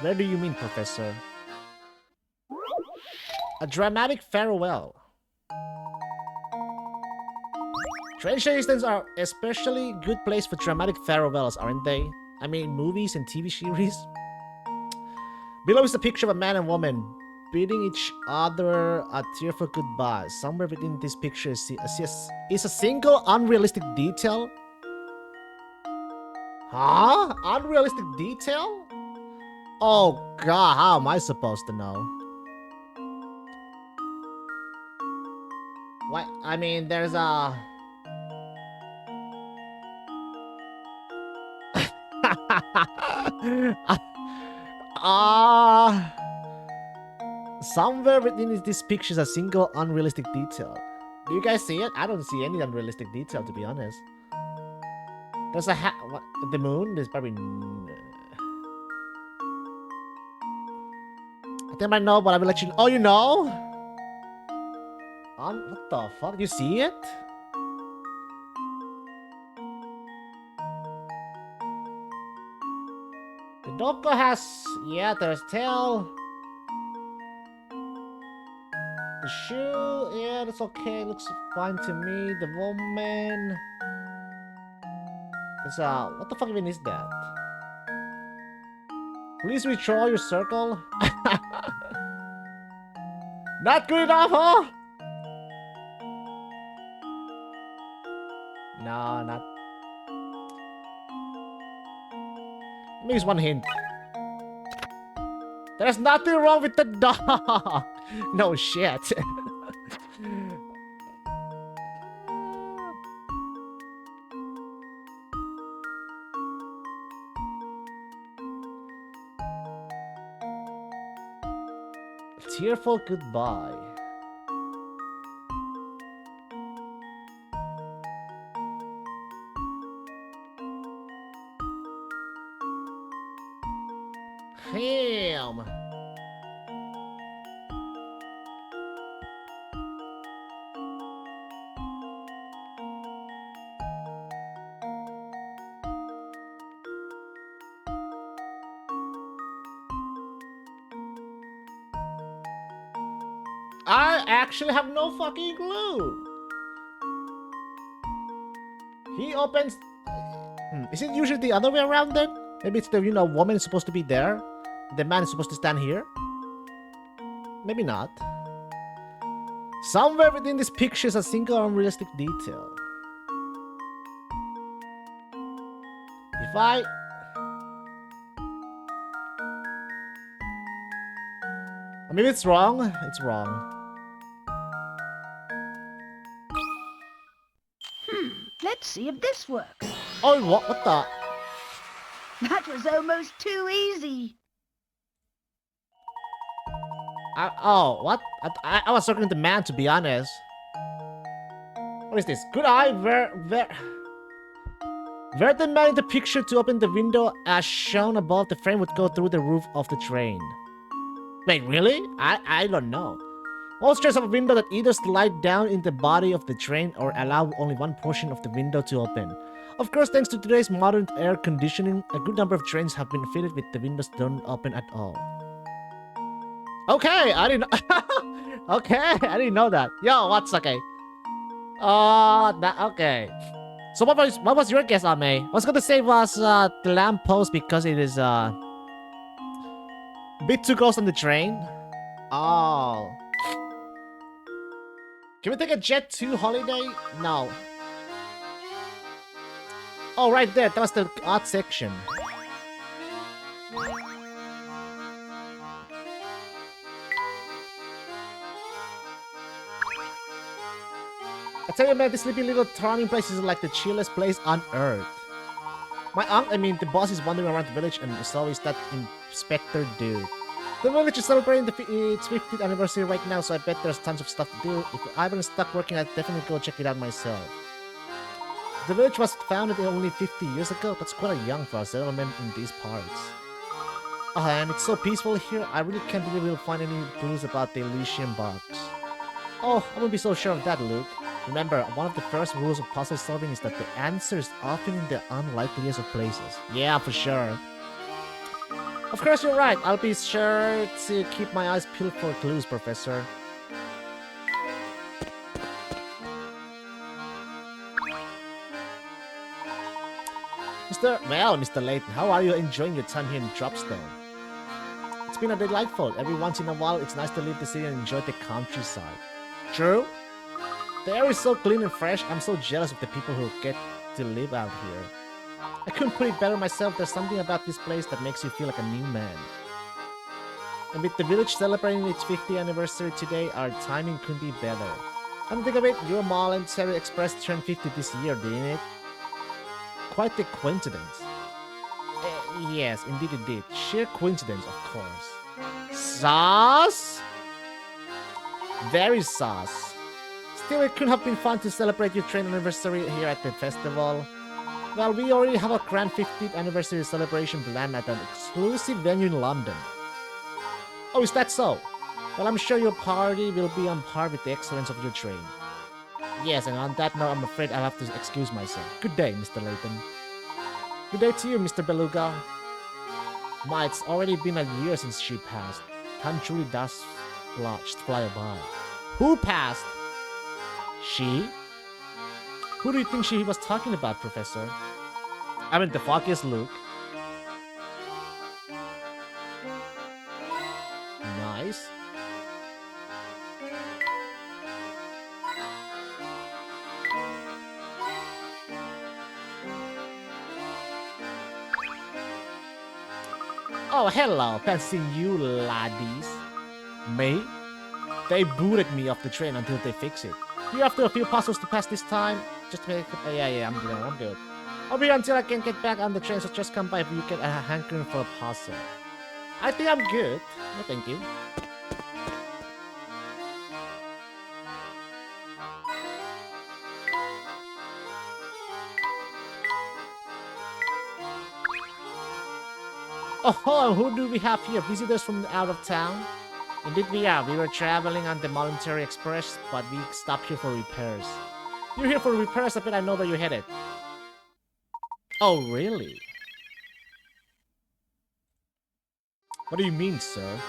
Where do you mean, Professor? A dramatic farewell. Train stations are especially good place for dramatic farewells, aren't they? I mean, movies and TV series. Below is a picture of a man and woman bidding each other a tearful goodbye. Somewhere within this picture is a single unrealistic detail. Huh? Unrealistic detail? Oh god, how am I supposed to know? What? I mean, there's a... somewhere within this picture is a single unrealistic detail. Do you guys see it? I don't see any unrealistic detail, to be honest. There's a what, the moon? There's probably... I think I know, but I will let you know. Oh, you know? What the fuck? You see it? The Doko has... Yeah, there's tail. The shoe, yeah, that's okay. Looks fine to me. The woman... There's what the fuck even is that? Please withdraw your circle. Not good enough, huh? No, not... me use one hint. There's nothing wrong with the dog. No shit. Tearful goodbye. Damn. I actually have no fucking clue. He opens... Is it usually the other way around then? Maybe it's the, woman is supposed to be there. The man is supposed to stand here. Maybe not. Somewhere within this picture is a single unrealistic detail. If I... Maybe it's wrong. It's wrong. Let's see if this works. Oh, what? What the? That was almost too easy. Oh, what? I was circling the man, to be honest. What is this? Could I where the man in the picture to open the window as shown above the frame would go through the roof of the train? Wait, really? I don't know. Most trains have a window that either slide down in the body of the train or allow only one portion of the window to open. Of course, thanks to today's modern air conditioning, a good number of trains have been fitted with the windows don't open at all. Okay, I didn't Okay, I didn't know that. Yo, what's okay? Okay. So what was your guess, Ame? I was gonna say was the lamppost because it is a bit too close on the train. Oh. Can we take a jet to holiday? No. Oh, right there. That was the art section. I tell you, man, this sleepy little charming place is like the chillest place on earth. The boss is wandering around the village and it's always that inspector dude. The village is celebrating its 50th anniversary right now, so I bet there's tons of stuff to do. If I haven't stuck working, I'd definitely go check it out myself. The village was founded only 50 years ago. That's quite young for a settlement in these parts. Oh, and it's so peaceful here. I really can't believe we'll find any clues about the Elysian box. Oh, I wouldn't be so sure of that, Luke. Remember, one of the first rules of puzzle solving is that the answer is often in the unlikeliest of places. Yeah, for sure. Of course, you're right. I'll be sure to keep my eyes peeled for clues, Professor. Mr. Layton, how are you enjoying your time here in Dropstone? It's been delightful. Every once in a while, it's nice to leave the city and enjoy the countryside. True? The air is so clean and fresh. I'm so jealous of the people who get to live out here. I couldn't put it better myself. There's something about this place that makes you feel like a new man. And with the village celebrating its 50th anniversary today, our timing couldn't be better. Come think of it, your mall and Terry Express turned 50 this year, didn't it? Quite the coincidence. Yes, indeed it did. Sheer coincidence, of course. Sauce? Very sauce. Still, it could have been fun to celebrate your train anniversary here at the festival. Well, we already have a grand 50th anniversary celebration planned at an exclusive venue in London. Oh, is that so? Well, I'm sure your party will be on par with the excellence of your train. Yes, and on that note, I'm afraid I'll have to excuse myself. Good day, Mr. Layton. Good day to you, Mr. Beluga. My, it's already been a year since she passed. Time truly does fly by. Who passed? She? Who do you think she was talking about, Professor? I mean, the fuck is Luke? Nice. Oh, hello. Fancy you, laddies. Me? They booted me off the train until they fix it. You have to a few puzzles to pass this time. Just make it. Yeah, I'm good. I'll be here until I can get back on the train, so just come by if you get a hankering for a puzzle. I think I'm good. No, thank you. Oh, who do we have here? Visitors from out of town? Indeed we are. We were traveling on the Voluntary Express, but we stopped here for repairs. You're here for repairs, I bet I know where you're headed. Oh, really? What do you mean, sir?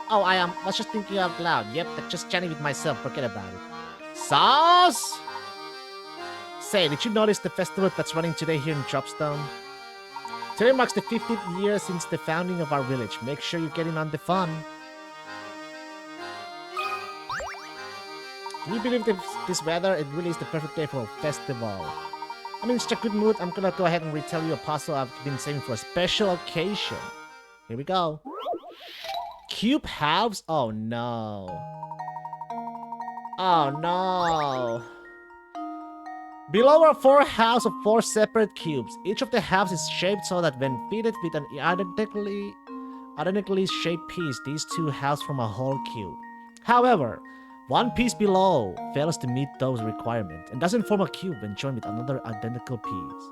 Oh, I was just thinking out loud. Yep, just chatting with myself. Forget about it. Sauce! Say, did you notice the festival that's running today here in Dropstone? Today marks the 50th year since the founding of our village. Make sure you get in on the fun. Can you believe this weather? It really is the perfect day for a festival. I'm in such a good mood, I'm gonna go ahead and retell you a puzzle I've been saving for a special occasion. Here we go. Cube halves? Oh no. Oh no. Below are 4 halves of 4 separate cubes. Each of the halves is shaped so that when fitted with an identically shaped piece, these 2 halves form a whole cube. However, one piece below fails to meet those requirements and doesn't form a cube when joined with another identical piece.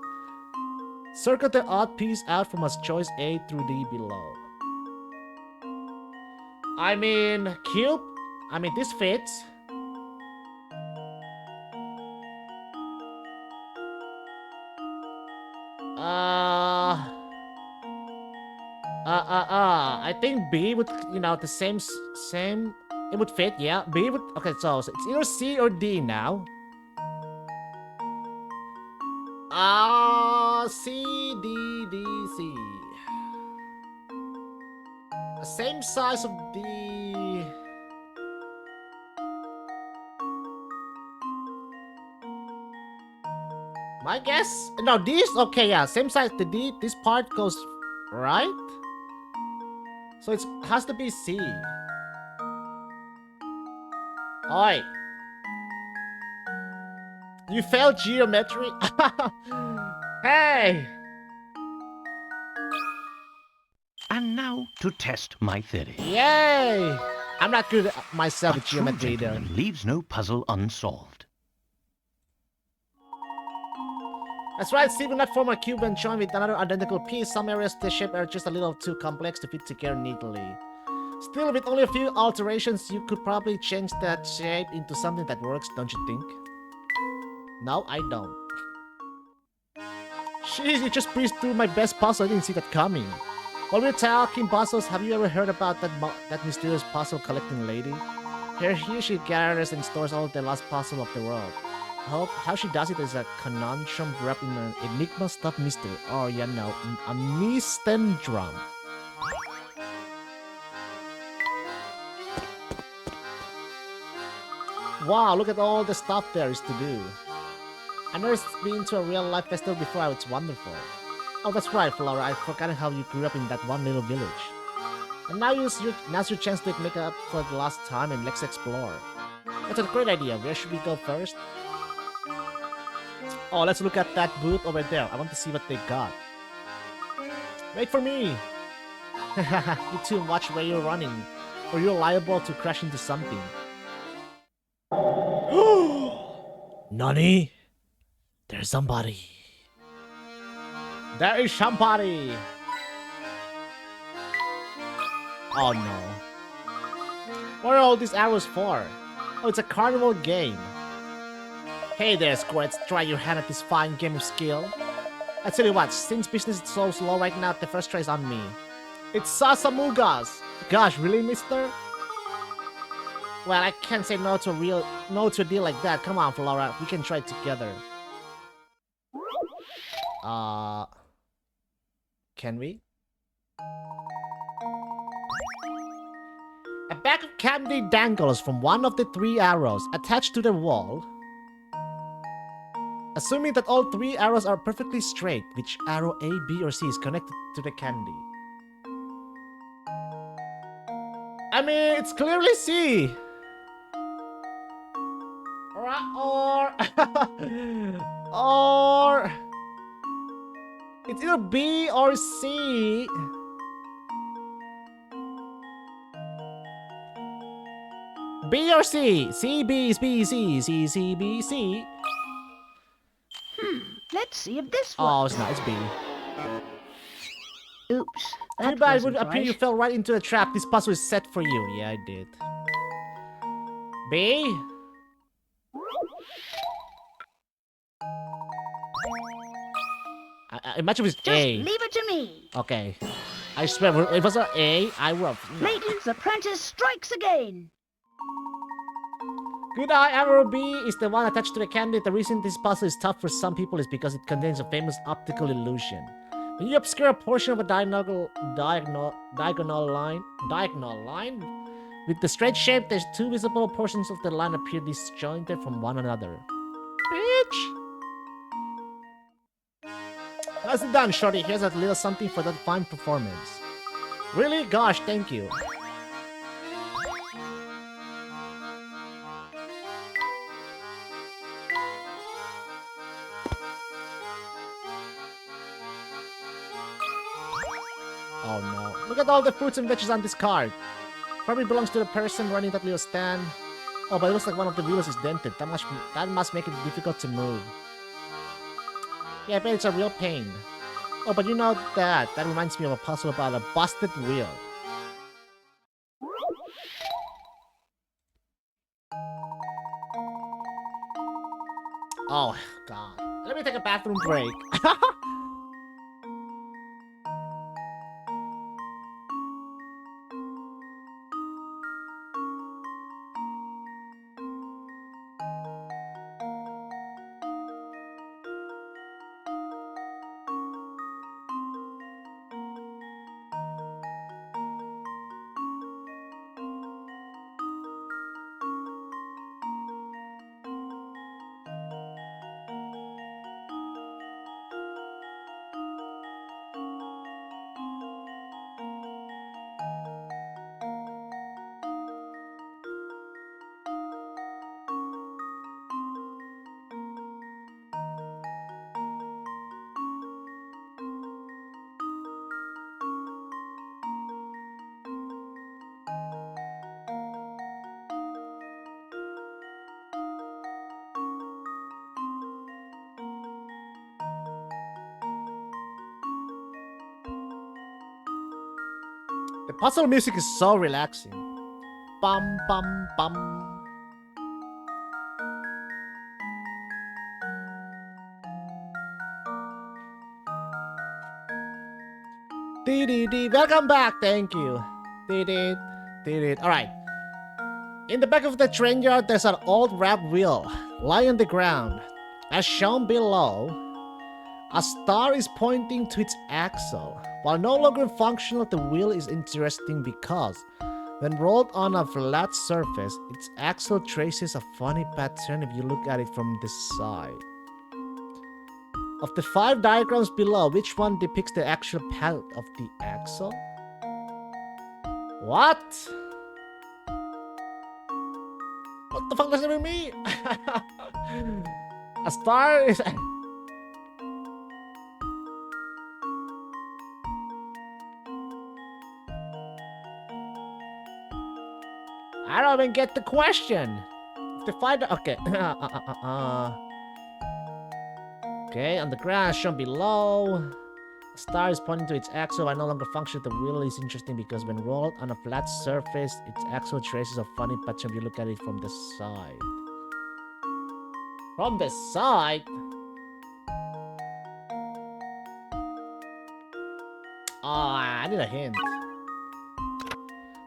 Circle the odd piece out from as choice A through D below. I mean, cube? I mean, this fits. I think B would, the same, it would fit, yeah. B would, okay, so it's either C or D now. C, D, D, C. Same size of D. My guess? No, these, okay, yeah, same size. The D, this part goes right? So it has to be C. Oi. You failed geometry? Hey! And now to test my theory. Yay! I'm not good at myself A with true geometry either. gentleman leaves no puzzle unsolved. That's right, Steve will not form a cube when joined with another identical piece. Some areas of the shape are just a little too complex to fit together neatly. Still, with only a few alterations, you could probably change that shape into something that works, don't you think? No, I don't. Jeez, you just breezed through my best puzzle. I didn't see that coming. While we're talking puzzles, have you ever heard about that mysterious puzzle collecting lady? Here she gathers and stores all the lost puzzles of the world. How she does it is a conundrum wrapped in an enigma stuffed mystery, or a mystendrum. Wow, look at all the stuff there is to do. I've never been to a real-life festival before. It's wonderful. Oh, that's right, Flora. I've forgotten how you grew up in that one little village. And now's your chance to make up for the last time and let's explore. That's a great idea. Where should we go first? Oh, let's look at that booth over there. I want to see what they got. Wait for me! You two watch where you're running, or you're liable to crash into something. Nani? There's somebody. There is somebody! Oh no. What are all these arrows for? Oh, it's a carnival game. Hey there, Squirts. Try your hand at this fine game of skill. I tell you what, since business is so slow right now, the first try is on me. It's Sasamugas! Gosh, really, mister? Well, I can't say no to a deal like that. Come on, Flora. We can try it together. Can we? A bag of candy dangles from one of the 3 arrows attached to the wall. Assuming that all 3 arrows are perfectly straight, which arrow A, B, or C is connected to the candy? I mean, it's clearly C. Or or it's either B or C. B or C. C, B, B, C, C, C, B, C. Let's see if this Oh, works. it's not. It's B. Oops, Too that bad it would wasn't appear you right. fell right into a trap. This puzzle is set for you. Yeah, I did. B? I imagine it was Just A. leave it to me. Okay. I swear, if it was an A, I would have... Layton's apprentice strikes again. Good Eye Arrow B is the one attached to the candidate. The reason this puzzle is tough for some people is because it contains a famous optical illusion. When you obscure a portion of a diagonal line with the straight shape, there's two visible portions of the line appear disjointed from one another. Bitch! Nicely done, Shorty. Here's a little something for that fine performance. Really? Gosh, thank you. Oh no. Look at all the fruits and veggies on this card. Probably belongs to the person running that little stand. Oh, but it looks like one of the wheels is dented. That must make it difficult to move. Yeah, I bet it's a real pain. Oh, but you know that. That reminds me of a puzzle about a busted wheel. Oh, God. Let me take a bathroom break. The puzzle music is so relaxing. Bum bum bum. Dee dee dee. Welcome back. Thank you. Dee dee. Dee dee. Alright. In the back of the train yard, there's an old wrap wheel lying on the ground. As shown below, a star is pointing to its axle. While no longer functional, the wheel is interesting because when rolled on a flat surface, its axle traces a funny pattern if you look at it from the side. Of the 5 diagrams below, which one depicts the actual path of the axle? What? What the fuck does that even mean? A star is... I don't even get the question. If the 5... Okay. Okay, on the ground shown below. A star is pointing to its axle. I no longer function. The wheel is interesting because when rolled on a flat surface, its axle traces a funny pattern if you look at it from the side. From the side? Oh, I need a hint.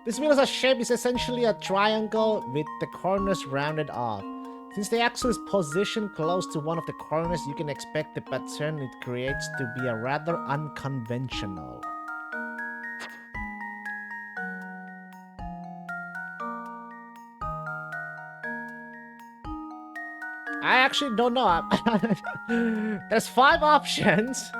This wheel's shape is essentially a triangle with the corners rounded off. Since the axle is positioned close to one of the corners, you can expect the pattern it creates to be a rather unconventional. I actually don't know. There's 5 options.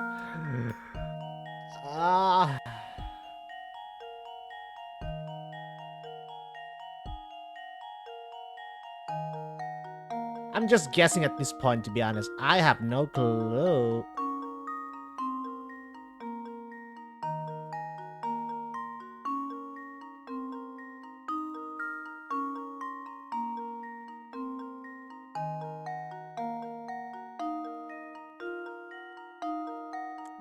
I'm just guessing at this point, to be honest. I have no clue.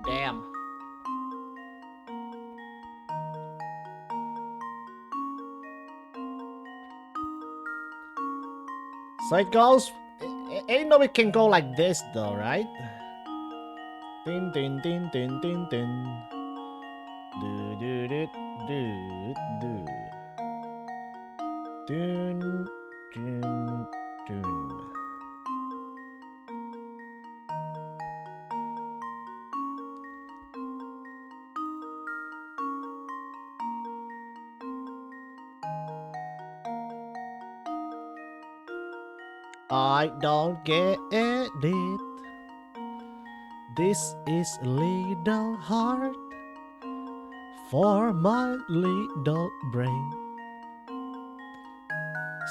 Damn. So it goes. Ain't no it can go like this though, right? Din din din din din din. Do do do do do. Dun dun dun. I don't get it. This is little hard for my little brain.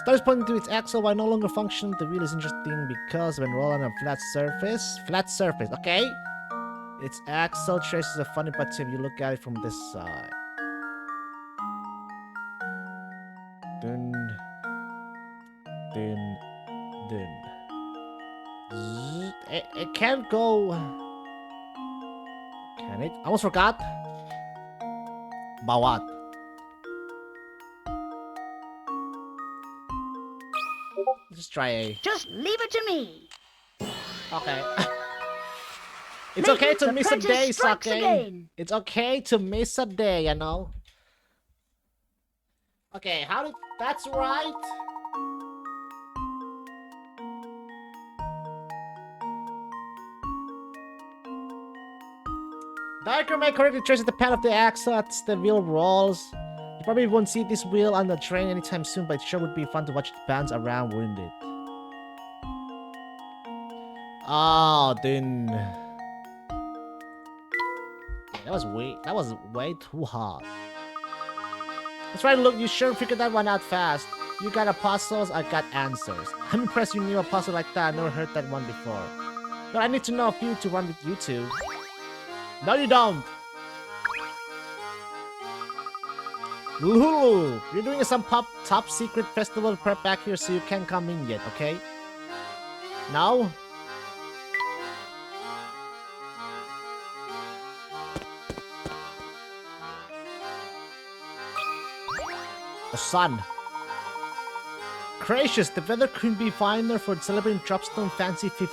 Stars pointing to its axle while no longer functioning. The wheel is interesting because when rolled on a flat surface, okay? Its axle traces a funny pattern if you look at it from this side. Dun, dun, dun. It can't go. Can it? I almost forgot. About what? Just try A. Just leave it to me. Okay. It's Layton, okay to the miss a apprentice day, strikes Sake. again. It's okay to miss a day, you know. Okay, how did... That's right. Diagram correctly traces the path of the axle as the wheel rolls. You probably won't see this wheel on the train anytime soon, but it sure would be fun to watch it bounce around, wouldn't it? Oh, then... That was way too hard. That's right, look, you sure figured that one out fast. You got a puzzles, I got answers. I'm impressed you knew a puzzle like that. I never heard that one before. But I need to know a few to run with you two. No, you don't. Lulu, you're doing some top secret festival prep back here, so you can't come in yet, okay? No? A sun. Gracious, the weather couldn't be finer for celebrating Dropstone Fancy 50.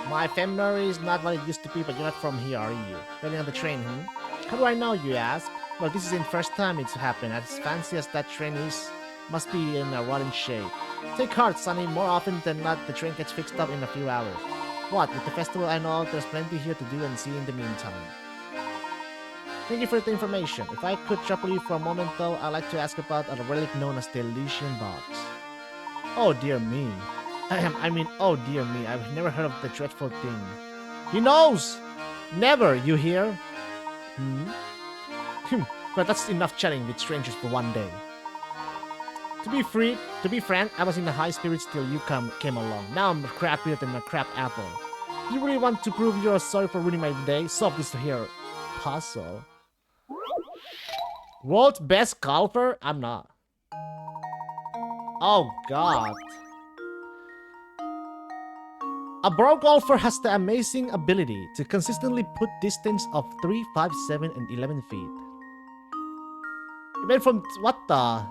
My memory is not what it used to be, but you're not from here, are you? Getting on the train, How do I know, you ask? Well, this isn't the first time it's happened. As fancy as that train is, must be in a rotten shape. Take heart, Sonny. More often than not, the train gets fixed up in a few hours. What? With the festival I know, there's plenty here to do and see in the meantime. Thank you for the information. If I could trouble you for a moment, though, I'd like to ask about a relic known as the Elysian Box. Oh dear me. Oh dear me, I've never heard of the dreadful thing. He knows! Never, you hear? But that's enough chatting with strangers for one day. To be frank, I was in the high spirits till you came along. Now I'm crappier than a crap apple. You really want to prove you're sorry for ruining my day? Solve this here puzzle. World's best golfer? I'm not. Oh god. A pro golfer has the amazing ability to consistently put distance of 3, 5, 7, and 11 feet. It went from, what the?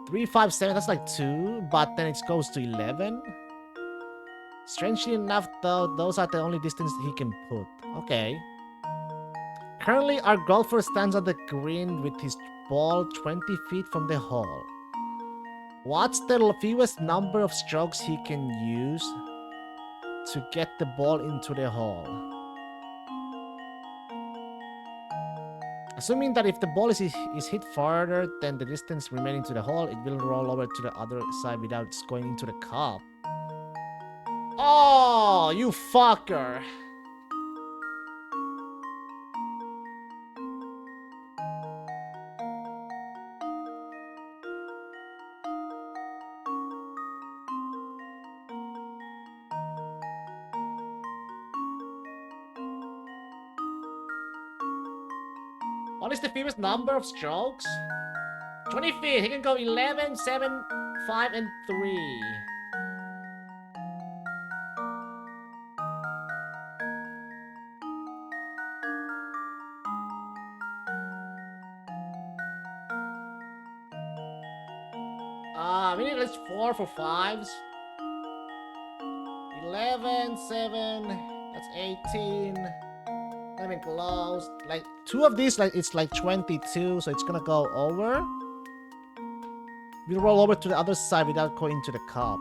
3, 5, 7, that's like 2, but then it goes to 11? Strangely enough, though, those are the only distance he can put. Okay. Currently, our golfer stands on the green with his ball 20 feet from the hole. What's the fewest number of strokes he can use to get the ball into the hole? Assuming that if the ball is hit farther than the distance remaining to the hole, it will roll over to the other side without going into the cup. Oh, you fucker! What is the fewest number of strokes? 20 feet. He can go 11, 7, 5, and 3. We need at least 4 for 5s. 11, 7, that's 18. Not even close. Like, 2 of these, like, it's like 22, so it's gonna go over. We'll roll over to the other side without going into the cup.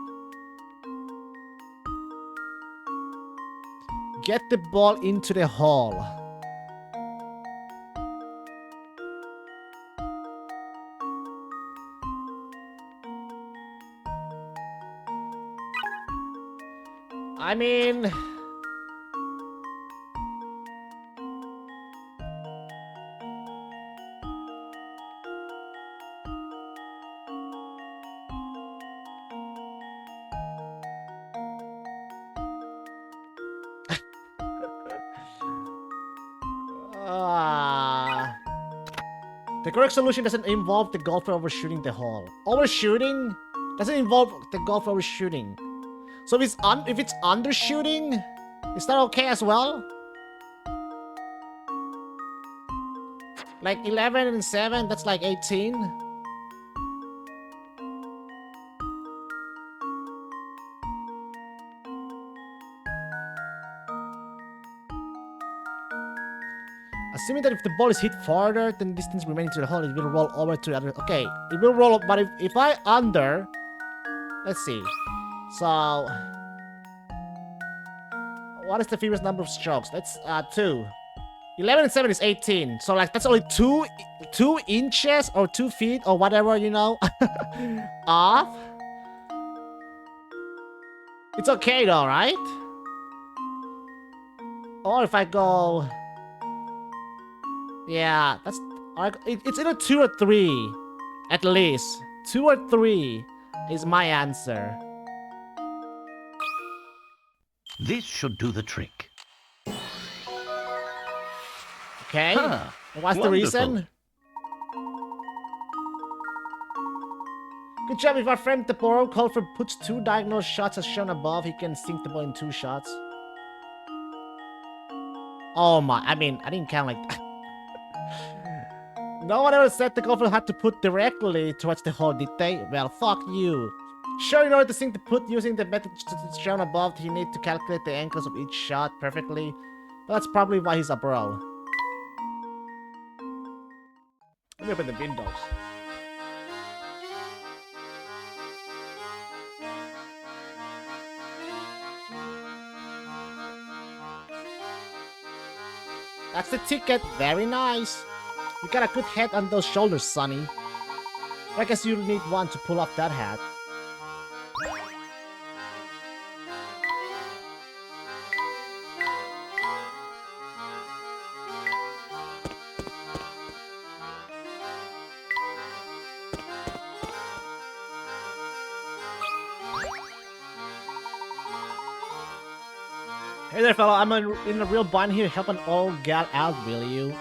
Get the ball into the hole. I mean... The correct solution doesn't involve the golfer overshooting the hole. Overshooting doesn't involve the golfer overshooting. So if it's undershooting, is that okay as well? Like 11 and 7, that's like 18. Assuming that if the ball is hit farther than the distance remaining to the hole, it will roll over to the other. Okay, it will roll, but if I under, let's see. So, what is the fewest number of strokes? That's 2. 11 and 7 is 18. So like that's only 2 inches or 2 feet or whatever, you know, off. It's okay though, right? Or if I go, yeah, that's it's either 2 or 3, at least 2 or 3 is my answer. This should do the trick. Okay. Huh, What's the reason? Good job. If our friend Diabolical Golfer puts 2 diagonal shots as shown above, he can sink the ball in 2 shots. Oh my, I mean, I didn't count like that. No one ever said the golfer had to put directly towards the hole, did they? Well, fuck you. Sure, in order to sink the put using the method shown above, you need to calculate the angles of each shot perfectly. But that's probably why he's a bro. Let me open the windows. That's the ticket. Very nice. You got a good head on those shoulders, Sonny. I guess you'll need one to pull off that hat. Hey there, fella. I'm in a real bind here. Help an old gal out, will you?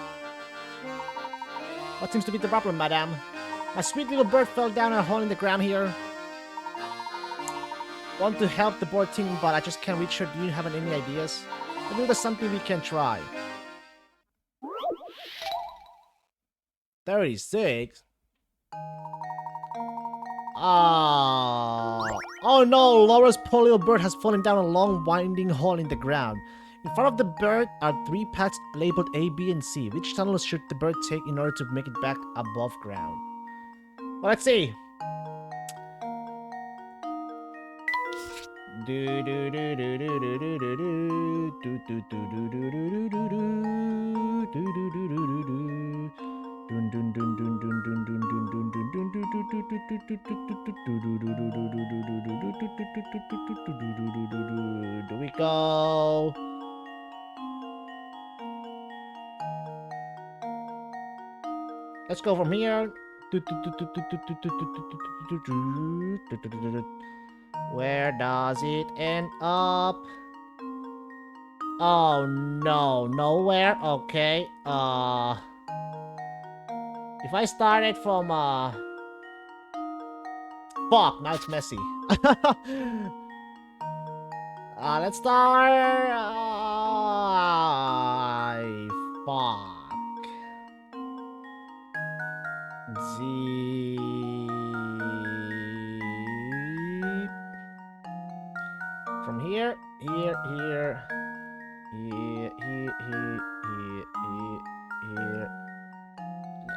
What seems to be the problem, madame? My sweet little bird fell down a hole in the ground here. Want to help the board team, but I just can't reach her. Do you have any ideas? Maybe there's something we can try. 36? Oh no, Laura's poor little bird has fallen down a long winding hole in the ground. In front of the bird are 3 paths labeled A, B, and C. Which tunnel should the bird take in order to make it back above ground? Well, let's see. Do we go? Let's go from here. Where does it end up? Oh no, nowhere? Okay, If I started from fuck, now it's messy. Let's start fuck. Z from here, here, here, here, here.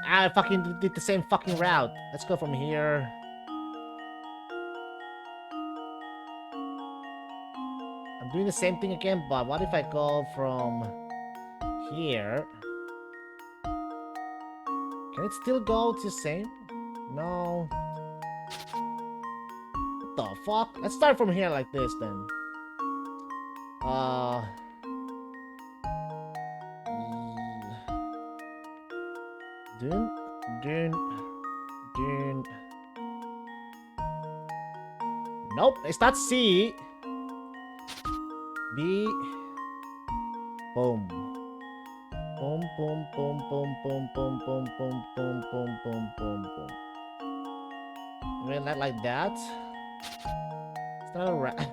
I fucking did the same fucking route. Let's go from here. I'm doing the same thing again, but what if I go from here? Can it still go to the same? No. What the fuck? Let's start from here like this then. Dun, dun, dun. Nope, it's not C. B. Boom. Boom, boom, boom, boom, boom, boom, boom, boom, boom, boom, boom, boom, boom. Really not like that? It's not a rat.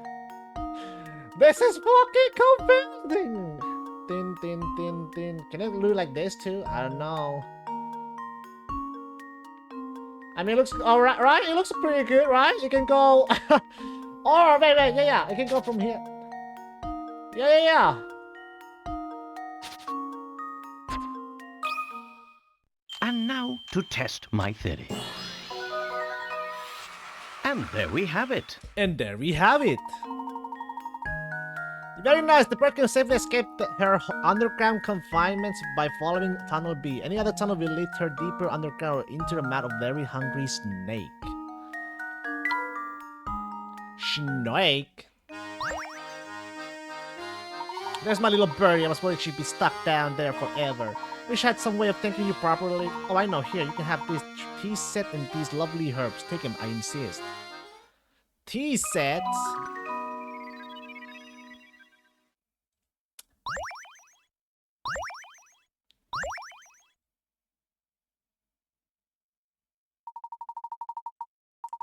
This is fucking confounding! Tin, tin, tin, tin. Can it look like this too? I don't know. I mean, it looks alright, right? It looks pretty good, right? You can go... Oh, wait, yeah. I can go from here. Yeah. And now to test my theory. And there we have it. And there we have it. Very nice. The bird can safely escape her underground confinements by following Tunnel B. Any other tunnel will lead her deeper underground or into the mouth of very hungry snake. Snake? There's my little birdie. I was worried she'd be stuck down there forever. Wish I had some way of thanking you properly. Oh, I know. Here, you can have this tea set and these lovely herbs. Take them, I insist. Tea sets?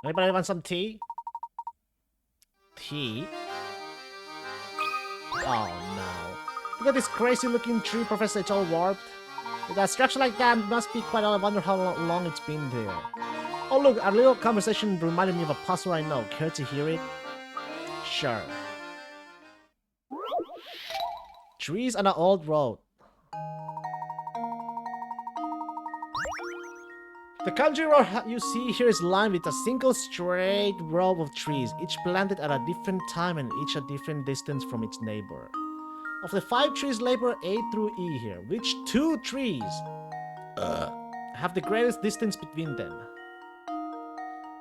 Anybody want some tea? Tea? Oh no. Look at this crazy looking tree, Professor. It's all warped. With a structure like that, it must be quite old. I wonder how long it's been there. Oh look, our little conversation reminded me of a puzzle I know. Care to hear it? Sure. Trees on an old road. The country road you see here is lined with a single straight row of trees, each planted at a different time and each a different distance from its neighbor. Of the 5 trees labeled A through E here, which 2 trees have the greatest distance between them?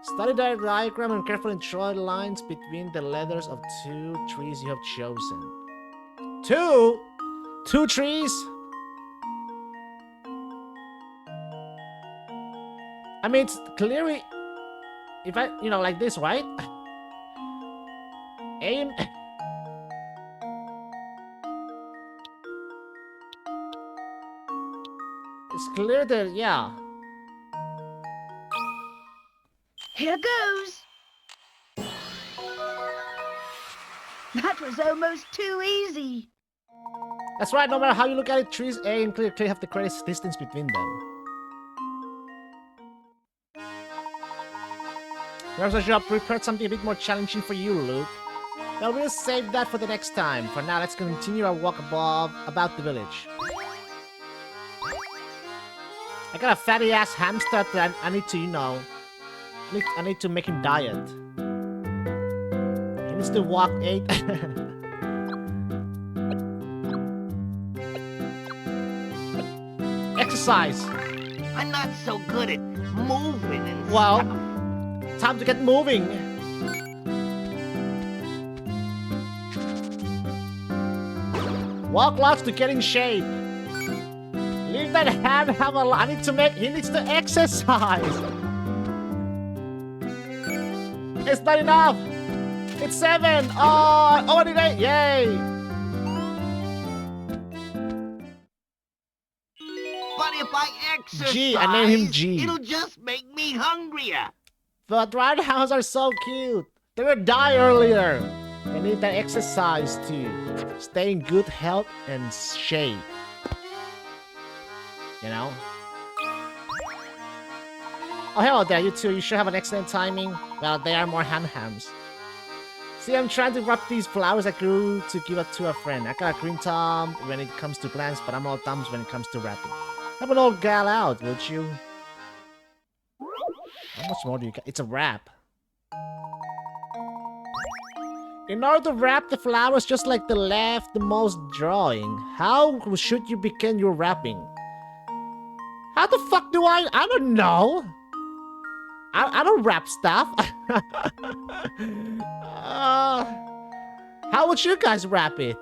Study the diagram and carefully draw lines between the letters of 2 trees you have chosen. 2? 2 trees? I mean, it's clearly, if I, like this, right? Aim. It's clear that, yeah. Here goes. That was almost too easy. That's right, no matter how you look at it, trees A and clear have the greatest distance between them. Perhaps I should have prepared something a bit more challenging for you, Luke. Well, we'll save that for the next time. For now, let's continue our walk about the village. I got a fatty ass hamster that I need to, I need to make him diet. He needs to walk 8. Exercise. I'm not so good at moving and Well, stuff. time to get moving. Walk lots to get in shape. Leave that ham have a lot. He needs to exercise. It's not enough. It's 7. Oh, already 8. Yay. But if I exercise. G, I named him G. It'll just make me hungrier. But roundhouse are so cute. They will die earlier. They need that exercise to stay in good health and shape. You know? Oh, hello there, you two. You sure have an excellent timing. Well, they are more ham-hams. See, I'm trying to wrap these flowers I grew to give it to a friend. I got a green thumb when it comes to plants, but I'm all thumbs when it comes to wrapping. Help an old gal out, would you? How much more do you got? It's a wrap. In order to wrap the flowers just like the leftmost drawing, how should you begin your wrapping? How the fuck do I don't know. I don't wrap stuff. How would you guys wrap it?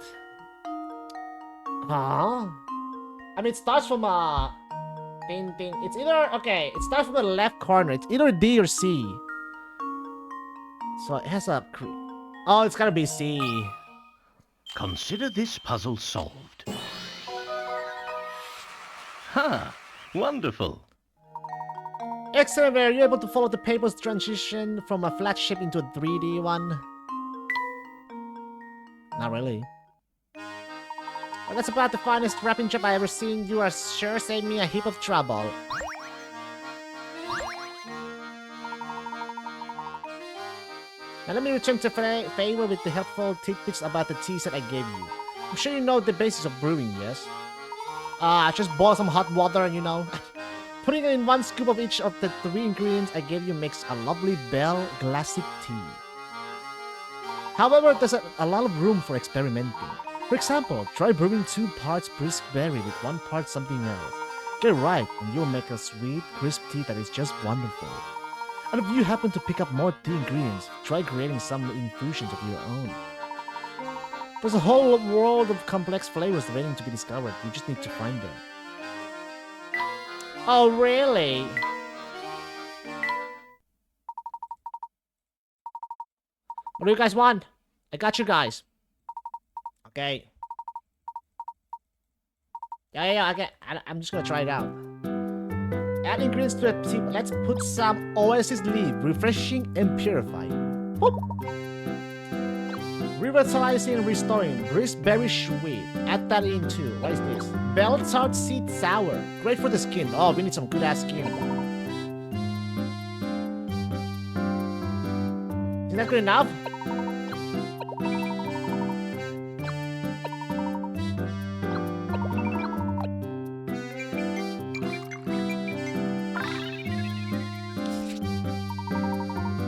Huh? I mean, it starts from a thing. It's either, okay, it starts from the left corner. It's either D or C. So it has a... Oh, it's gotta be C. Consider this puzzle solved. Ha! Wonderful. Excellent, were you able to follow the paper's transition from a flat shape into a 3D one? Not really. Well, that's about the finest wrapping job I ever seen. You are sure saved me a heap of trouble. Now let me return to favor with the helpful tidbits about the teas that I gave you. I'm sure you know the basis of brewing, yes? Just boil some hot water, you know. Putting in 1 scoop of each of the 3 ingredients I gave you makes a lovely bell classic tea. However, there's a lot of room for experimenting. For example, try brewing 2 parts brisk berry with 1 part something else. Get it right, and you'll make a sweet, crisp tea that is just wonderful. And if you happen to pick up more tea ingredients, try creating some infusions of your own. There's a whole world of complex flavors waiting to be discovered. You just need to find them. Oh, really? What do you guys want? I got you guys. Okay. Yeah, I'm just gonna try it out. Add ingredients to a tea. Let's put some oasis leaf, refreshing and purifying. Whoop. Revitalizing and restoring, brisk berry sweet. Add that in too. What is this? Bell tart seed sour. Great for the skin. Oh, we need some good ass skin. Isn't that good enough?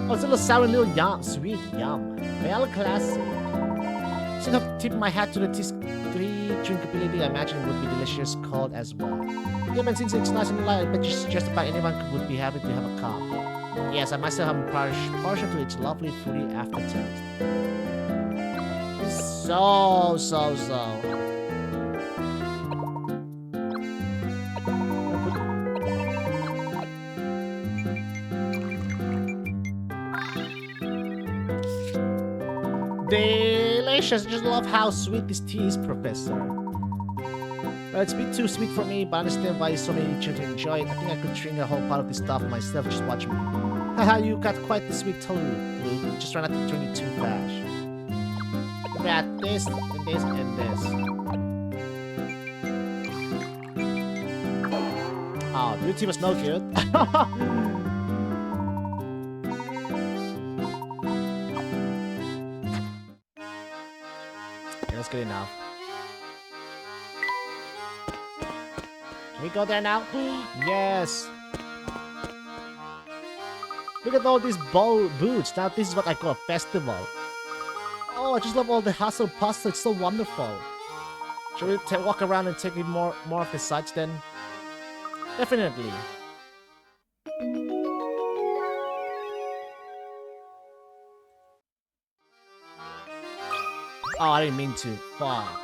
Oh, it's a little sour, little yum, sweet yum. Well, classic. Should have tipped my hat to the tea's drinkability. I imagine it would be delicious cold as well. Yeah, but since it's nice and light, I bet just about anyone would be happy to have a cup. Yes, I myself am partial to its lovely fruity aftertaste. It's so. Delicious. Just love how sweet this tea is, Professor. Well, it's a bit too sweet for me, but I understand why so many children enjoy it. I think I could drink a whole pot of this stuff myself. Just watch me. Haha, you got quite the sweet tooth, Luke. Just try not to drink it too fast. We got this, and this, and this. Oh, your tea was no good. That's good enough. Can we go there now? Yes! Look at all these boots. Now this is what I call a festival. Oh, I just love all the hustle bustle. It's so wonderful. Should we walk around and take in more of the sights then? Definitely. Oh, I didn't mean to. Fuck.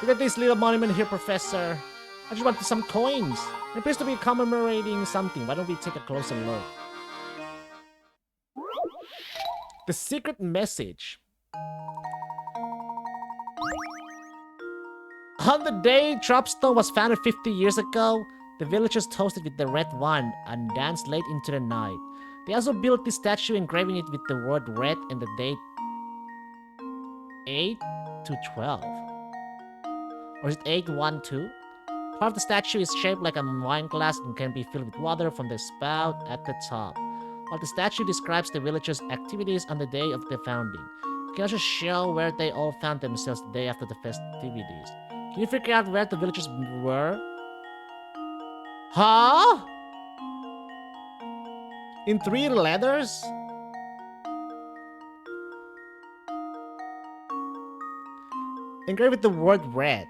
Look at this little monument here, Professor. I just wanted some coins. It appears to be commemorating something. Why don't we take a closer look? The secret message. On the day Dropstone was founded 50 years ago, The villagers toasted with the red wine and danced late into the night. They also built this statue, engraving it with the word red and the date 8 to 12. Or is it 812? Part of the statue is shaped like a wine glass and can be filled with water from the spout at the top. While the statue describes the villagers' activities on the day of the founding, it can also show where they all found themselves the day after the festivities. Can you figure out where the villagers were? Huh? In 3 letters? Engrave with the word red.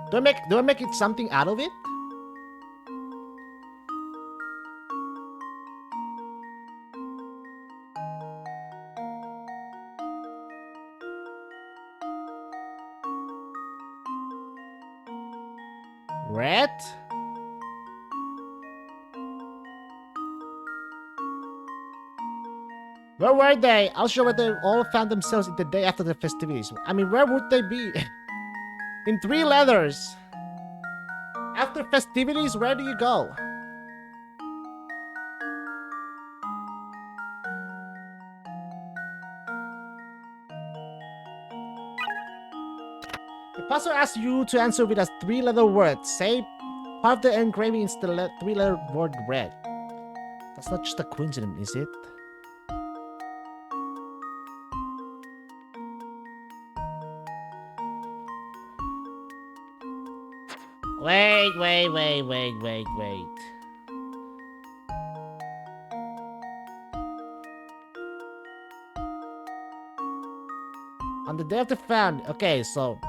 Do I make it something out of it? Red? Where were they? I'll show where they all found themselves in the day after the festivities. I mean, where would they be? In 3 letters. After festivities, where do you go? The puzzle asks you to answer with a 3-letter word. Say part of the engraving is the 3-letter word red. That's not just a coincidence, is it? Wait. On the day of the found, okay, so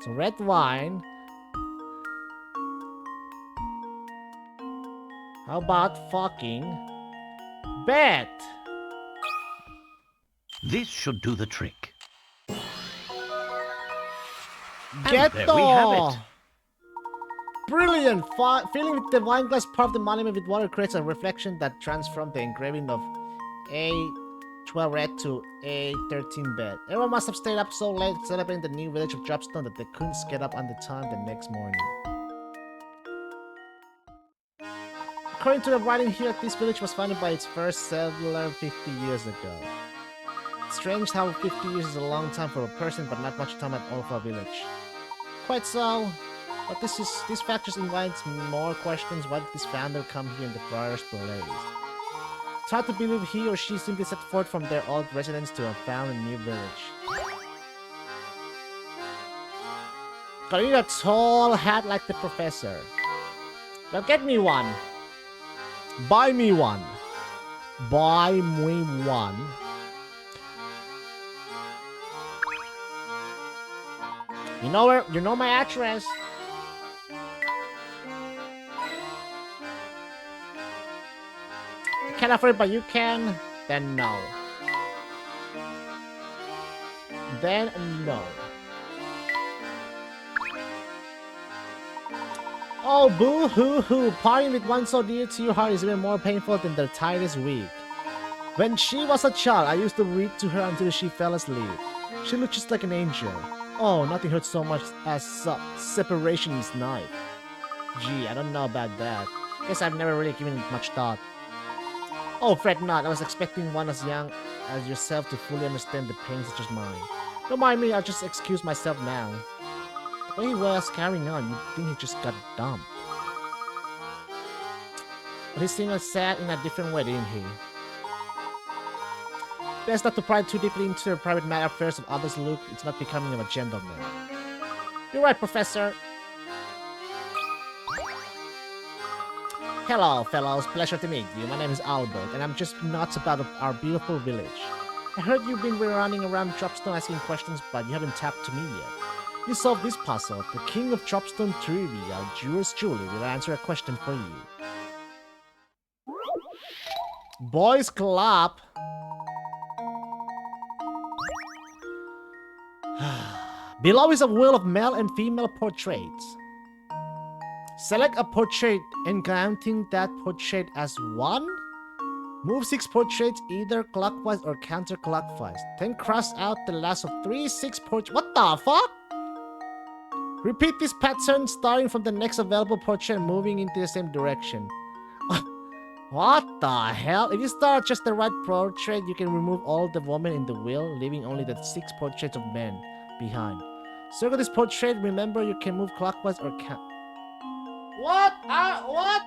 red wine. How about fucking bet? This should do the trick. Get there we have it. Brilliant! Filling with the wine glass part of the monument with water creates a reflection that transforms the engraving of A12 red to A13 bed. Everyone must have stayed up so late celebrating the new village of Dropstone that they couldn't get up on the time the next morning. According to the writing here, this village was founded by its first settler 50 years ago. It's strange how 50 years is a long time for a person, but not much time at all for a village. Quite so, but this fact just invites more questions. Why did this founder come here in the first place? It's hard to believe he or she simply set forth from their old residence to found a new village. Gotta need a tall hat like the professor. Well, get me one. Buy me one. Buy me one. You know my address. Can't afford it, but you can? Then no. Then no. Oh, boo-hoo-hoo. Parting with one so dear to your heart is even more painful than the tightest week. When she was a child, I used to read to her until she fell asleep. She looked just like an angel. Oh, nothing hurts so much as separation's knife. Gee, I don't know about that. Guess I've never really given it much thought. Oh, fret not. I was expecting one as young as yourself to fully understand the pain such as mine. Don't mind me, I'll just excuse myself now. The way he was carrying on, you'd think he just got dumped. But he seemed sad in a different way, didn't he? Best not to pry too deeply into the private matter affairs of others, Luke. It's not becoming of a gentleman. You're right, Professor. Hello, fellows. Pleasure to meet you. My name is Albert, and I'm just nuts about our beautiful village. I heard you've been running around Dropstone asking questions, but you haven't tapped to me yet. You solve this puzzle. The king of Dropstone Trivia, yours truly, will answer a question for you. Boys Club. Below is a wheel of male and female portraits. Select a portrait and counting that portrait as 1. Move 6 portraits either clockwise or counterclockwise. Then cross out the last of 3 6 portraits. What the fuck? Repeat this pattern starting from the next available portrait and moving into the same direction. What the hell? If you start just the right portrait, you can remove all the women in the wheel, leaving only the 6 portraits of men behind. Circle this portrait. Remember, you can move clockwise or What? What?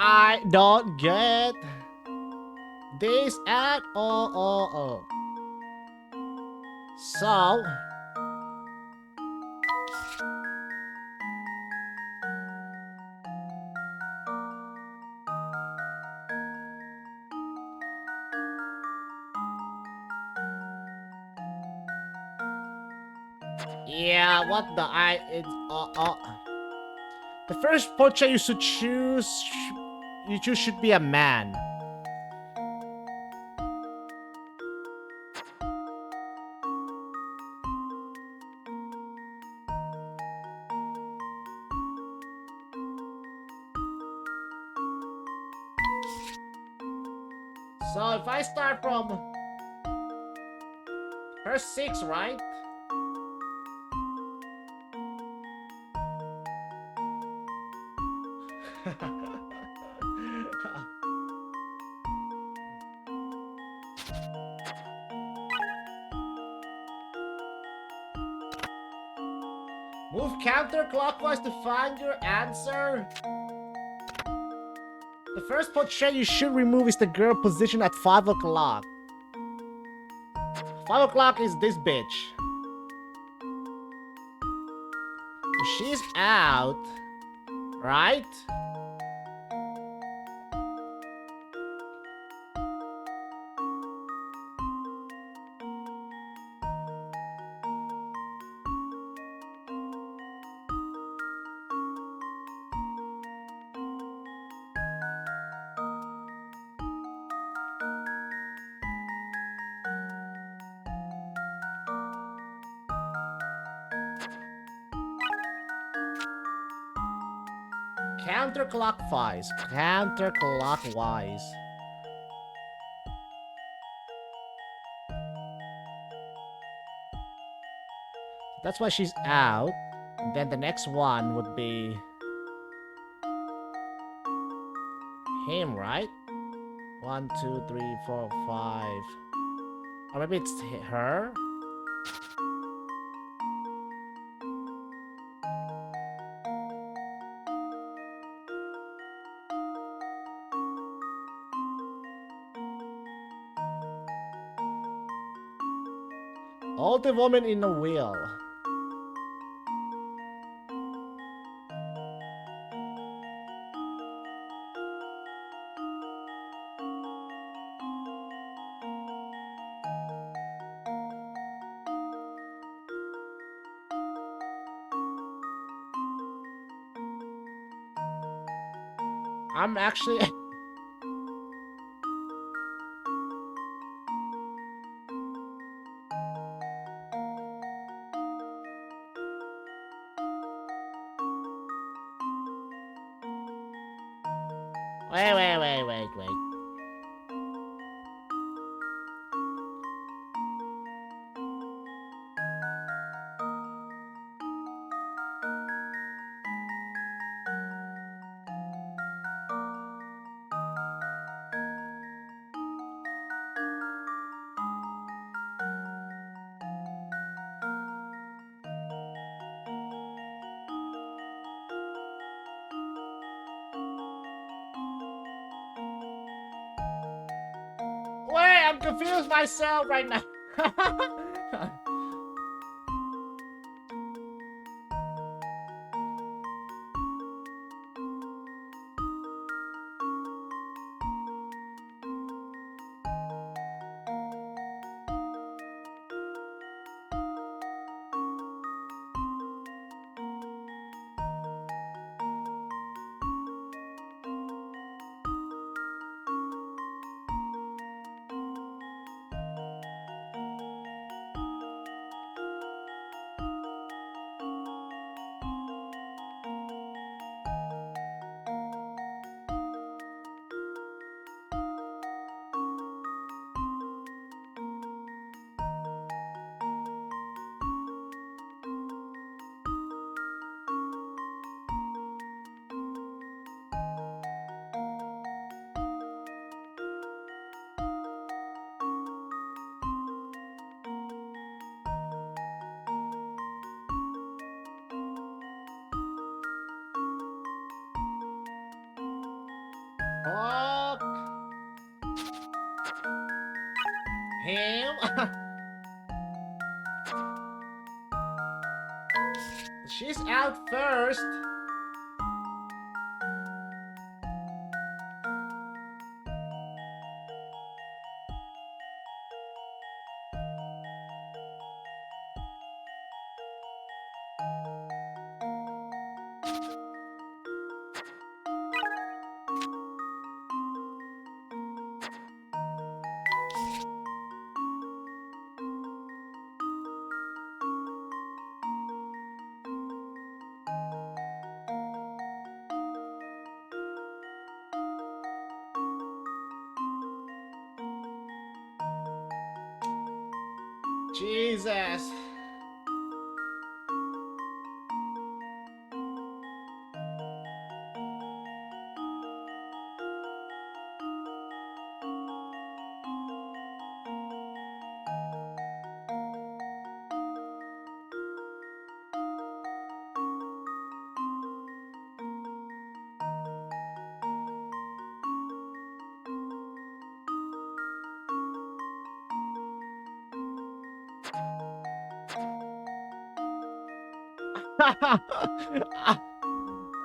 I don't get this at all. So, yeah, what the the first portrait you should choose, should be a man. So if I start from first 6, right? Move counterclockwise to find your answer. The first portrait you should remove is the girl positioned at 5 o'clock. 5 o'clock is this bitch. She's out, right? Counterclockwise. Counterclockwise. That's why she's out. And then the next one would be him, right? 1, 2, 3, 4, 5. Or maybe it's her? All the women in the wheel. I'm actually... Wait. Wait, I'm confused myself right now. fuck? Him? She's out first. Jesus.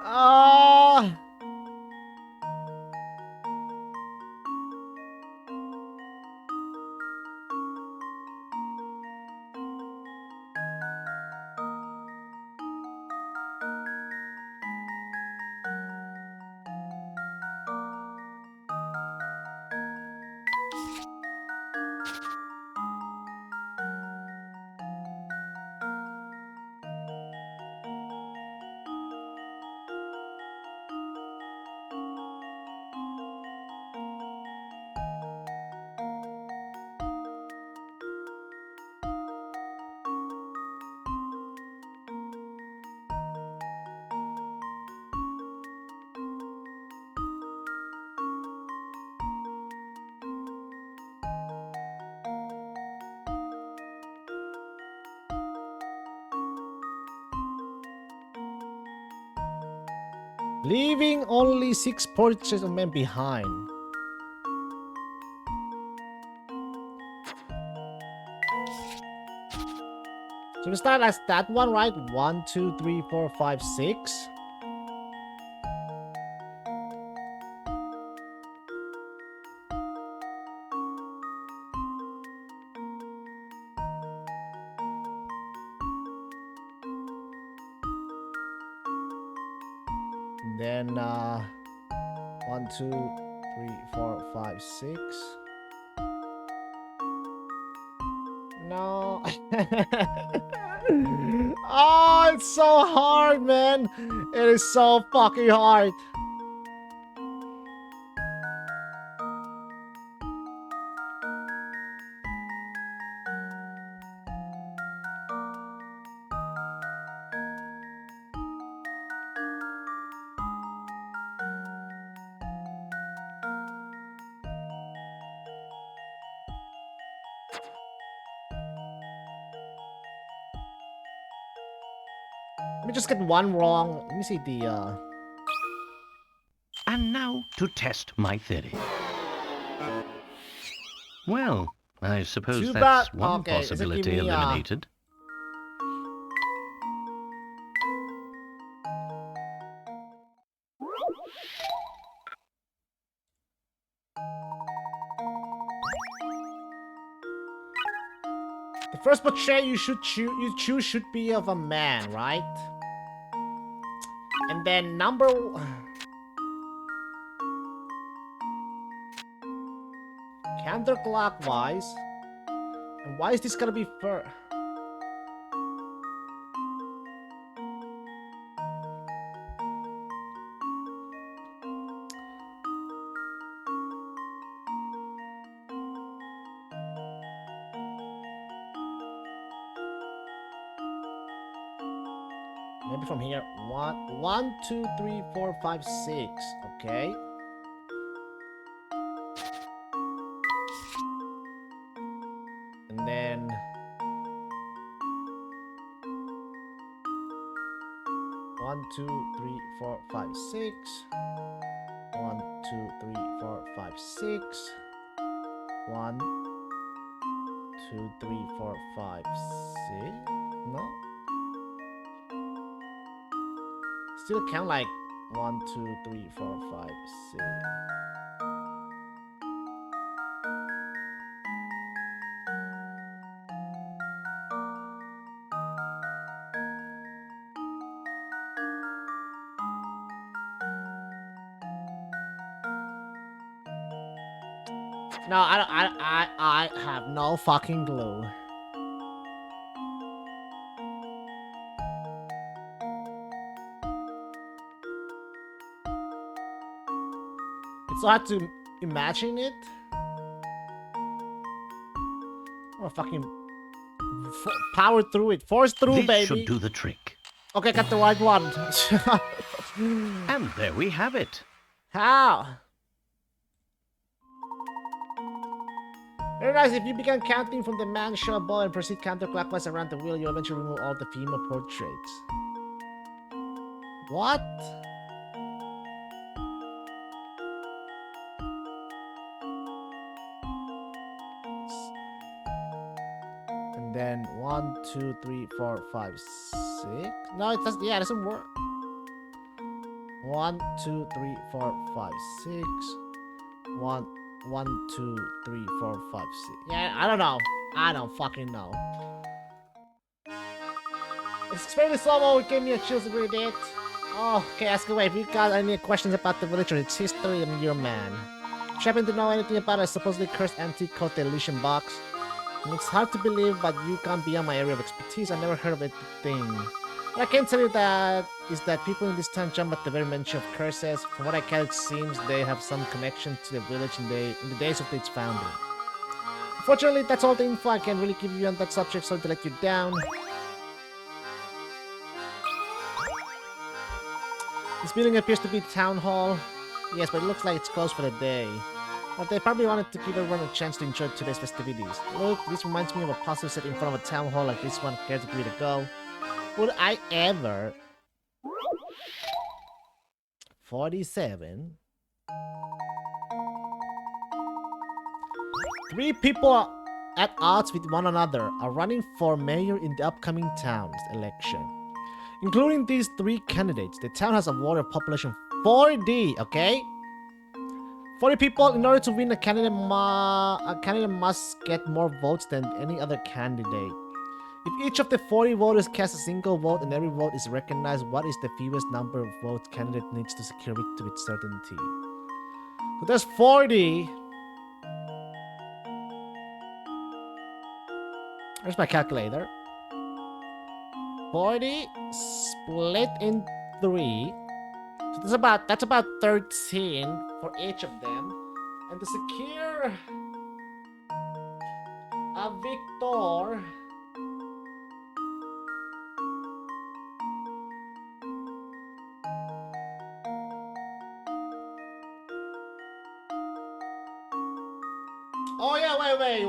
Ah. Leaving only 6 portraits of men behind. So we start as that one, right? 1, 2, 3, 4, 5, 6. Then 1, 2, 3, 4, 5, 6. No. Oh, it's so hard, man. It is so fucking hard. Let me just get one wrong. Let me see the And now to test my theory. Well, I suppose Too that's bad- one okay, is it possibility giving me, eliminated. The first portrait you choose should be of a man, right? And then number counterclockwise. And why is this gonna be first? Maybe from here. 1, 2, 3, 4, 5, 6. Okay. And then 1, 2, 3, 4, 5, 6. 1, 2, 3, 4, 5, 6. 1, 2, 3, 4, 5, 6. No? Still count like 1, 2, 3, 4, 5, 6. No, I have no fucking clue. It's so hard to imagine it. Oh, fucking power through it. Force through, This baby. should do the trick. Okay, got the right one. And there we have it. How? Very nice. If you begin counting from the man show ball and proceed counterclockwise around the wheel, you'll eventually remove all the female portraits. What? And then 1, 2, 3, 4, 5, 6. No, it doesn't. Yeah, it doesn't work. 1, 2, 3, 4, 5, 6. 1, 1, 2, 3, 4, 5, 6. Yeah, I don't know. I don't fucking know. It's extremely slow-mo. It gave me a chills to read it. Oh, okay, ask away. If you got any questions about the village or its history, I'm your man. If you happen to know anything about a supposedly cursed antique called the Elysian Box, and it's hard to believe, but you can't beyond my area of expertise. I've never heard of it thing. What I can tell you that is that people in this town jump at the very mention of curses. From what I can, it seems they have some connection to the village in the days of its founding. Unfortunately, that's all the info I can really give you on that subject, so to let you down. This building appears to be the town hall. Yes, but it looks like it's closed for the day. But they probably wanted to give everyone a chance to enjoy today's festivities. Look, this reminds me of a puzzle set in front of a town hall like this one. Care to give it a go? Would I ever? 47. 3 people at odds with one another are running for mayor in the upcoming town's election. Including these 3 candidates, the town has a water population 40, okay? 40 people. In order to win, a candidate must get more votes than any other candidate. If each of the 40 voters casts a single vote and every vote is recognized, what is the fewest number of votes candidate needs to secure victory with certainty? So there's 40. Where's my calculator? 40 split in 3. So that's about 13 for each of them. And to secure a victor, oh yeah,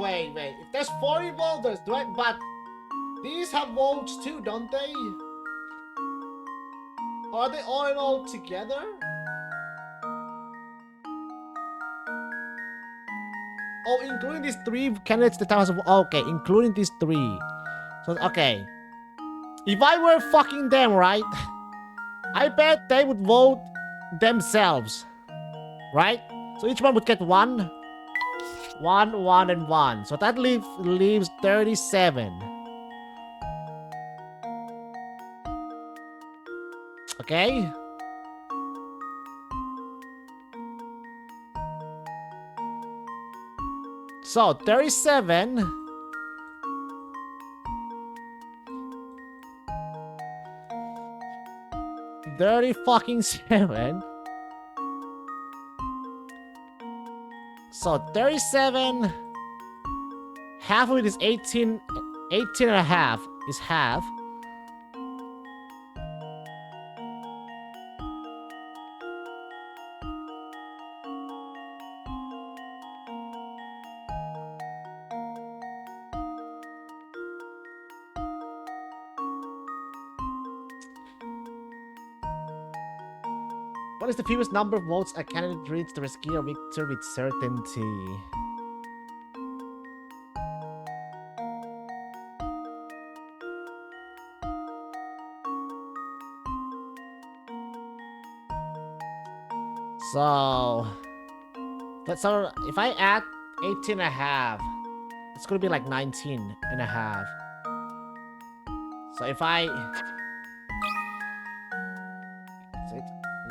wait. If there's 40 voters, but these have votes too, don't they? Are they all in all together? Oh, including these 3 candidates, the town has. Okay, including these 3. So, okay. If I were fucking them, right? I bet they would vote themselves. Right? So each one would get 1. 1, 1, and 1. So that leaves 37. Okay? So 37. 30 fucking 7. So 37. Half of it is 18. 18 and a half is half. What is the fewest number of votes a candidate reads to rescue a victor with certainty? So if I add 18 and a half, it's gonna be like 19 and a half. So if I...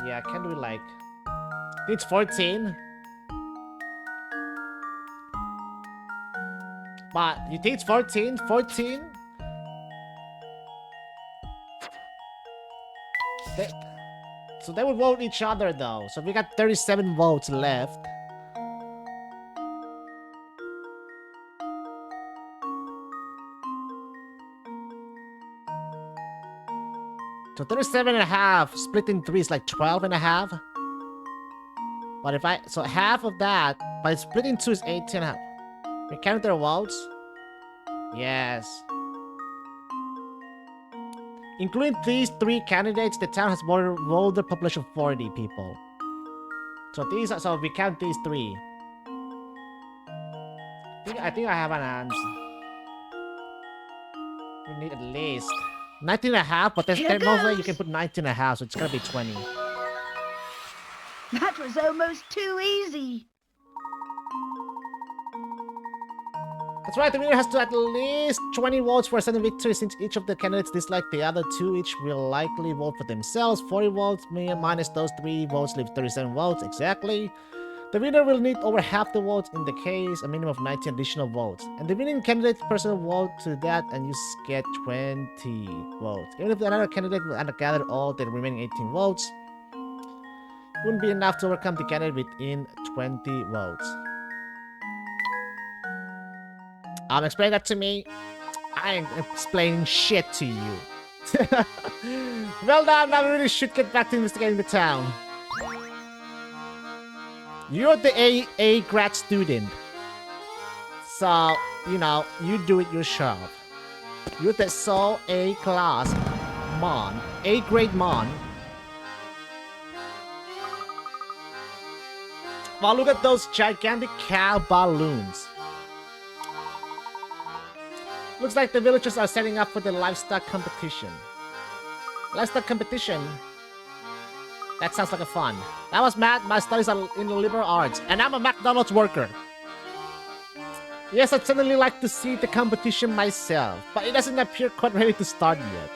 yeah, I can do it like... I think it's 14. But you think it's 14? 14? So they would vote each other though. So we got 37 votes left. So 37 and a half split in 3 is like 12 and a half. But if I... so half of that by split in 2 is 18 and a half. We count their votes? Yes. Including these 3 candidates, the town has voted a population of 40 people. So these are... so we count these 3. I think I have an answer. We need at least 19 and a half, but there's no way you can put 19 and a half, so it's gonna be 20. That was almost too easy. That's right, the winner has to at least 20 votes for a certain victory. Since each of the candidates dislike the other 2, each will likely vote for themselves. 40 votes minus those 3 votes leaves 37 votes, exactly. The winner will need over half the votes, in the case a minimum of 90 additional votes. And the winning candidate's personal vote to that and you get 20 votes. Even if another candidate will gather all the remaining 18 votes, it wouldn't be enough to overcome the candidate within 20 votes. Explain that to me. I ain't explaining shit to you. Well done, now we really should get back to investigating the town. You're the A grad student. So, you know, you do it yourself. You're the sole A class mon. A grade mon. Wow, look at those gigantic cow balloons. Looks like the villagers are setting up for the livestock competition. Livestock competition? That sounds like a fun. That was Matt. My studies are in the liberal arts, and I'm a McDonald's worker. Yes, I'd certainly like to see the competition myself, but it doesn't appear quite ready to start yet.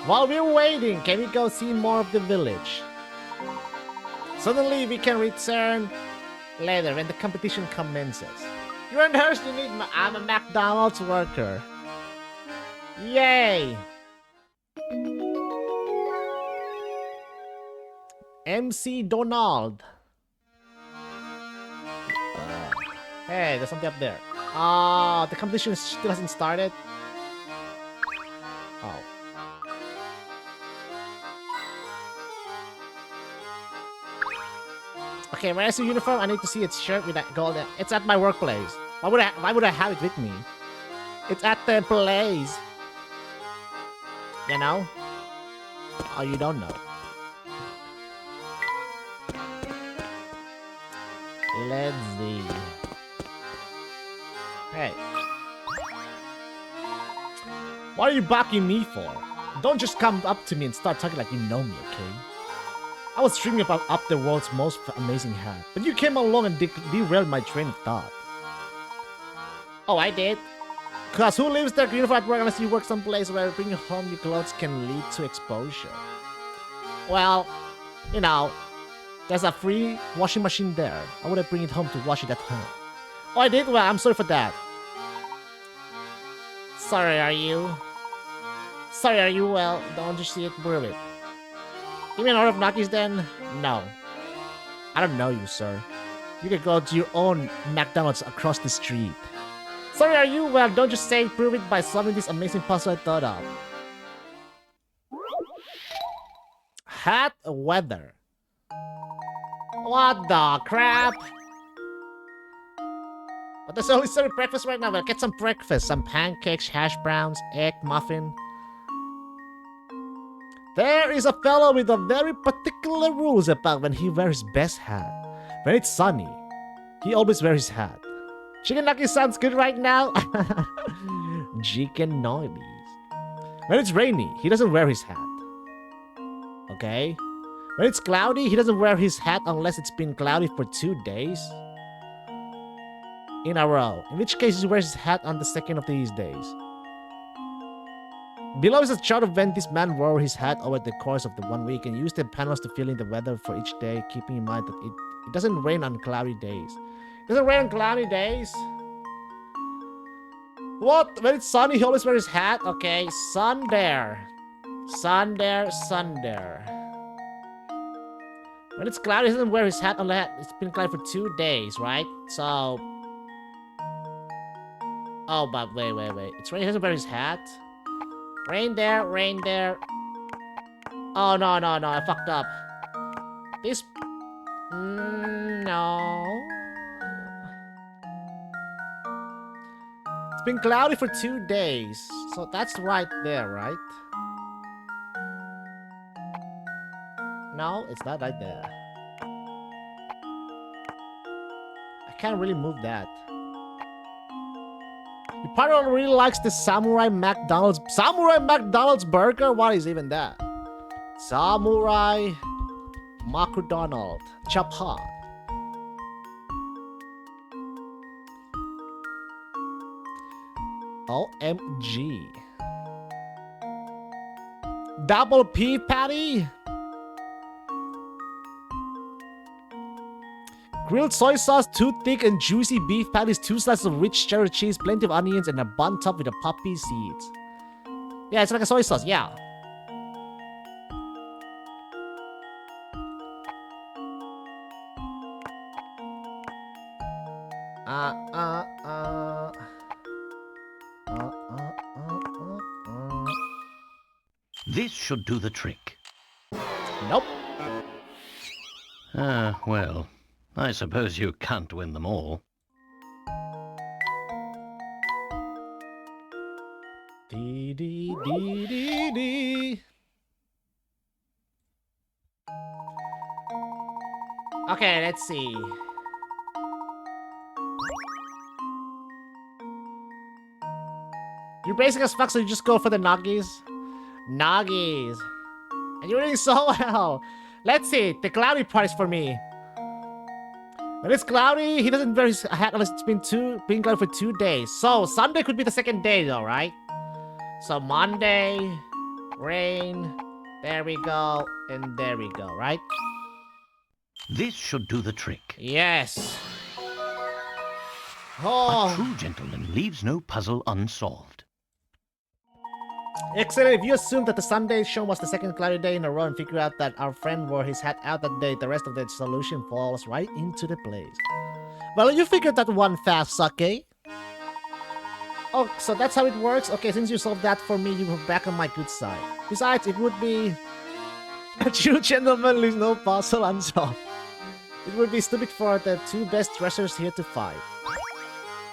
While we're waiting, can we go see more of the village? Suddenly, we can return later when the competition commences. You're in Hearst, you need I'm a McDonald's worker. Yay! MC Donald. Hey, there's something up there. The competition still hasn't started. Oh. Okay, where is the uniform? I need to see its shirt with that gold. It's at my workplace. Why would I have it with me? It's at the place. You know? Oh, you don't know. Let's see. Hey. What are you barking me for? Don't just come up to me and start talking like you know me, okay? I was dreaming about up the world's most amazing hat, but you came along and derailed my train of thought. Oh, I did? Cause who leaves their uniform at work unless you work someplace where bringing home your clothes can lead to exposure? Well, you know, there's a free washing machine there. I would have bring it home to wash it at home. Oh, I did? Well, I'm sorry for that. Sorry, are you? Sorry, are you? Well, don't you see it? Prove it. Give me an order of Nuggies then? No. I don't know you, sir. You can go to your own McDonald's across the street. Sorry, are you? Well, don't just say prove it by solving this amazing puzzle I thought of. Hot weather. What the crap? But there's only serving breakfast right now. Well, get some breakfast. Some pancakes, hash browns, egg, muffin. There is a fellow with a very particular rules about when he wears his best hat. When it's sunny, he always wears his hat. Chicken sounds good right now. Chicken noises. When it's rainy, he doesn't wear his hat. Okay? When it's cloudy, he doesn't wear his hat unless it's been cloudy for 2 days in a row. In which case, he wears his hat on the second of these days. Below is a chart of when this man wore his hat over the course of the 1 week and used the panels to fill in the weather for each day, keeping in mind that it doesn't rain on cloudy days. It doesn't rain on cloudy days? What? When it's sunny, he always wears his hat? Okay, sun there. Sun there, sun there. When it's cloudy, he doesn't wear his hat unless it's been cloudy for 2 days, right? So... Oh, but wait. It's rain, he doesn't wear his hat? Rain there, rain there. Oh, no, I fucked up. This... no. It's been cloudy for 2 days. So that's right there, right? No, it's not right there. I can't really move that. Your partner really likes the Samurai McDonald's burger? What is even that? Samurai McDonald. Chapa. OMG. Double beef patty? Grilled soy sauce, 2 thick and juicy beef patties, 2 slices of rich cheddar cheese, plenty of onions, and a bun topped with a poppy seeds. Yeah, it's like a soy sauce, yeah. This should do the trick. Nope. Well, I suppose you can't win them all. Dee dee dee dee dee. Okay, let's see. You're basic as fuck, so you just go for the nuggies. Nuggies. And you're doing so well. Let's see. The cloudy part is for me. When it's cloudy, he doesn't wear his hat unless it's been cloudy for 2 days. So Sunday could be the second day though, right? So Monday, rain, there we go, and there we go, right? This should do the trick. Yes. A Oh, true gentleman leaves no puzzle unsolved. excellent. If you assume that the Sunday show was the second cloudy day in a row and figure out that our friend wore his hat out that day, the rest of the solution falls right into the place. Well, you figured that one fast, Sake. Oh, so that's how it works? Okay, since you solved that for me, you were back on my good side. Besides, it would be... A true gentleman leaves no puzzle unsolved. It would be stupid for the 2 best dressers here to fight.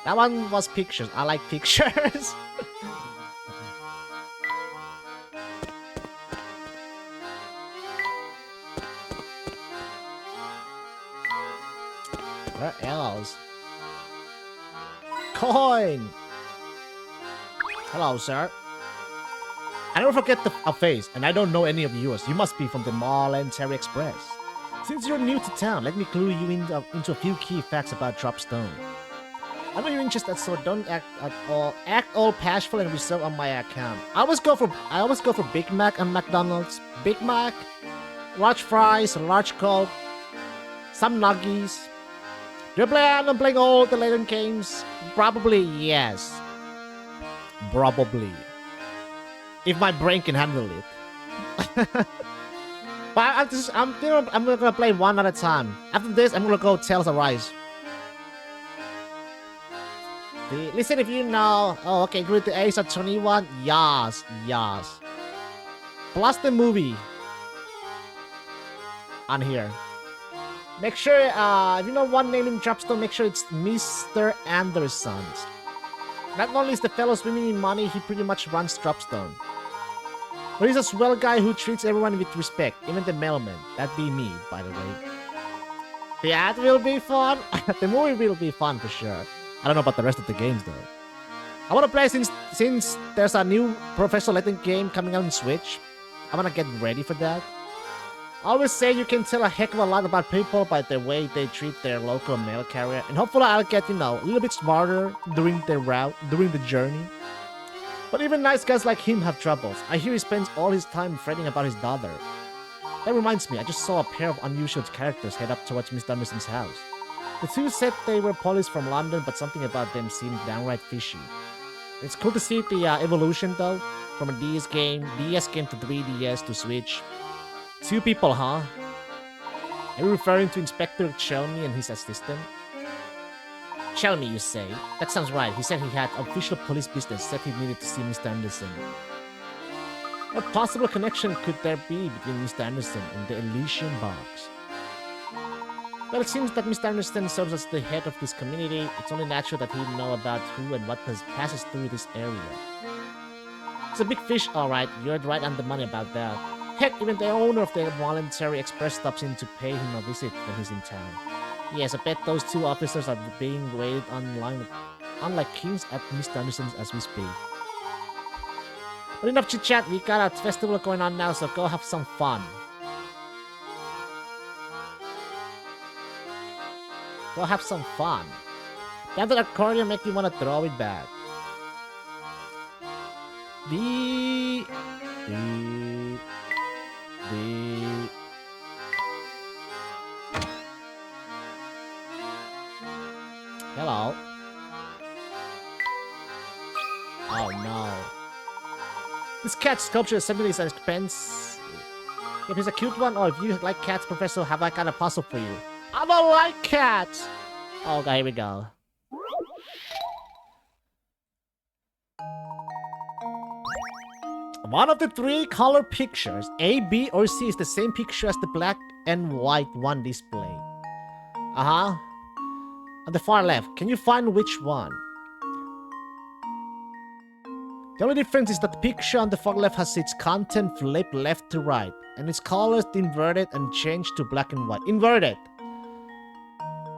That one was pictures. I like pictures. Where else? Coin! Hello, sir. I never forget a face, and I don't know any of yours. You must be from the Marlentary Express. Since you're new to town, let me clue you into a few key facts about Dropstone. I know you're interested, so don't act all bashful and reserved on my account. I always go for Big Mac and McDonald's. Big Mac, large fries, large Coke, some nuggies. Do you plan on playing all the Layton games? Probably yes. Probably. If my brain can handle it. But I'm gonna play one at a time. After this, I'm gonna go Tales Arise. Listen if you know. Oh, okay, agree to Ace at 21. Yes. Plus the movie. On here. Make sure, if you know one name in Dropstone, make sure it's Mr. Anderson's. Not only is the fellow swimming in money, he pretty much runs Dropstone. But he's a swell guy who treats everyone with respect, even the mailman. That'd be me, by the way. That will be fun. The movie will be fun for sure. I don't know about the rest of the games though. I want to play since there's a new Professor Layton game coming out on Switch. I want to get ready for that. I always say you can tell a heck of a lot about people by the way they treat their local mail carrier, and hopefully I'll get, a little bit smarter during the journey. But even nice guys like him have troubles. I hear he spends all his time fretting about his daughter. That reminds me, I just saw a pair of unusual characters head up towards Mr. Anderson's house. The two said they were police from London, but something about them seemed downright fishy. It's cool to see the evolution though, from a DS game to 3DS to Switch. Two people, huh? Are you referring to Inspector Chelmy and his assistant? Chelmy, you say? That sounds right. He said he had official police business, said he needed to see Mr. Anderson. What possible connection could there be between Mr. Anderson and the Elysian box? Well, it seems that Mr. Anderson serves as the head of this community. It's only natural that he'd know about who and what passes through this area. It's a big fish, alright. You're right on the money about that. Heck, even the owner of the Voluntary Express stops in to pay him a visit when he's in town. Yes, I bet those two officers are being waited online, unlike kings at Mr. Anderson's as we speak. But enough chit-chat, we got a festival going on now, so go have some fun. Go have some fun. Damn, that accordion make you want to throw it back. Hello. Oh no. This cat sculpture assembly is an expense. If it's a cute one, or if you like cats, Professor, have I got a puzzle for you? I don't like cats! Okay, here we go. One of the three color pictures, A, B, or C, is the same picture as the black and white one displayed. Uh-huh. On the far left, can you find which one? The only difference is that the picture on the far left has its content flipped left to right, and its colors inverted and changed to black and white. Inverted!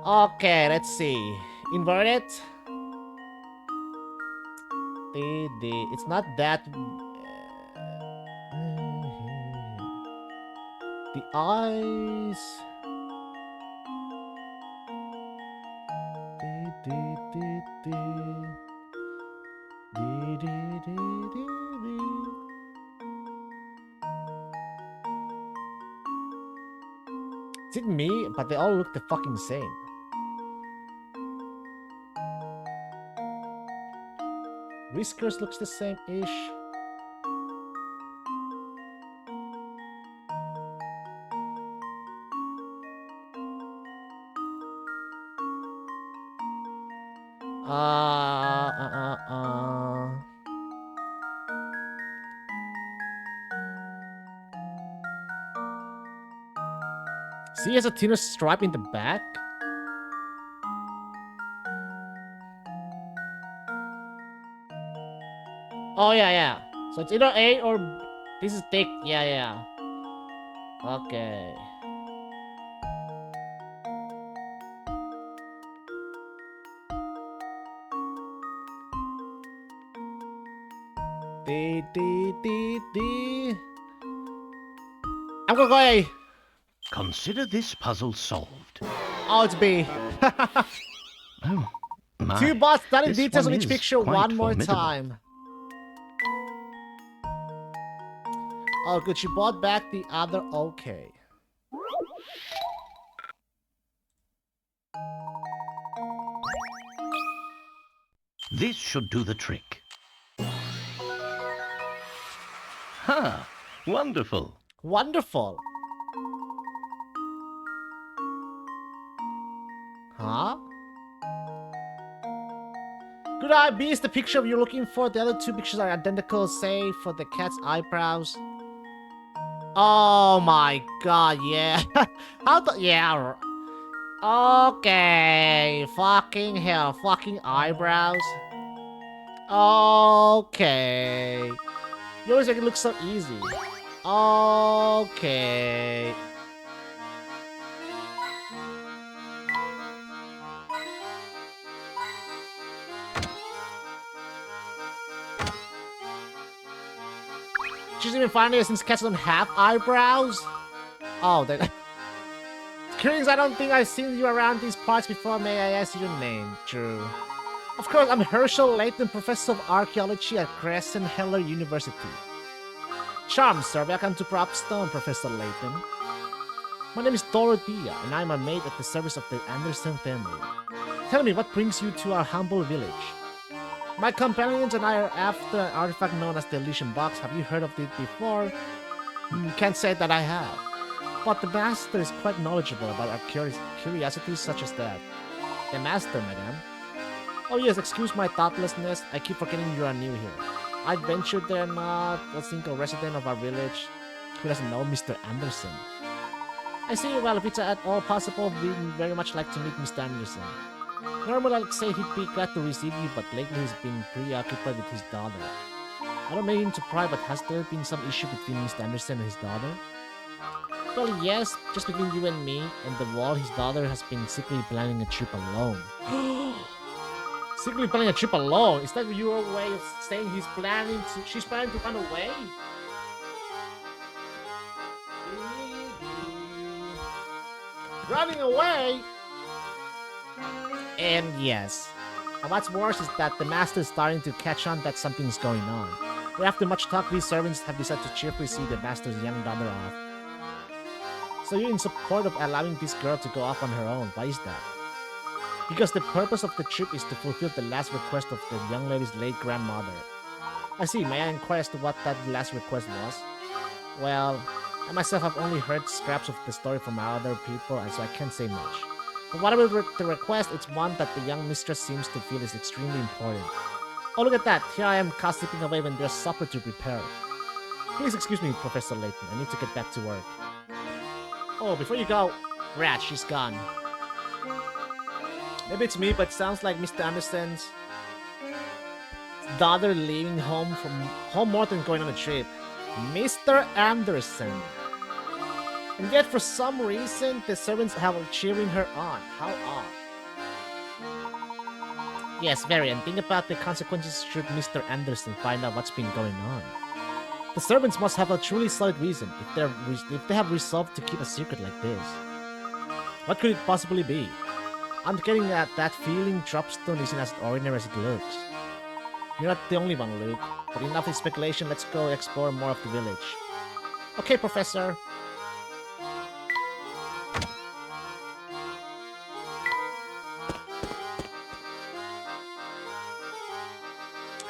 Okay, let's see. Inverted? It's not that... The eyes... Is it me? But they all look the fucking same. Whiskers looks the same-ish. See, he has a thinner stripe in the back. Oh, yeah. So it's either A or... This is thick. Yeah. Okay. I'm gonna go A. Consider this puzzle solved. Oh, it's B. Oh, my. Two bots studying This details on one each is picture quite one more formidable. time. Oh, good. She bought back the other. Okay. This should do the trick. Ha! Wonderful. Wonderful. Huh? Good eye, B is the picture you're looking for. The other two pictures are identical, save for the cat's eyebrows. Oh my god, yeah. How the... Yeah. Okay. Fucking hell. Fucking eyebrows. Okay. You always make it look so easy. Okay. She's even finding it since cats don't have eyebrows? Oh, they... Curious, I don't think I've seen you around these parts before. May I ask your name? True. Of course, I'm Herschel Layton, Professor of Archaeology at Crescent Heller University. Charmed, sir. Welcome to Propstone, Professor Layton. My name is Dorothea, and I'm a maid at the service of the Anderson family. Tell me, what brings you to our humble village? My companions and I are after an artifact known as the Elysian Box. Have you heard of it before? Can't say that I have. But the master is quite knowledgeable about our curiosities such as that. The master, madame? Oh yes, excuse my thoughtlessness. I keep forgetting you are new here. I ventured there not a single resident of our village who doesn't know Mr. Anderson. I see. Well, if it's at all possible, we'd very much like to meet Mr. Anderson. Normally, I'd say he'd be glad to receive you, but lately he's been preoccupied with his daughter. I don't mean to pry, but has there been some issue between Mr. Anderson and his daughter? Well, yes, just between you and me and the wall, his daughter has been secretly planning a trip alone. Secretly planning a trip alone? Is that your way of saying she's planning to run away? Running away? And yes. And what's worse is that the master is starting to catch on that something's going on. But after much talk, these servants have decided to cheerfully see the master's young daughter off. So you're in support of allowing this girl to go off on her own. Why is that? Because the purpose of the trip is to fulfill the last request of the young lady's late grandmother. I see. May I inquire as to what that last request was? Well, I myself have only heard scraps of the story from other people, and so I can't say much. But whatever the request, it's one that the young mistress seems to feel is extremely important. Oh, look at that! Here I am gossiping away when there's supper to prepare. Please excuse me, Professor Layton. I need to get back to work. Oh, before you go... Rat, she's gone. Maybe it's me, but it sounds like Mr. Anderson's daughter leaving home more than going on a trip. Mr. Anderson. And yet, for some reason, the servants are cheering her on. How odd. Yes, very, and think about the consequences should Mr. Anderson find out what's been going on. The servants must have a truly solid reason if they have resolved to keep a secret like this. What could it possibly be? I'm getting at that feeling Dropstone isn't as ordinary as it looks. You're not the only one, Luke. But enough of speculation, let's go explore more of the village. Okay, Professor.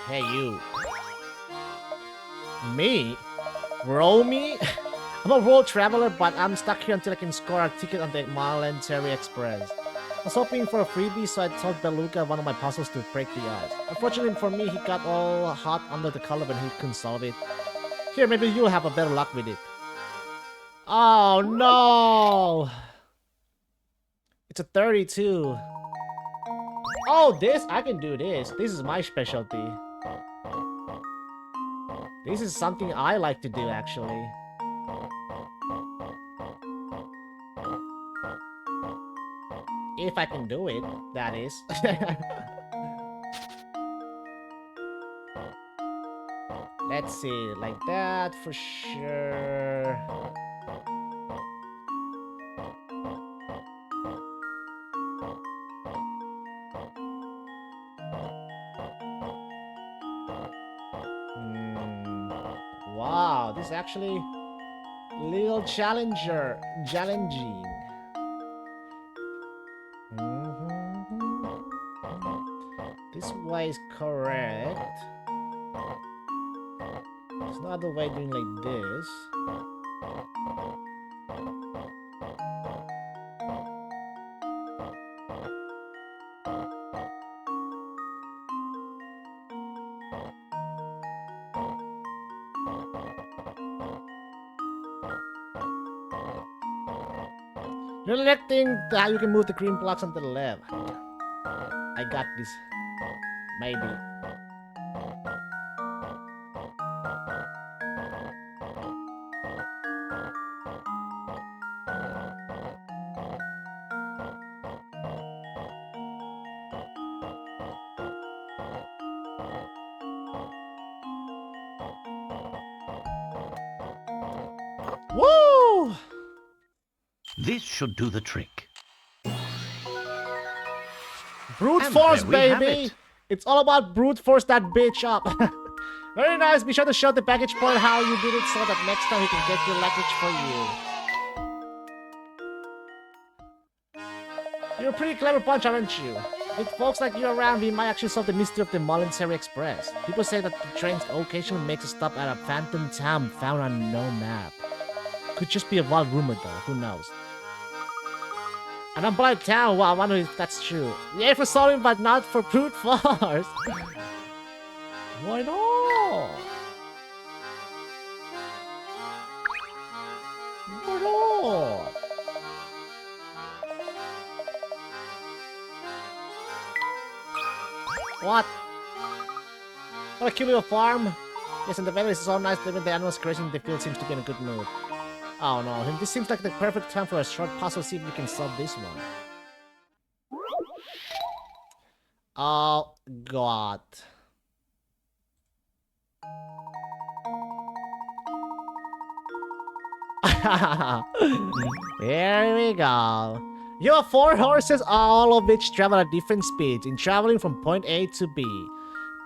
Hey, you. Me? Roll me? I'm a world traveler, but I'm stuck here until I can score a ticket on the Military Express. I was hoping for a freebie, so I told Beluga one of my puzzles to break the ice. Unfortunately for me, he got all hot under the collar when he couldn't solve it. Here, maybe you'll have a better luck with it. Oh no! It's a 32. Oh, this? I can do this. This is my specialty. This is something I like to do, actually. If I can do it, that is. Let's see, like that for sure. Wow, this is actually a little challenging. This way is correct. There's no other way doing like this. You're electing that you can move the green blocks on the left. I got this. Maybe. This should do the trick. Brute And force, there we have baby! it. It's all about brute force that bitch up. Very nice. Be sure to show the package boy how you did it so that next time he can get your luggage for you. You're a pretty clever bunch, aren't you? With folks like you around, we might actually solve the mystery of the Molinsery Express. People say that the train occasionally makes a stop at a phantom town found on no map. Could just be a wild rumor though, who knows? An unblind town, wow, I wonder if that's true. Yay for solving, but not for brute force. Why not? Why not? What? Wanna kill your farm? Yes, and the weather is so nice that when the animals grazing in the field seems to be in a good mood. Oh no, this seems like the perfect time for a short puzzle. See if you can solve this one. Oh god. Here we go. You have 4 horses, all of which travel at different speeds in traveling from point A to B.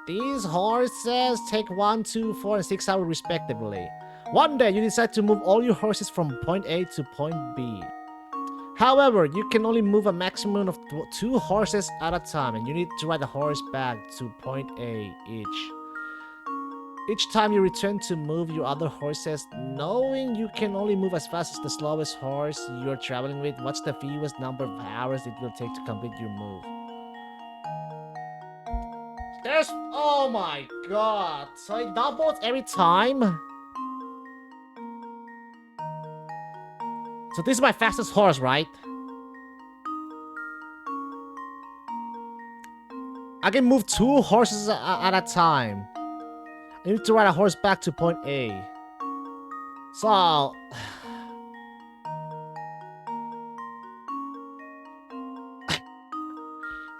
These horses take 1, 2, 4, and 6 hours respectively. One day, you decide to move all your horses from point A to point B. However, you can only move a maximum of 2 horses at a time, and you need to ride the horse back to point A each. Each time you return to move your other horses, knowing you can only move as fast as the slowest horse you're traveling with, what's the fewest number of hours it will take to complete your move? There's... oh my god! So it doubles every time? So this is my fastest horse, right? I can move 2 horses at a time. I need to ride a horse back to point A. So...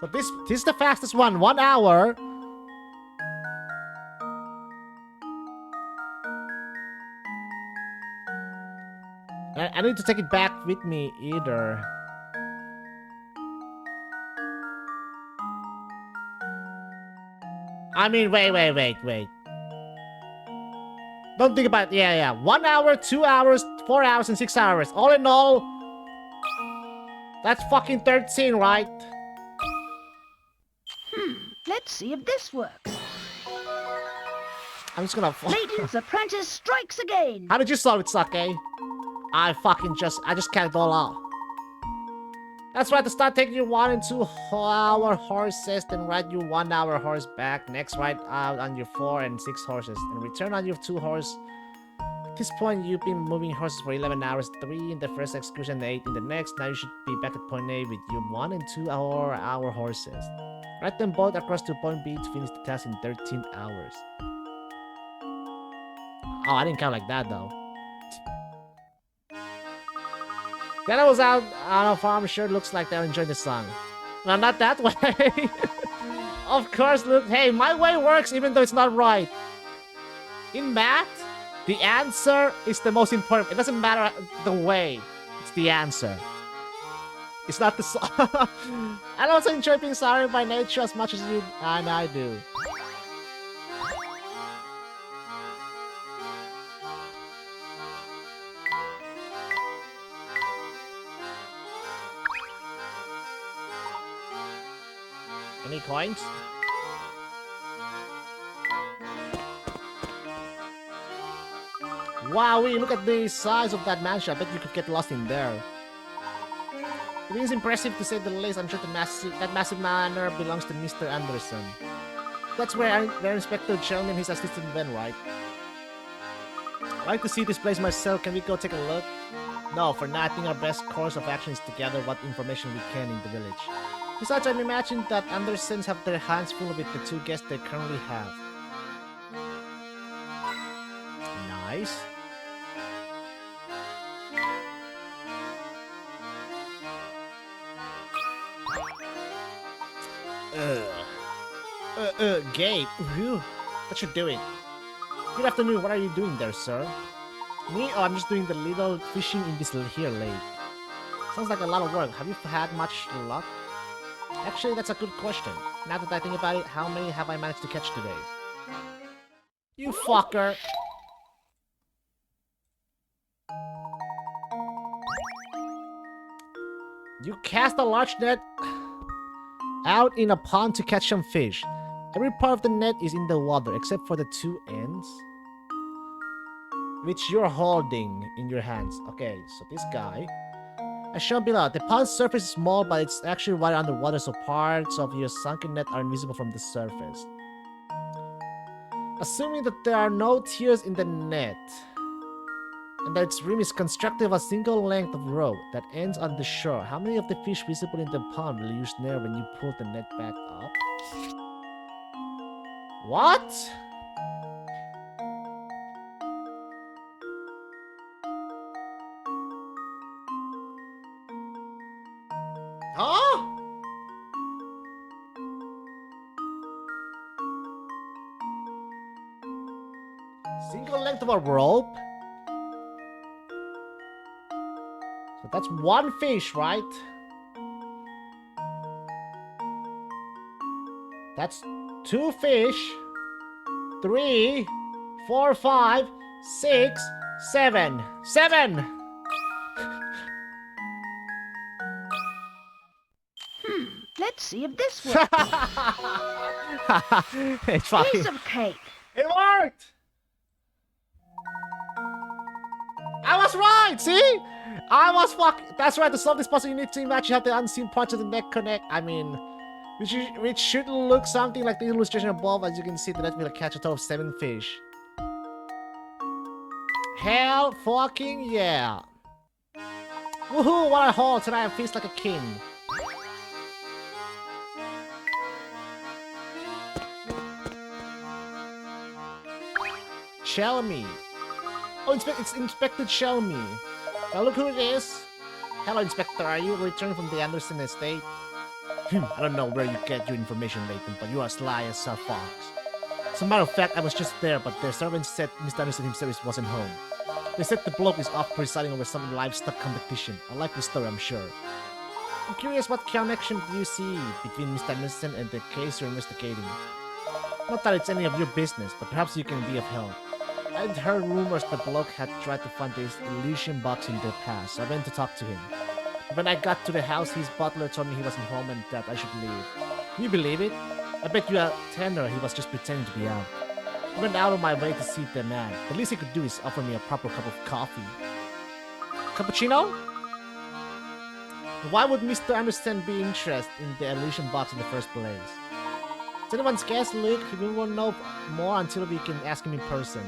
so this is the fastest one. 1 hour. I need to take it back with me either. I mean, wait. Don't think about it. Yeah. 1 hour, 2 hours, 4 hours, and 6 hours. All in all, that's fucking 13, right? Let's see if this works. I'm just gonna... Layton's apprentice strikes again. How did you solve it, Sake? I just can't it all out. That's right, to start taking your 1 and 2 hour horses, then ride your 1 hour horse back. Next, ride out on your 4 and 6 horses, and return on your 2 horse. At this point, you've been moving horses for 11 hours, 3 in the first excursion and 8 in the next. Now you should be back at point A with your 1 and 2 hour horses. Ride them both across to point B to finish the task in 13 hours. Oh, I didn't count like that though. Then I was out on a farm, sure looks like they're enjoying the sun. No, not that way. Of course, look, hey, my way works even though it's not right. In math, the answer is the most important. It doesn't matter the way, it's the answer. It's not the song. I also enjoy being sorry by nature as much as you and I do. Any coins? Wowee, look at the size of that mansion. I bet you could get lost in there. It is impressive to say the least. I'm sure that massive manor belongs to Mr. Anderson. That's where Inspector Jones and his assistant went, right? I like to see this place myself. Can we go take a look? No, for now I think our best course of action is to gather what information we can in the village. Besides, I imagine that Andersons have their hands full with the 2 guests they currently have. Nice. Gabe. Whew. What you doing? Good afternoon, what are you doing there, sir? Me? Oh, I'm just doing the little fishing in this here lake. Sounds like a lot of work. Have you had much luck? Actually, that's a good question. Now that I think about it, how many have I managed to catch today? You fucker! You cast a large net out in a pond to catch some fish. Every part of the net is in the water except for the two ends, which you're holding in your hands. Okay, so this guy. As shown below, the pond's surface is small, but it's actually right underwater, so parts of your sunken net are invisible from the surface. Assuming that there are no tears in the net, and that its rim is constructed of a single length of rope that ends on the shore, how many of the fish visible in the pond will you snare when you pull the net back up? What? Huh? Single length of a rope? So that's one fish, right? That's two fish. 3, 4, 5, 6, 7. 7! Let's see if this works. It's fucking... Piece of cake. It worked! I was right, see? I was That's right, to solve this puzzle, you need to imagine how the unseen parts of the neck connect. I mean, which should look something like the illustration above. As you can see, the net will catch a total of 7 fish. Hell fucking yeah. Woohoo, what a haul! Tonight I feast like a king. Shelmy. Oh, it's Inspector Shelmy. Now look who it is. Hello, Inspector. Are you returning from the Anderson estate? I don't know where you get your information, Layton, but you are sly as a fox. As a matter of fact, I was just there, but their servants said Mr. Anderson himself wasn't home. They said the bloke is off presiding over some livestock competition. I like the story, I'm sure. I'm curious, what connection do you see between Mr. Anderson and the case you're investigating? Not that it's any of your business, but perhaps you can be of help. I'd heard rumors the bloke had tried to find this Elysian box in the past, so I went to talk to him. When I got to the house, his butler told me he wasn't home and that I should leave. Can you believe it? I bet you a tenner he was just pretending to be out. I went out of my way to see the man. The least he could do is offer me a proper cup of coffee. Cappuccino? Why would Mr. Anderson be interested in the Elysian box in the first place? It's anyone's guess, Luke. We won't know more until we can ask him in person.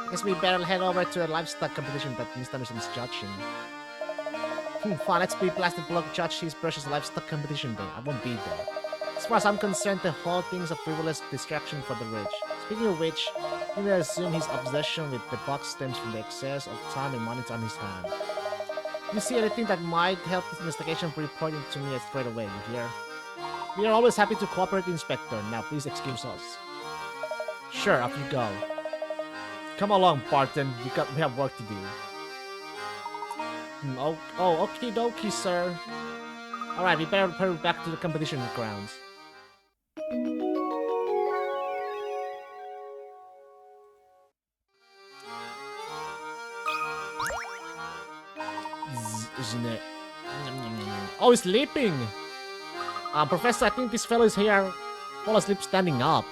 I guess we better head over to the livestock competition that Mr. Anderson is judging. Fine, let's be blasted bloke judge his precious livestock competition then. I won't be there. As far as I'm concerned, the whole thing's a frivolous distraction for the rich. Speaking of which, you may assume his obsession with the box stems from the excess of time and money on his hand. If you see anything that might help this investigation, report it to me straight away, you hear? We are always happy to cooperate, Inspector. Now please excuse us. Sure, off you go. Come along, Barton. We have work to do. Oh, okie dokie, sir. Alright, we better hurry back to the competition grounds. Isn't it? Oh, he's sleeping! Professor, I think this fellow is here. Fall asleep standing up.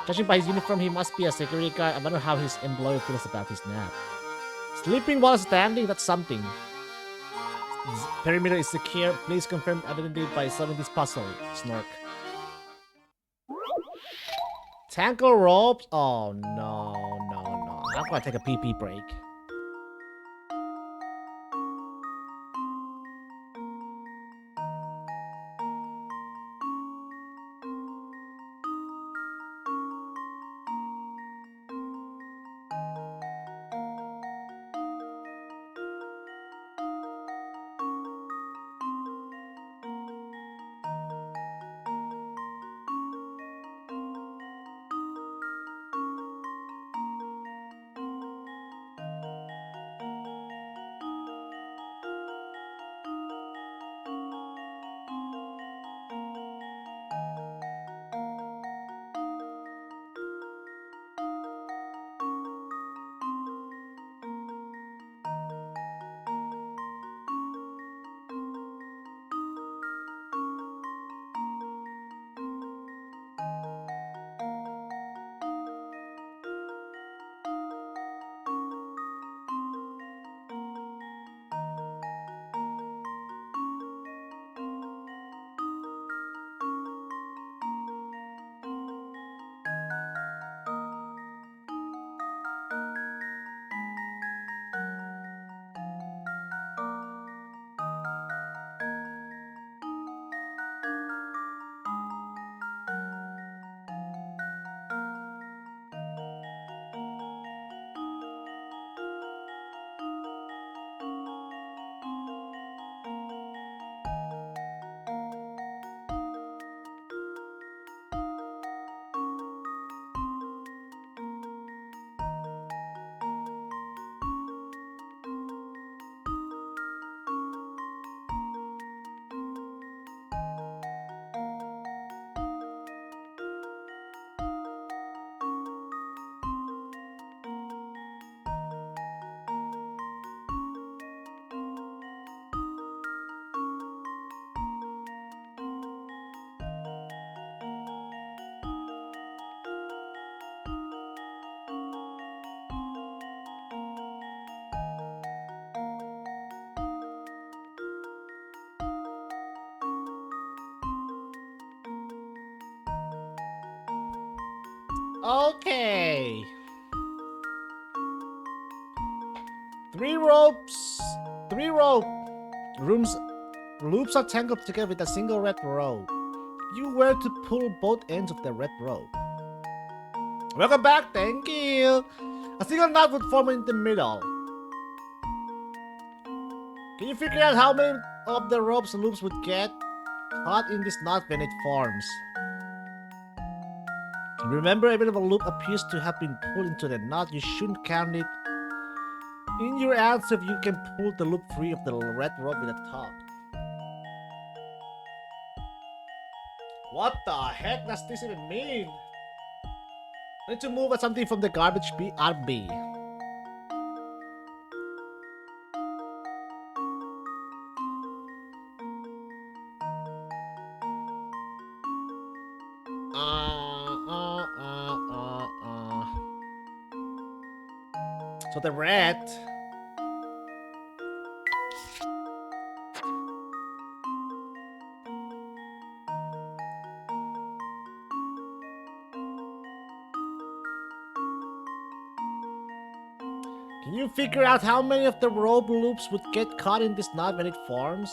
Judging by his uniform, he must be a security guard. I wonder how his employer feels about his nap. Sleeping while standing? That's something. Perimeter is secure. Please confirm identity by solving this puzzle. Snark. Tangle ropes? Oh, no. I'm gonna take a pee-pee break. Okay. 3 ropes. 3 rope rooms. Loops are tangled together with a single red rope. You were to pull both ends of the red rope. Welcome back, thank you. A single knot would form in the middle. Can you figure out how many of the rope's loops would get caught in this knot when it forms? Remember, even if a loop appears to have been pulled into the knot, you shouldn't count it in your answer if you can pull the loop free of the red rope with a tug. What the heck does this even mean? I need to move something from the garbage RB. So the red. Can you figure out how many of the rope loops would get caught in this knot when it forms?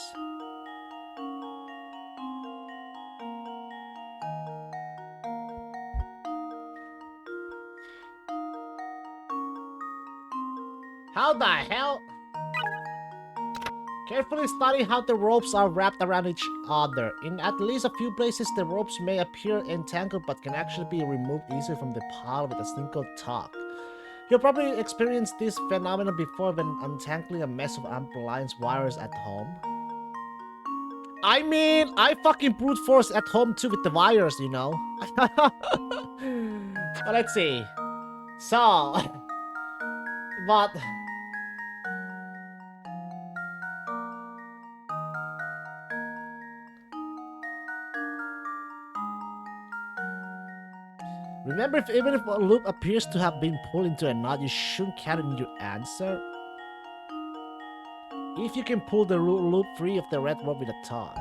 How the hell? Carefully study how the ropes are wrapped around each other. In at least a few places, the ropes may appear entangled but can actually be removed easily from the pile with a single tug. You've probably experienced this phenomenon before when untangling a mess of appliance wires at home. I mean, I fucking brute force at home too with the wires, you know. But let's see. So, but remember, even if a loop appears to have been pulled into a knot, you shouldn't count it in your answer. If you can pull the loop free of the red rope with a tug.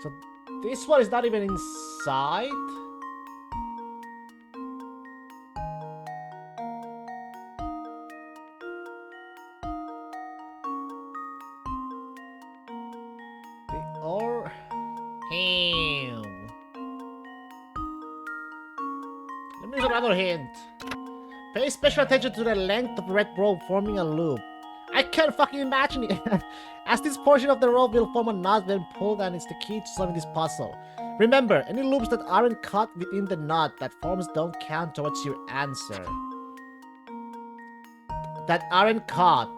So this one is not even inside. Or him. Let me use another hint. Pay special attention to the length of the red rope forming a loop. I can't fucking imagine it. As this portion of the rope will form a knot when pulled, and it's the key to solving this puzzle. Remember, any loops that aren't caught within the knot that forms don't count towards your answer. That aren't caught.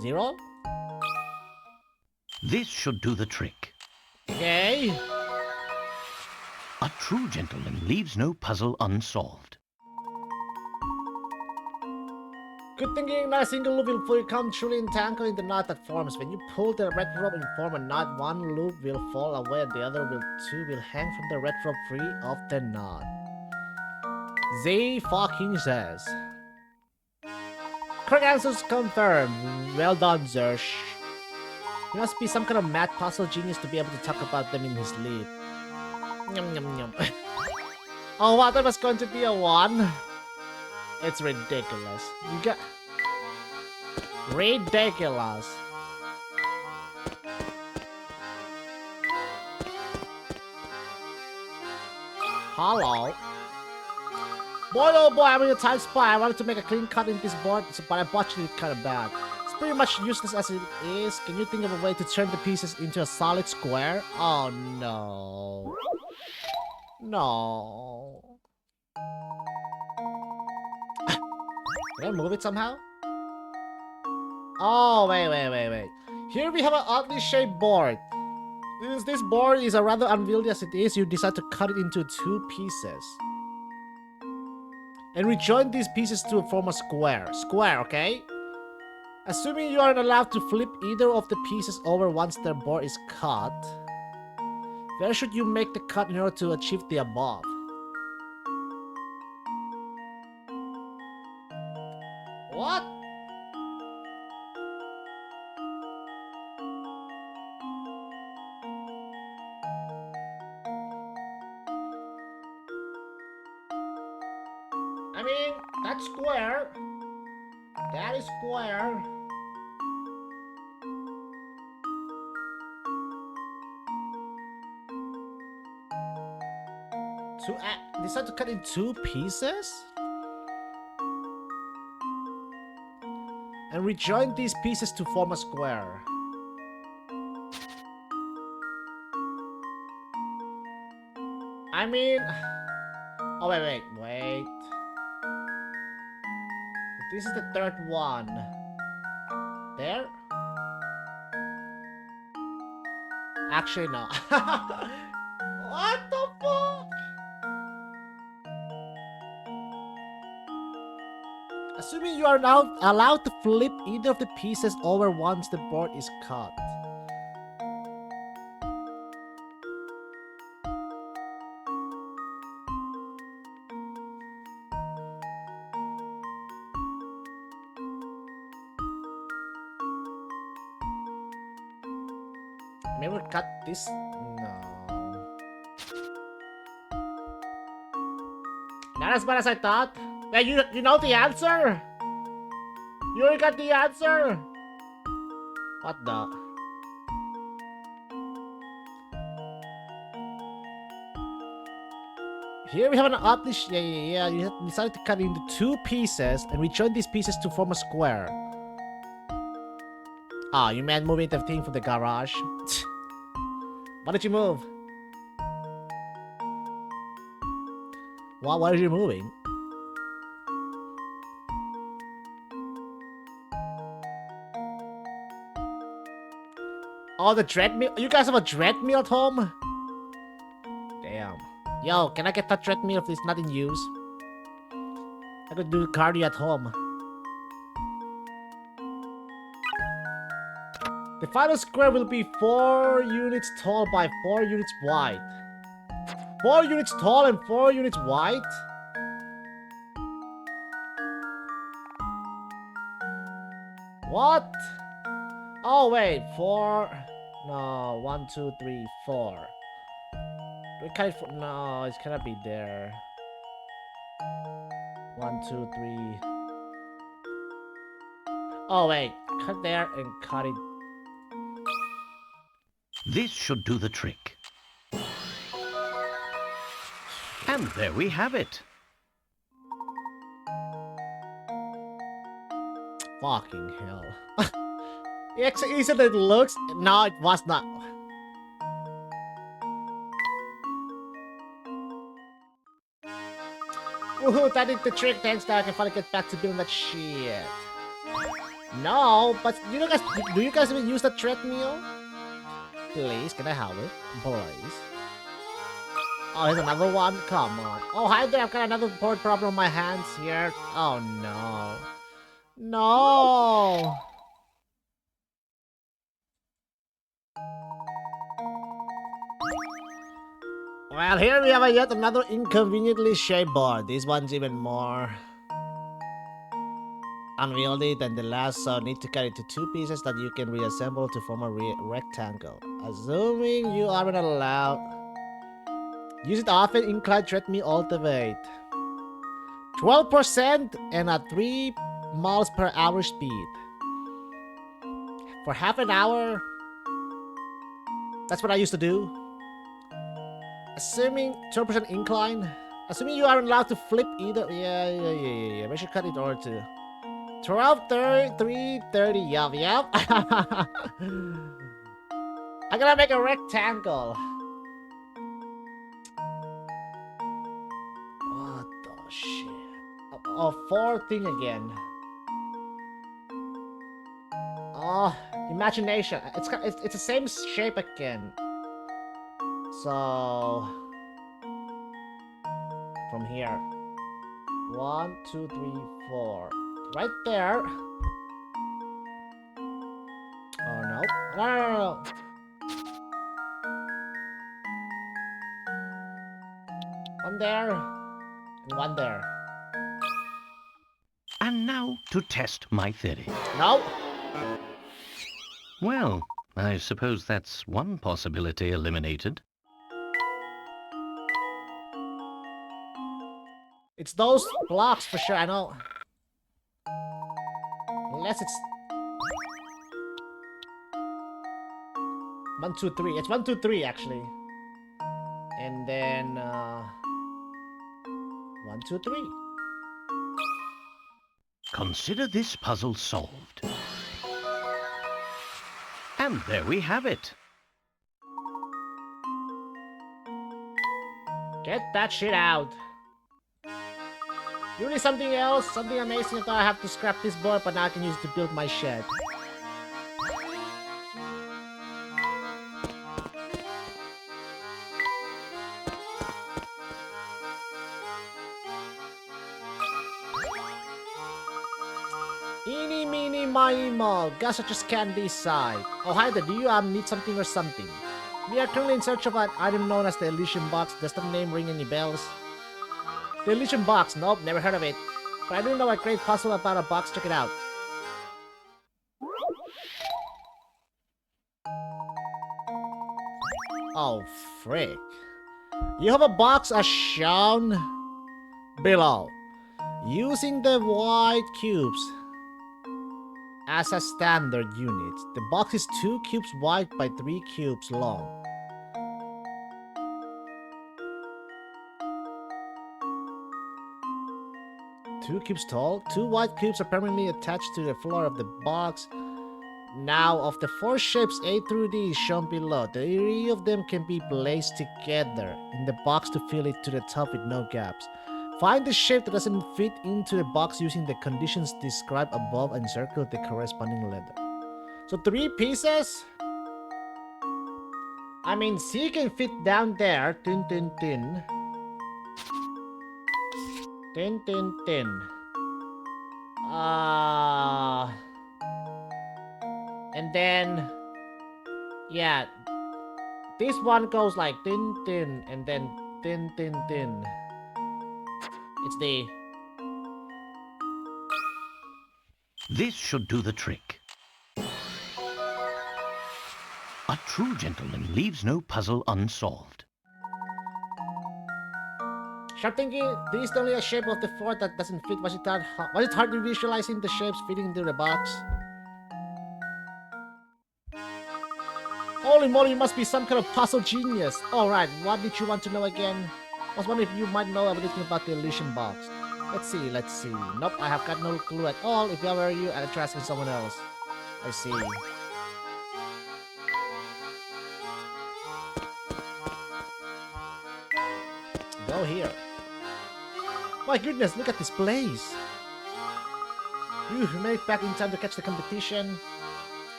Zero? This should do the trick. Okay. A true gentleman leaves no puzzle unsolved. Good thinking, not a single loop will fully come truly entangled in the knot that forms. When you pull the red rope and form a knot, one loop will fall away and the other will hang from the red rope free of the knot. Z fucking says. Correct answers confirmed. Well done, Zersh. He must be some kind of math puzzle genius to be able to talk about them in his sleep. Yum yum yum. Oh, what? That was going to be a 1? It's ridiculous. You got... Ridiculous. Hello? Boy, oh boy, I'm in a tight spot. I wanted to make a clean cut in this board, but I botched it kind of bad. It's pretty much useless as it is. Can you think of a way to turn the pieces into a solid square? Oh no. No. Can I move it somehow? Oh, wait. Here we have an oddly shaped board. Since this board is a rather unwieldy as it is, you decide to cut it into 2 pieces. And rejoin these pieces to form a square. Square, okay? Assuming you aren't allowed to flip either of the pieces over once their board is cut, where should you make the cut in order to achieve the above? What? I mean, that's square. That is square. Decide to cut in 2 pieces? And rejoin these pieces to form a square. I mean... Oh, wait. This is the 3rd one. There? Actually, no. What the fuck? Assuming you are now allowed to flip either of the pieces over once the board is cut. Maybe we'll cut this. No. Not as bad as I thought. Wait, you know the answer? You already got the answer? What the? Here we have an oddly yeah. You decided to cut into 2 pieces and rejoin these pieces to form a square. Ah, you meant moving the thing from the garage? Why did you move? Why are you moving? Oh, the treadmill? You guys have a treadmill at home? Damn. Yo, can I get that treadmill if it's not in use? I could do cardio at home. The final square will be 4 units tall by 4 units wide. 4 units tall and 4 units wide? What? Oh, wait. 4... No, 1, 2, 3, 4. Do we cut it for... No, it's gonna be there. 1, 2, 3... Oh, wait. Cut there and cut it. This should do the trick. And there we have it. Fucking hell. It's easier than it looks. No, it was not. Woohoo, that did the trick. Thanks, now I can finally get back to doing that shit. No, but do you guys even use the treadmill? Please, can I have it? Please. Oh, here's another one? Come on. Oh, hi there, I've got another board problem on my hands here. Oh, no. No! Well, here we have yet another inconveniently shaped board. This one's even more unwieldy than the last, so need to cut it into 2 pieces that you can reassemble to form a rectangle. Assuming you aren't allowed. Use it often, incline treadmill ultimate. 12% and a 3 miles per hour speed. For half an hour. That's what I used to do. Assuming 12% incline. Assuming you aren't allowed to flip either. Yeah. We should cut it over to 12, 30, 3, 30. Yup. I'm gonna make a rectangle. What the shit? Oh, 4 thing again. Oh, imagination. It's the same shape again. So from here, 1, 2, 3, 4, right there. Oh no! No! One there, and one there. And now to test my theory. No. Well, I suppose that's one possibility eliminated. It's those blocks for sure, I know. Unless it's 1, 2, 3. It's 1, 2, 3 actually. And then 1, 2, 3. Consider this puzzle solved. And there we have it. Get that shit out. You need something else? Something amazing? I thought I have to scrap this board, but now I can use it to build my shed. Eeny, meeny, miny, mo. Guess I just can't decide. Oh, hi there. Do you need something or something? We are currently in search of an item known as the Illusion Box. Does that name ring any bells? The Illusion Box. Nope, never heard of it. But I do know a great puzzle about a box. Check it out. Oh, frick. You have a box as shown below. Using the white cubes as a standard unit. The box is 2 cubes wide by 3 cubes long. Two cubes tall. 2 white cubes are permanently attached to the floor of the box. Now, of the 4 shapes A through D shown below, 3 of them can be placed together in the box to fill it to the top with no gaps. Find the shape that doesn't fit into the box using the conditions described above and circle the corresponding letter. So 3 pieces? I mean, C can fit down there. Tin, tin, tin. Tin, tin, tin. And then, yeah, this one goes like tin, tin, and then tin, tin, tin. It's the... This should do the trick. A true gentleman leaves no puzzle unsolved. Sharp thinking, this is only a shape of the 4 that doesn't fit. Was it hard to visualizing the shapes fitting into the box? Holy moly, you must be some kind of puzzle genius. Alright, what did you want to know again? I was wondering if you might know everything about the illusion box. Let's see. Nope, I have got no clue at all. If I were you, I'd try asking someone else. I see. Go here. My goodness, look at this place. You made it back in time to catch the competition.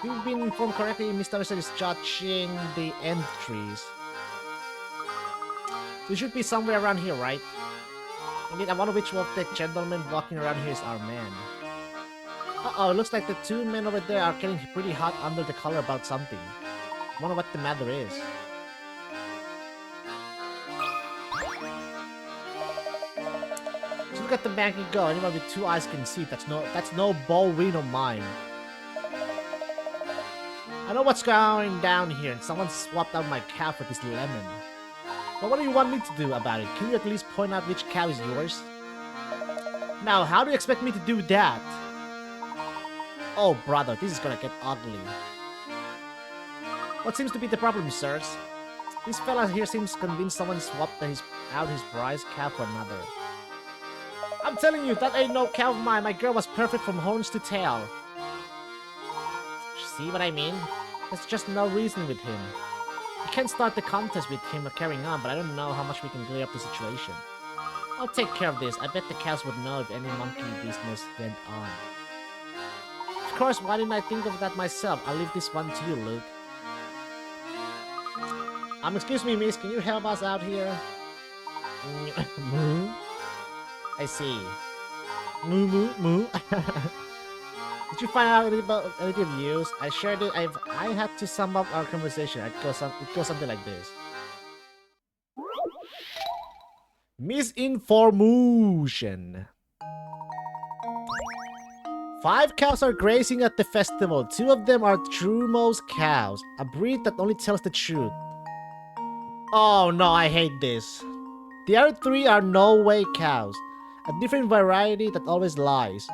You've been informed correctly, Mr. Russell is judging the entries. So you should be somewhere around here, right? Indeed, I wonder which of the gentlemen walking around here is our man. Uh-oh, it looks like the 2 men over there are getting pretty hot under the collar about something. I wonder what the matter is. So look at the man can go. Anyone with 2 eyes can see. That's no ballroom of mine. I know what's going down here, and someone swapped out my cow for this lemon. But what do you want me to do about it? Can you at least point out which cow is yours? Now, how do you expect me to do that? Oh, brother, this is gonna get ugly. What seems to be the problem, sirs? This fella here seems convinced someone swapped out his prize cow for another. I'm telling you, that ain't no cow of mine. My girl was perfect from horns to tail. See what I mean? There's just no reason with him. We can't start the contest with him carrying on, but I don't know how much we can clear up the situation. I'll take care of this. I bet the cows would know if any monkey business went on. Of course, why didn't I think of that myself? I'll leave this one to you, Luke. Excuse me, miss, can you help us out here? Moo? I see. Moo, moo, moo. Did you find out anything of use? I sure did. I had to sum up our conversation. It goes something like this. Misinformation. 5 cows are grazing at the festival. 2 of them are Trumo's cows, a breed that only tells the truth. Oh no, I hate this. The other 3 are no-way cows, a different variety that always lies.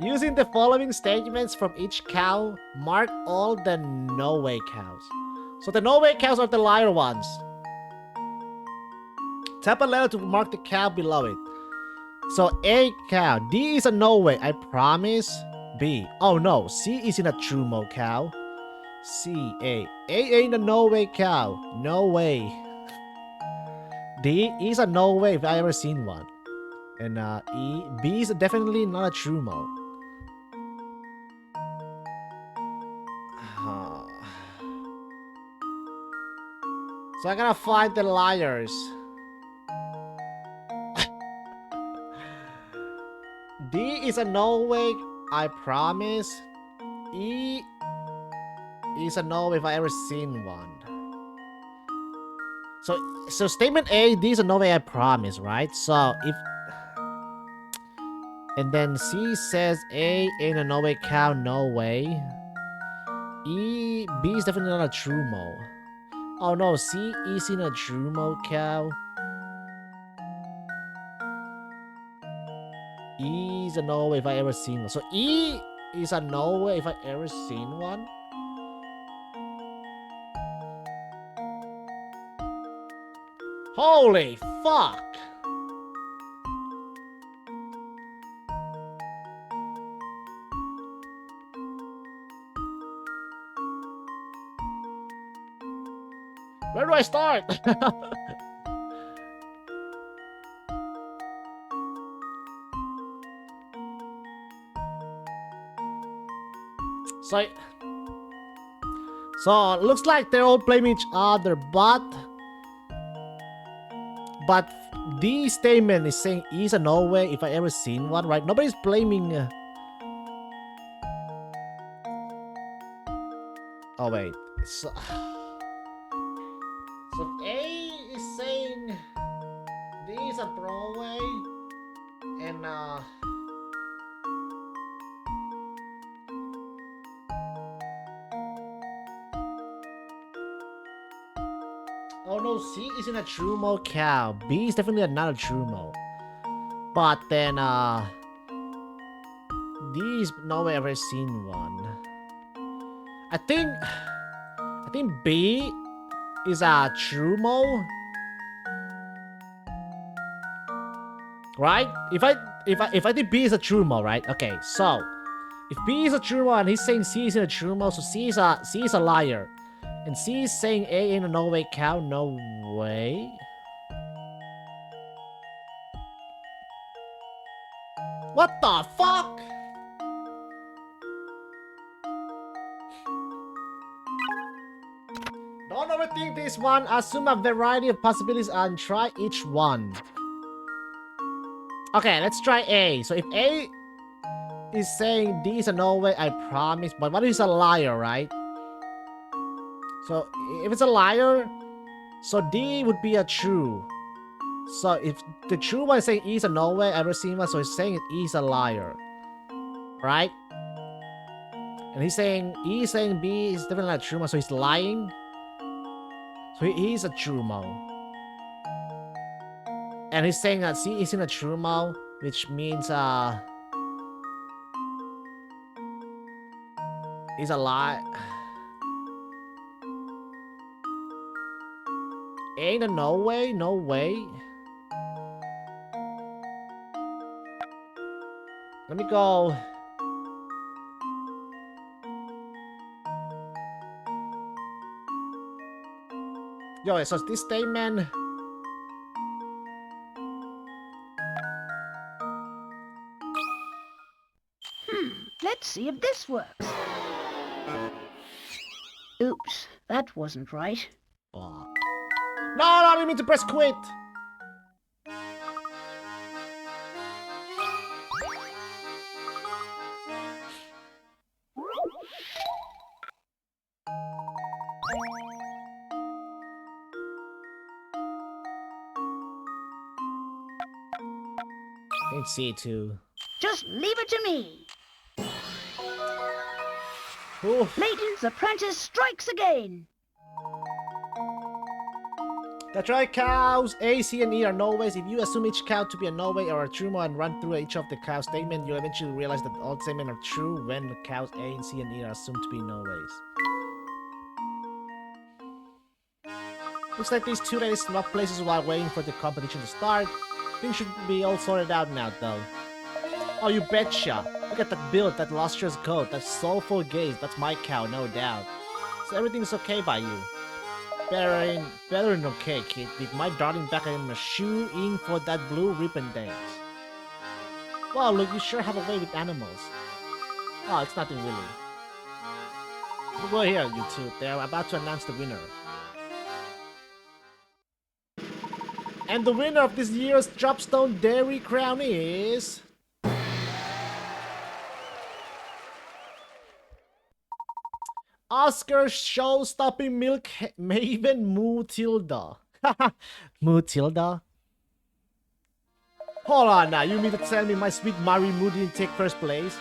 Using the following statements from each cow, mark all the no-way cows. So the no-way cows are the liar ones. Tap a letter to mark the cow below it. So A cow. D is a no way, I promise. B. Oh no, C isn't a Trumo cow. C. A. A ain't a no way cow. No way. D is a no way if I ever seen one. And E. B is definitely not a Trumo. So I gotta find the liars. D is a no way, I promise. E is a no way if I ever seen one. So statement A, D is a no way, I promise, right? So if and then C says A ain't a no way cow, no way. B is definitely not a Trumo. Oh no, C isn't a Trumo cow. E is a no way if I ever seen one. So E is a no way if I ever seen one. Holy fuck! Where do I start? So looks like they're all blaming each other, but D statement is saying E's a no way if I ever seen one, right? Nobody's blaming. Oh wait, so A is saying D is a Broadway, and oh no, C isn't a Trumo cow. B is definitely not a Trumo. But then D is no way ever seen one. I think B is a Trumo. Right? If I think B is a Trumo, right? Okay, so if B is a Trumo and he's saying C isn't a Trumo, so C is a liar. And C is saying A ain't a no way cow, no way. What the fuck? Don't overthink this one. Assume a variety of possibilities and try each one. Okay, let's try A. So if A is saying D is a no way, I promise. But what if it's a liar, right? So if it's a liar, so D would be a true. So if the true one is saying E is a no way, ever seen one, so he's saying E is a liar. Right? And he's saying E is saying B is definitely not a true one, so he's lying. So he's a Trumo. And he's saying that C isn't a Trumo, which means he's a lie. Ain't a no way, no way. Let me go. Yo, so this statement. Let's see if this works. Oops, that wasn't right. Oh. No, I didn't mean to press quit. I think C2. Just leave it to me. Oof. Layton's apprentice strikes again. That's right, cows. A, C, and E are no ways. If you assume each cow to be a no way or a true one and run through each of the cow statements, you'll eventually realize that all statements are true when the cows A and C and E are assumed to be no ways. Looks like these 2 days swap places while waiting for the competition to start. Things should be all sorted out now, though. Oh, you betcha. Look at that build, that lustrous coat, that soulful gaze. That's my cow, no doubt. So everything's okay by you. Better than okay, kid. With my darling back, I am a shoe in for that blue ribbon dance. Wow, look, you sure have a way with animals. Oh, it's nothing really. Go here, you two. They're about to announce the winner. And the winner of this year's Dropstone Dairy Crown is... Oscar show-stopping milk maven Mutilda. Mutilda? Hold on now, you mean to tell me my sweet Mari Moo didn't take first place?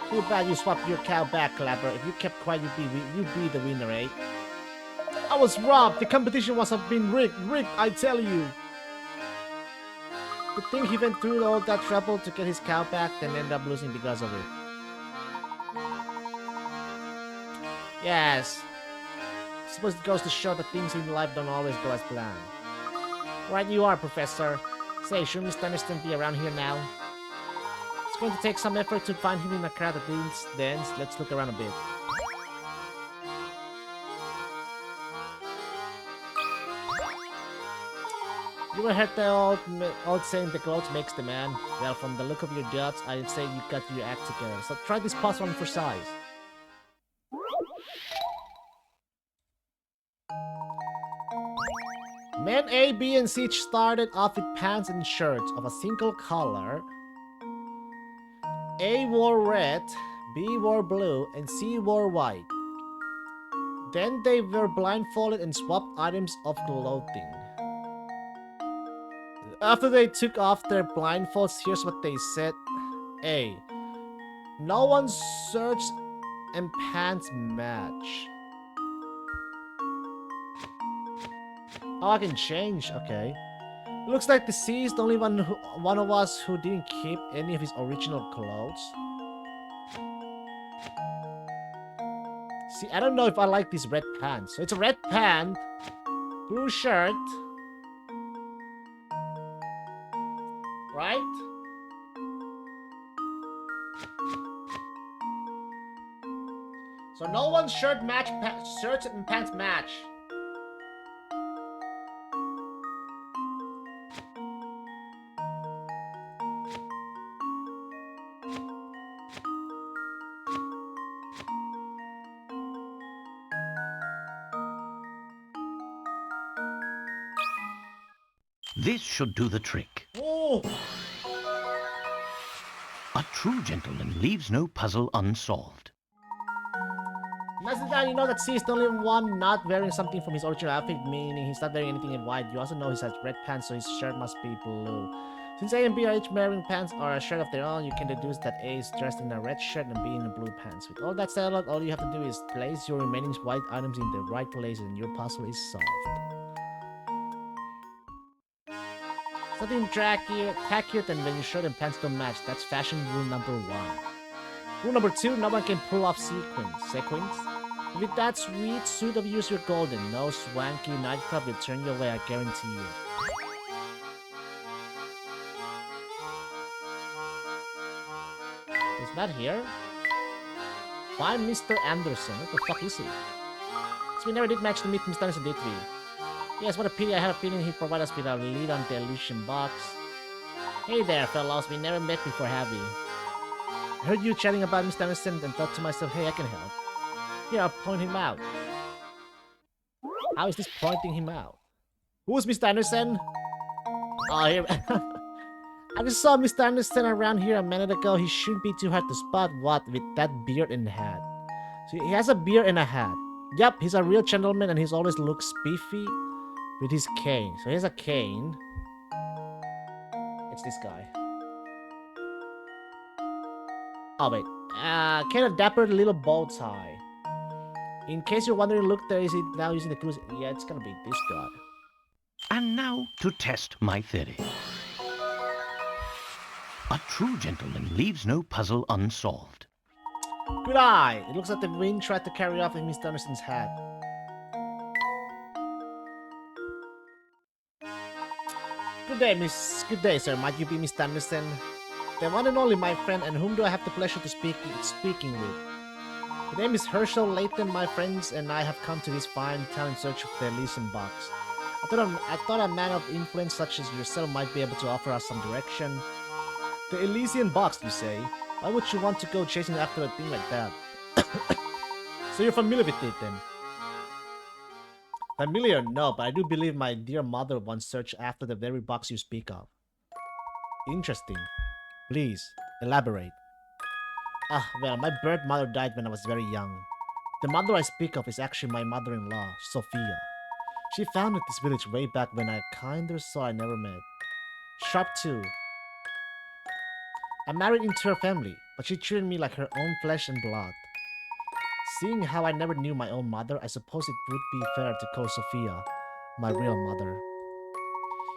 Too bad you swapped your cow back, Clapper. If you kept quiet, you'd be the winner, eh? I was robbed! The competition must have been rigged! Rigged, I tell you! Good thing he went through all that trouble to get his cow back, then ended up losing because of it. Yes. I suppose it goes to show that things in life don't always go as planned. Right you are, Professor. Say, shouldn't Mr. Aniston be around here now? It's going to take some effort to find him in a crowd that dance. Let's look around a bit. You ever heard the old saying, the clothes makes the man? Well, from the look of your guts, I'd say you got your act together. So try this puzzle on for size. Men A, B, and C started off with pants and shirts of a single color. A wore red, B wore blue, and C wore white. Then they were blindfolded and swapped items of clothing. After they took off their blindfolds, here's what they said. A. No one's shirts and pants match. Oh, I can change. Okay. It looks like the C is the only one of us who didn't keep any of his original clothes. See, I don't know if I like these red pants. So it's a red pant, blue shirt, right? So no one's shirts and pants match. This should do the trick. Oh! A true gentleman leaves no puzzle unsolved. Nicely done, you know that C is the only one not wearing something from his original outfit, meaning he's not wearing anything in white. You also know he has red pants, so his shirt must be blue. Since A and B are each wearing pants or a shirt of their own, you can deduce that A is dressed in a red shirt and B in a blue pants. With all that settled, all you have to do is place your remaining white items in the right place and your puzzle is solved. Something tackier than when your shirt and pants don't match. That's fashion rule number 1. Rule number 2, no one can pull off sequins. With that sweet suit of yours, you're golden. No swanky nightclub will turn you away, I guarantee you. He's not here? Find Mr. Anderson. What the fuck is he? So we never did manage to meet Mr. Anderson, did we? Yes, what a pity. I had a feeling he'd provide us with a lead on the illusion box. Hey there, fellows. We never met before, have we? I heard you chatting about Mr. Anderson and thought to myself, hey, I can help. Here, I'll point him out. How is this pointing him out? Who's Mr. Anderson? Oh, here. I just saw Mr. Anderson around here a minute ago. He shouldn't be too hard to spot, what, with that beard and hat. So he has a beard and a hat. Yep, he's a real gentleman and he's always looks spiffy with his cane. So he has a cane. It's this guy. Oh wait, kind of dapper little bow tie. In case you're wondering, look, there is it now using the clues. Yeah, it's gonna be this guy. And now to test my theory. A true gentleman leaves no puzzle unsolved. Good eye. It looks like the wind tried to carry off Mr. Anderson's hat. Good day, miss. Good day, sir. Might you be Mr. Anderson? The one and only my friend, and whom do I have the pleasure to speaking with? The name is Herschel Layton. My friends and I have come to this fine town in search of the Elysian box. I thought a man of influence such as yourself might be able to offer us some direction. The Elysian box, you say? Why would you want to go chasing after a thing like that? So you're familiar with it then? Familiar, no, but I do believe my dear mother once searched after the very box you speak of. Interesting. Please, elaborate. Ah, well, my birth mother died when I was very young. The mother I speak of is actually my mother-in-law, Sophia. She founded this village way back when I kinda saw I never met. Sharp too. I married into her family, but she treated me like her own flesh and blood. Seeing how I never knew my own mother, I suppose it would be fair to call Sophia my real mother.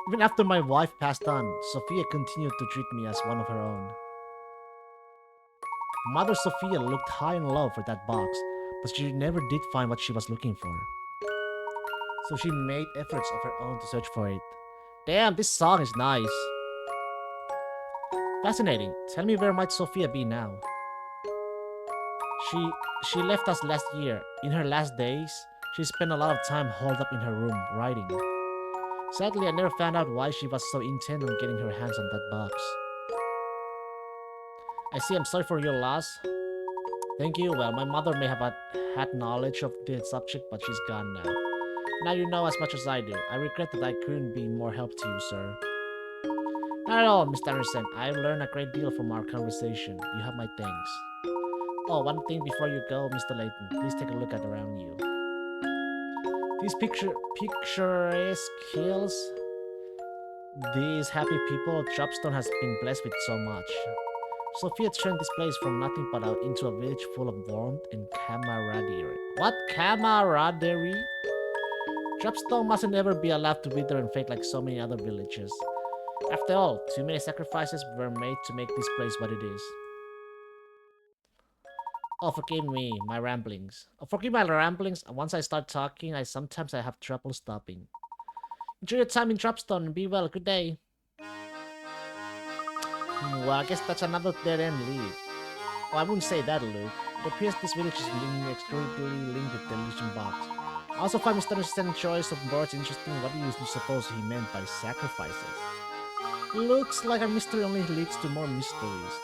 Even after my wife passed on, Sophia continued to treat me as one of her own. Mother Sophia looked high and low for that box, but she never did find what she was looking for. So she made efforts of her own to search for it. Damn, this song is nice. Fascinating. Tell me, where might Sophia be now? She left us last year. In her last days, she spent a lot of time holed up in her room, writing. Sadly, I never found out why she was so intent on getting her hands on that box. I see, I'm sorry for your loss. Thank you. Well, my mother may have had knowledge of the subject, but she's gone now. Now you know as much as I do. I regret that I couldn't be more help to you, sir. Not at all, Mr. Anderson. I've learned a great deal from our conversation. You have my thanks. Oh, one thing before you go, Mr. Layton. Please take a look at around you. These picturesque hills, these happy people, Dropstone has been blessed with so much. Sophia turned this place from nothing but into a village full of warmth and camaraderie. What camaraderie? Dropstone mustn't ever be allowed to wither and fade like so many other villages. After all, too many sacrifices were made to make this place what it is. Oh, forgive me, my ramblings. Oh, forgive my ramblings. Once I start talking, sometimes I have trouble stopping. Enjoy your time in Dropstone and be well. Good day. Well, I guess that's another dead-end lead. Oh, I wouldn't say that, Luke. It appears this village is inextricably linked with the Elysian box. I also find Mr. Anderson's choice of words interesting. What do you suppose he meant by sacrifices? Looks like a mystery only leads to more mysteries.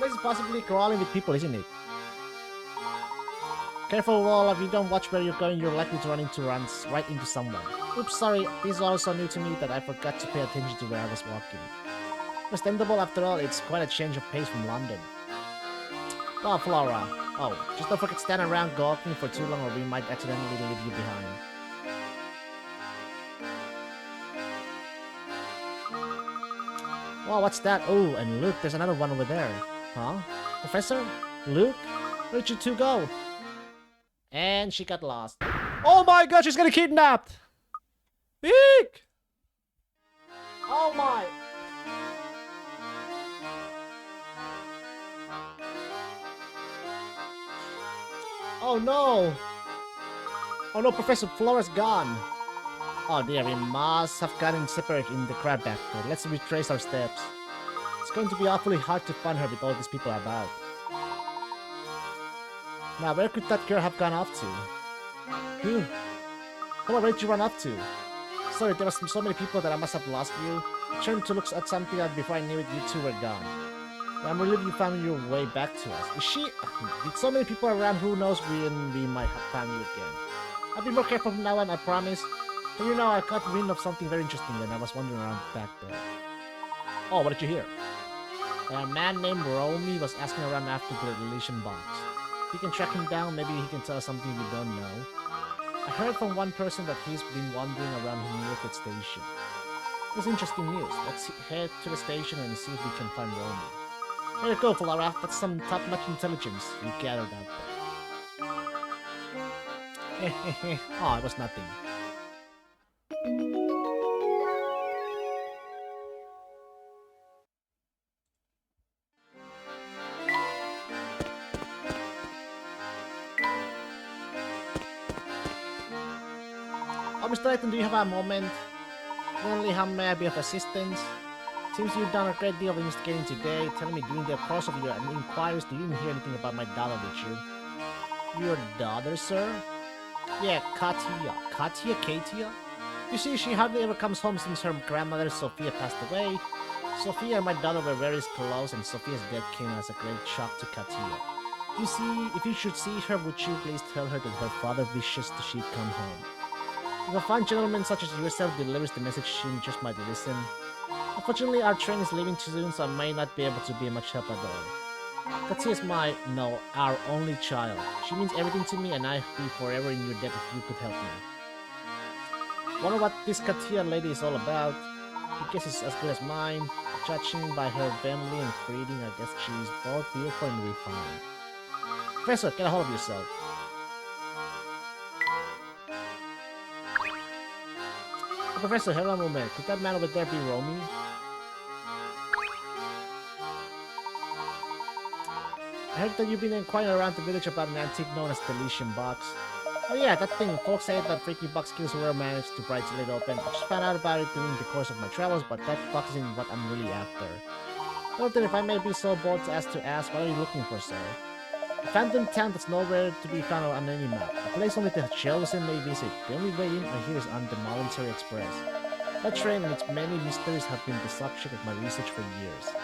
This is possibly crawling with people, isn't it? Careful, Wall, if you don't watch where you're going, you're likely to run right into someone. Oops, sorry, this is all so new to me that I forgot to pay attention to where I was walking. Understandable, after all, it's quite a change of pace from London. Oh, Flora. Oh, just don't forget to stand around gawking for too long or we might accidentally leave you behind. Wow, what's that? Oh, and look, there's another one over there. Huh? Professor? Luke? Where'd you two go? And she got lost. Oh my god, she's getting kidnapped! Eek! Oh my! Oh no! Oh no, Professor Flora's gone! Oh dear, we must have gotten separated in the crab factory. Let's retrace our steps. It's going to be awfully hard to find her with all these people about. Now, where could that girl have gone off to? Who? Come on, where did you run off to? Sorry, there was so many people that I must have lost you. I turned to look at something and before I knew it, you two were gone. I'm relieved you found your way back to us. Is she? With so many people around, who knows when we might have found you again. I'll be more careful from now on, I promise. But you know, I caught wind of something very interesting when I was wandering around back there. Oh, what did you hear? A man named Romy was asking around after the deletion box. If you can track him down, maybe he can tell us something we don't know. I heard from one person that he's been wandering around New York station. It's interesting news. Let's head to the station and see if we can find Romy. There you go, Flora. That's some top-notch intelligence you gathered out there. Oh, it was nothing. Oh, Mr. Layton, do you have a moment? Only how may I be of assistance? Seems you've done a great deal of investigating today. Tell me, during the course of your inquiries, you didn't hear anything about my daughter, did you? Your daughter, sir? Yeah, Katia. Katia? You see, she hardly ever comes home since her grandmother Sophia passed away. Sophia and my daughter were very close, and Sophia's death came as a great shock to Katia. You see, if you should see her, would you please tell her that her father wishes that she'd come home? If a fine gentleman such as yourself delivers the message, she just might listen. Unfortunately, our train is leaving too soon, so I may not be able to be much help at all. Katia is our only child. She means everything to me, and I'd be forever in your debt if you could help me. Wonder what this Katia lady is all about. I guess it's as good as mine. Judging by her family and breeding, I guess she's both beautiful and refined. Professor, get a hold of yourself. Professor, hold on a moment. Could that man over there be Romy? I heard that you've been inquiring around the village about an antique known as the deletion box. Oh yeah, that thing. Folks say that freaky box kills were managed to pry it open. I just found out about it during the course of my travels, but that box isn't what I'm really after. Well then, if I may be so bold as to ask, what are you looking for, sir? A phantom town that's nowhere to be found on any map. A place only the chosen may visit. The only way in I hear is on the Voluntary Express. That train and its many mysteries have been the subject of my research for years.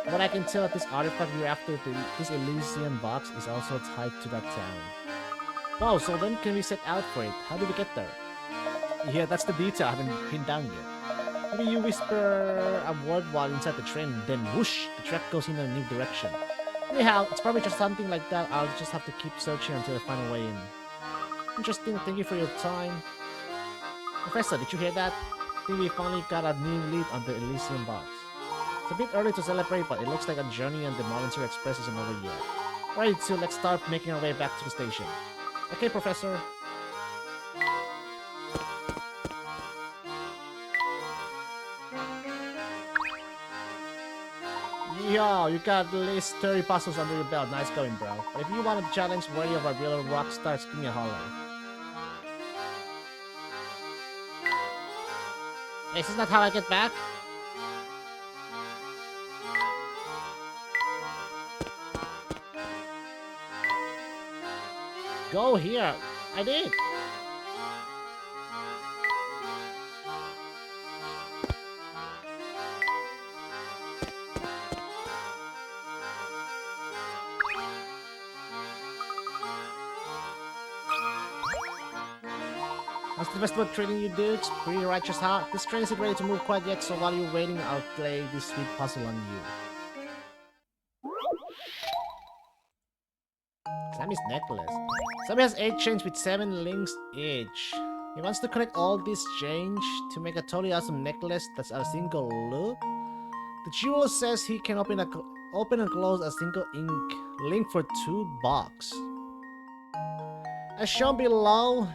What I can tell that this artifact you're after, this Elysian box, is also tied to that town. Wow, so when can we set out for it? How do we get there? Yeah, that's the detail I haven't pinned down yet. Maybe you whisper a word while inside the train, then whoosh, the track goes in a new direction. Anyhow, it's probably just something like that. I'll just have to keep searching until I find a way in. Interesting, thank you for your time. Professor, did you hear that? I think we finally got a new lead on the Elysian box. It's a bit early to celebrate, but it looks like a journey on the Voluntary Express isn't over yet. Alright, so let's start making our way back to the station. Okay, Professor. Yo, you got at least 30 puzzles under your belt. Nice going, bro. But if you want a challenge worthy of our real rock stars, give me a holler. Is this not how I get back? Go here. I did. How's the festival treating you, dudes? Pretty righteous, huh? This train isn't ready to move quite yet, so while you're waiting, I'll play this sweet puzzle on you. Sammy's necklace. Sammy has 8 chains with 7 links each. He wants to connect all these chains to make a totally awesome necklace that's a single loop. The jeweler says he can open and close a single link for 2 bucks. As shown below,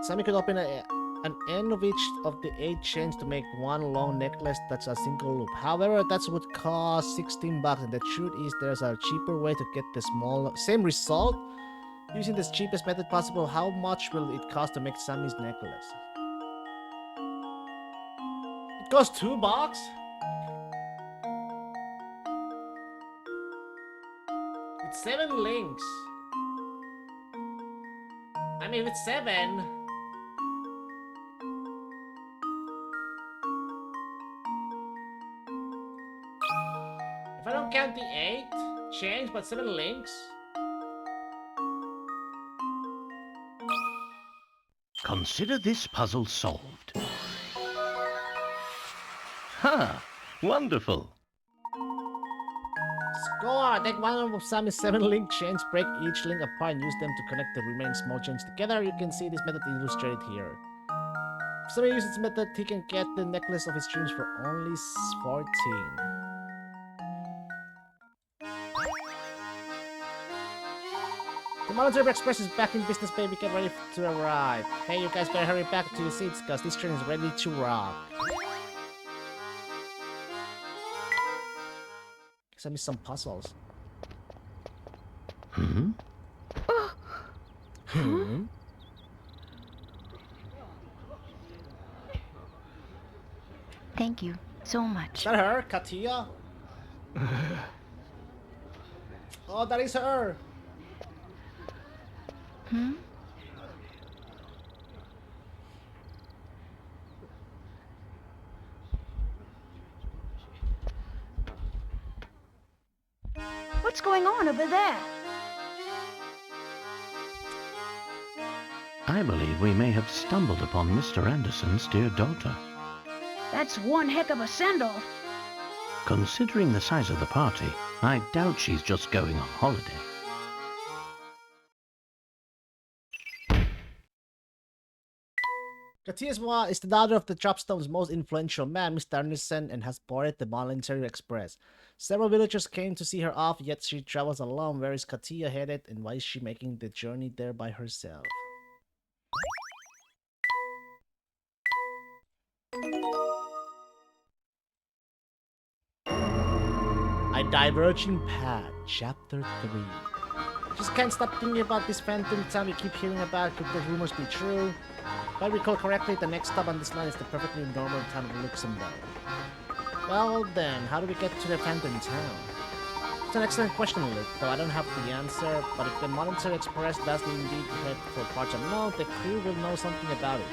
Sammy could open an end of each of the 8 chains to make one long necklace that's a single loop. However, that would cost 16 bucks, and the truth is there's a cheaper way to get the same result using the cheapest method possible. How much will it cost to make Sammy's necklace? It costs 2 bucks? With 7 links. I mean, with 7... If I don't count the 8 chains, but 7 links. Consider this puzzle solved. Ha! Wonderful. Score! Take one of Sammy's 7 link chains, break each link apart, and use them to connect the remaining small chains together. You can see this method illustrated here. If Sammy uses this method, he can get the necklace of his dreams for only 14. The Monetary Express is back in business, baby. Get ready to arrive. Hey, you guys better hurry back to your seats, cause this train is ready to rock. Send me some puzzles. Hmm? Hmm? Thank you so Is much. that her, Katia? Oh, that is her. Hmm? What's going on over there? I believe we may have stumbled upon Mr. Anderson's dear daughter. That's one heck of a send-off. Considering the size of the party, I doubt she's just going on holiday. Katia is the daughter of the Chopstone's most influential man, Mr. Anderson, and has boarded the Monetary Express. Several villagers came to see her off, yet she travels alone. Where is Katia headed, and why is she making the journey there by herself? A Diverging Path, Chapter 3. Just can't stop thinking about this phantom town we keep hearing about. Could the rumors be true? If I recall correctly, the next stop on this line is the perfectly normal town of Luxembourg. Well then, how do we get to the phantom town? It's an excellent question, Luke, though I don't have the answer, but if the Monetary Express does indeed head for parts unknown, the crew will know something about it.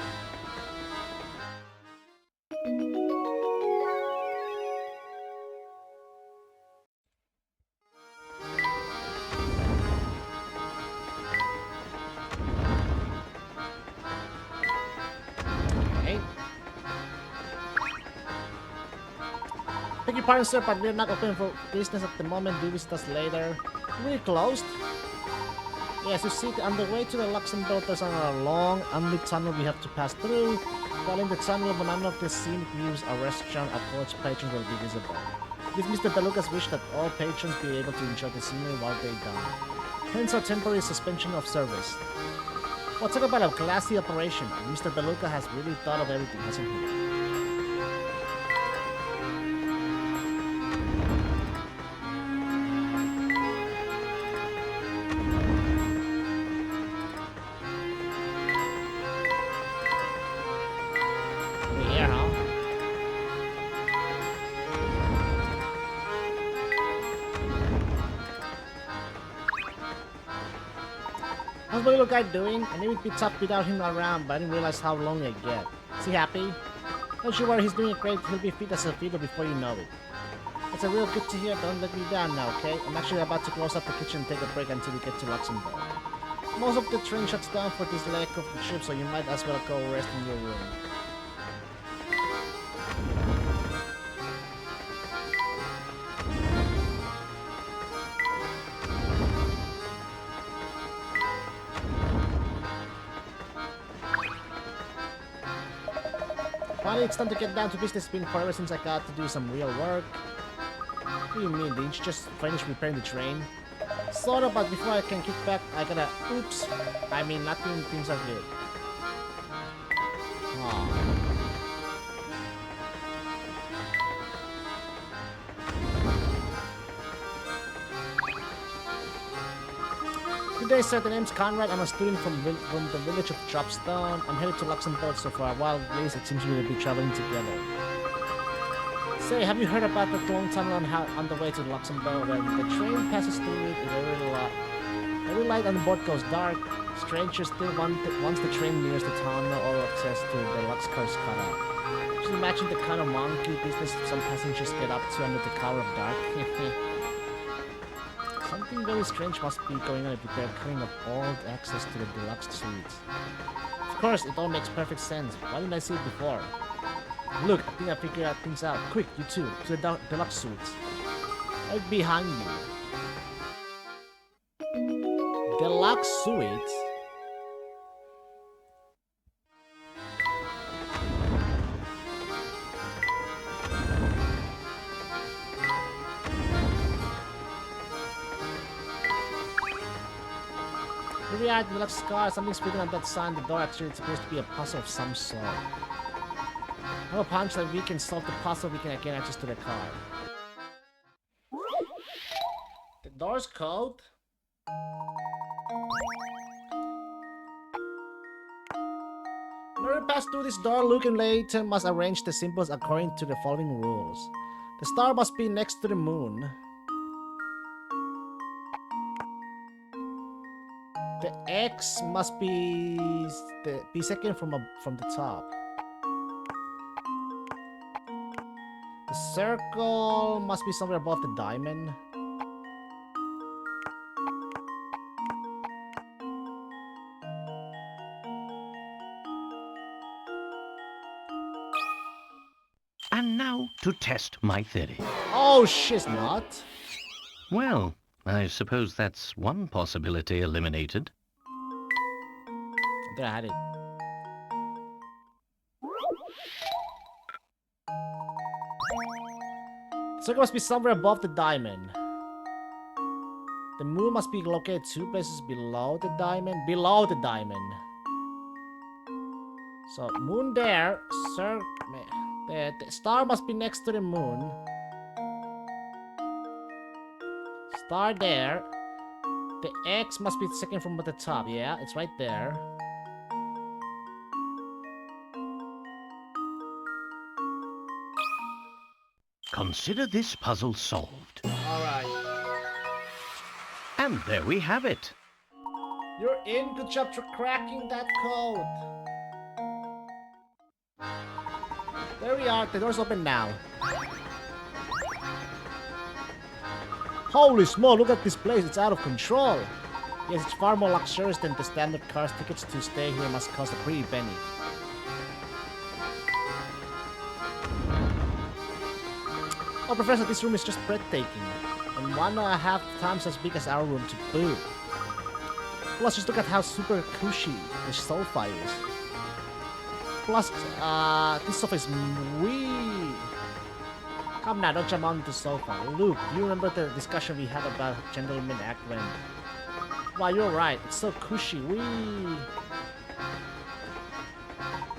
Okay. Beg your pardon, sir, but we're not open for business at the moment. Do visit us later. We're closed. Yes, you see, on the way to the Luxembourg, there's a long, unlit tunnel we have to pass through. While in the tunnel, none of the scenic views or restaurant or its patrons will be visible. It is Mr. Beluga's wish that all patrons be able to enjoy the scenery while they dine. Hence our temporary suspension of service. Well, talk about a classy operation. Mr. Beluga has really thought of everything, hasn't he? Yeah, huh? How's my little guy doing? I knew it'd be tough without him around, but I didn't realize how long I'd get. Is he happy? Don't you worry, he's doing great. He'll be fit as a fiddle before you know it. It's a real good to hear. Don't let me down now, okay? I'm actually about to close up the kitchen and take a break until we get to Luxembourg. Most of the train shuts down for this leg of the trip, so you might as well go rest in your room. Finally, it's time to get down to business. It's been forever since I got to do some real work. What do you mean? Didn't you just finish repairing the train? Sort of, but before I can kick back, I gotta... Oops! I mean, nothing, things are good. Aww. Good day, sir. The name's Conrad. I'm a student from the village of Dropstone. I'm headed to Luxembourg, so for a while at least, it seems we will be traveling together. Say, have you heard about the long tunnel on the way to Luxembourg? When the train passes through it, every light on the board goes dark. Strangers still once the train nears the tunnel, all access to the Lux car is cut off. Just imagine the kind of monkey business some passengers get up to under the cover of dark. Something very strange must be going on if they're cutting off all access to the deluxe suites. Of course, it all makes perfect sense. Why didn't I see it before? Look, I think I figured out things out. Quick, you two, to the deluxe suites. Right behind you. Deluxe suites? Here we are at the deluxe car. Something's written on that sign. The door actually appears to be a puzzle of some sort. No punch that we can solve the puzzle, we can gain access to the car. The door's code? In order to pass through this door, Luke and Layton must arrange the symbols according to the following rules. The star must be next to the moon. The X must be second from the top. The circle must be somewhere above the diamond. And now to test my theory. Oh, she's not. Well, I suppose that's one possibility eliminated. There, I had it. The circle must be somewhere above the diamond. The moon must be located 2 places below the diamond. Below the diamond. So, moon there. The star must be next to the moon. Star there. The X must be second from the top. Yeah, it's right there. Consider this puzzle solved. Alright. And there we have it. You're in. Good job for cracking that code. There we are. The door's open now. Holy smoke, look at this place. It's out of control. Yes, it's far more luxurious than the standard cars. Tickets to stay here must cost a pretty penny. Oh, Professor, this room is just breathtaking. And 1.5 times as big as our room to boot. Plus, just look at how super cushy the sofa is. Plus, this sofa is wee. Come now, don't jump on the sofa. Luke, do you remember the discussion we had about Gentleman Act when... Wow, you're right. It's so cushy. Wee.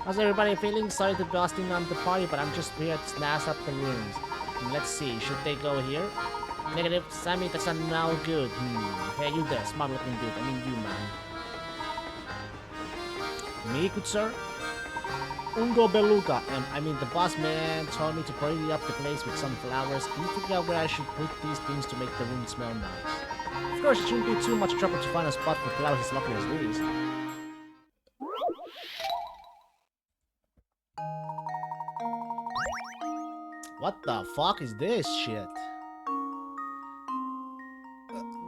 How's everybody feeling? Sorry to busting on the party, but I'm just here to snazz up the rooms. Let's see, should they go here? Negative, Sammy, that's not now good. Hey, you there, smart looking dude. I mean you, man. Me, good sir? Ungo Beluga. I mean, the boss man told me to pretty up the place with some flowers. Can you figure out where I should put these things to make the room smell nice? Of course, it shouldn't be too much trouble to find a spot for flowers as lovely as these. What the fuck is this shit?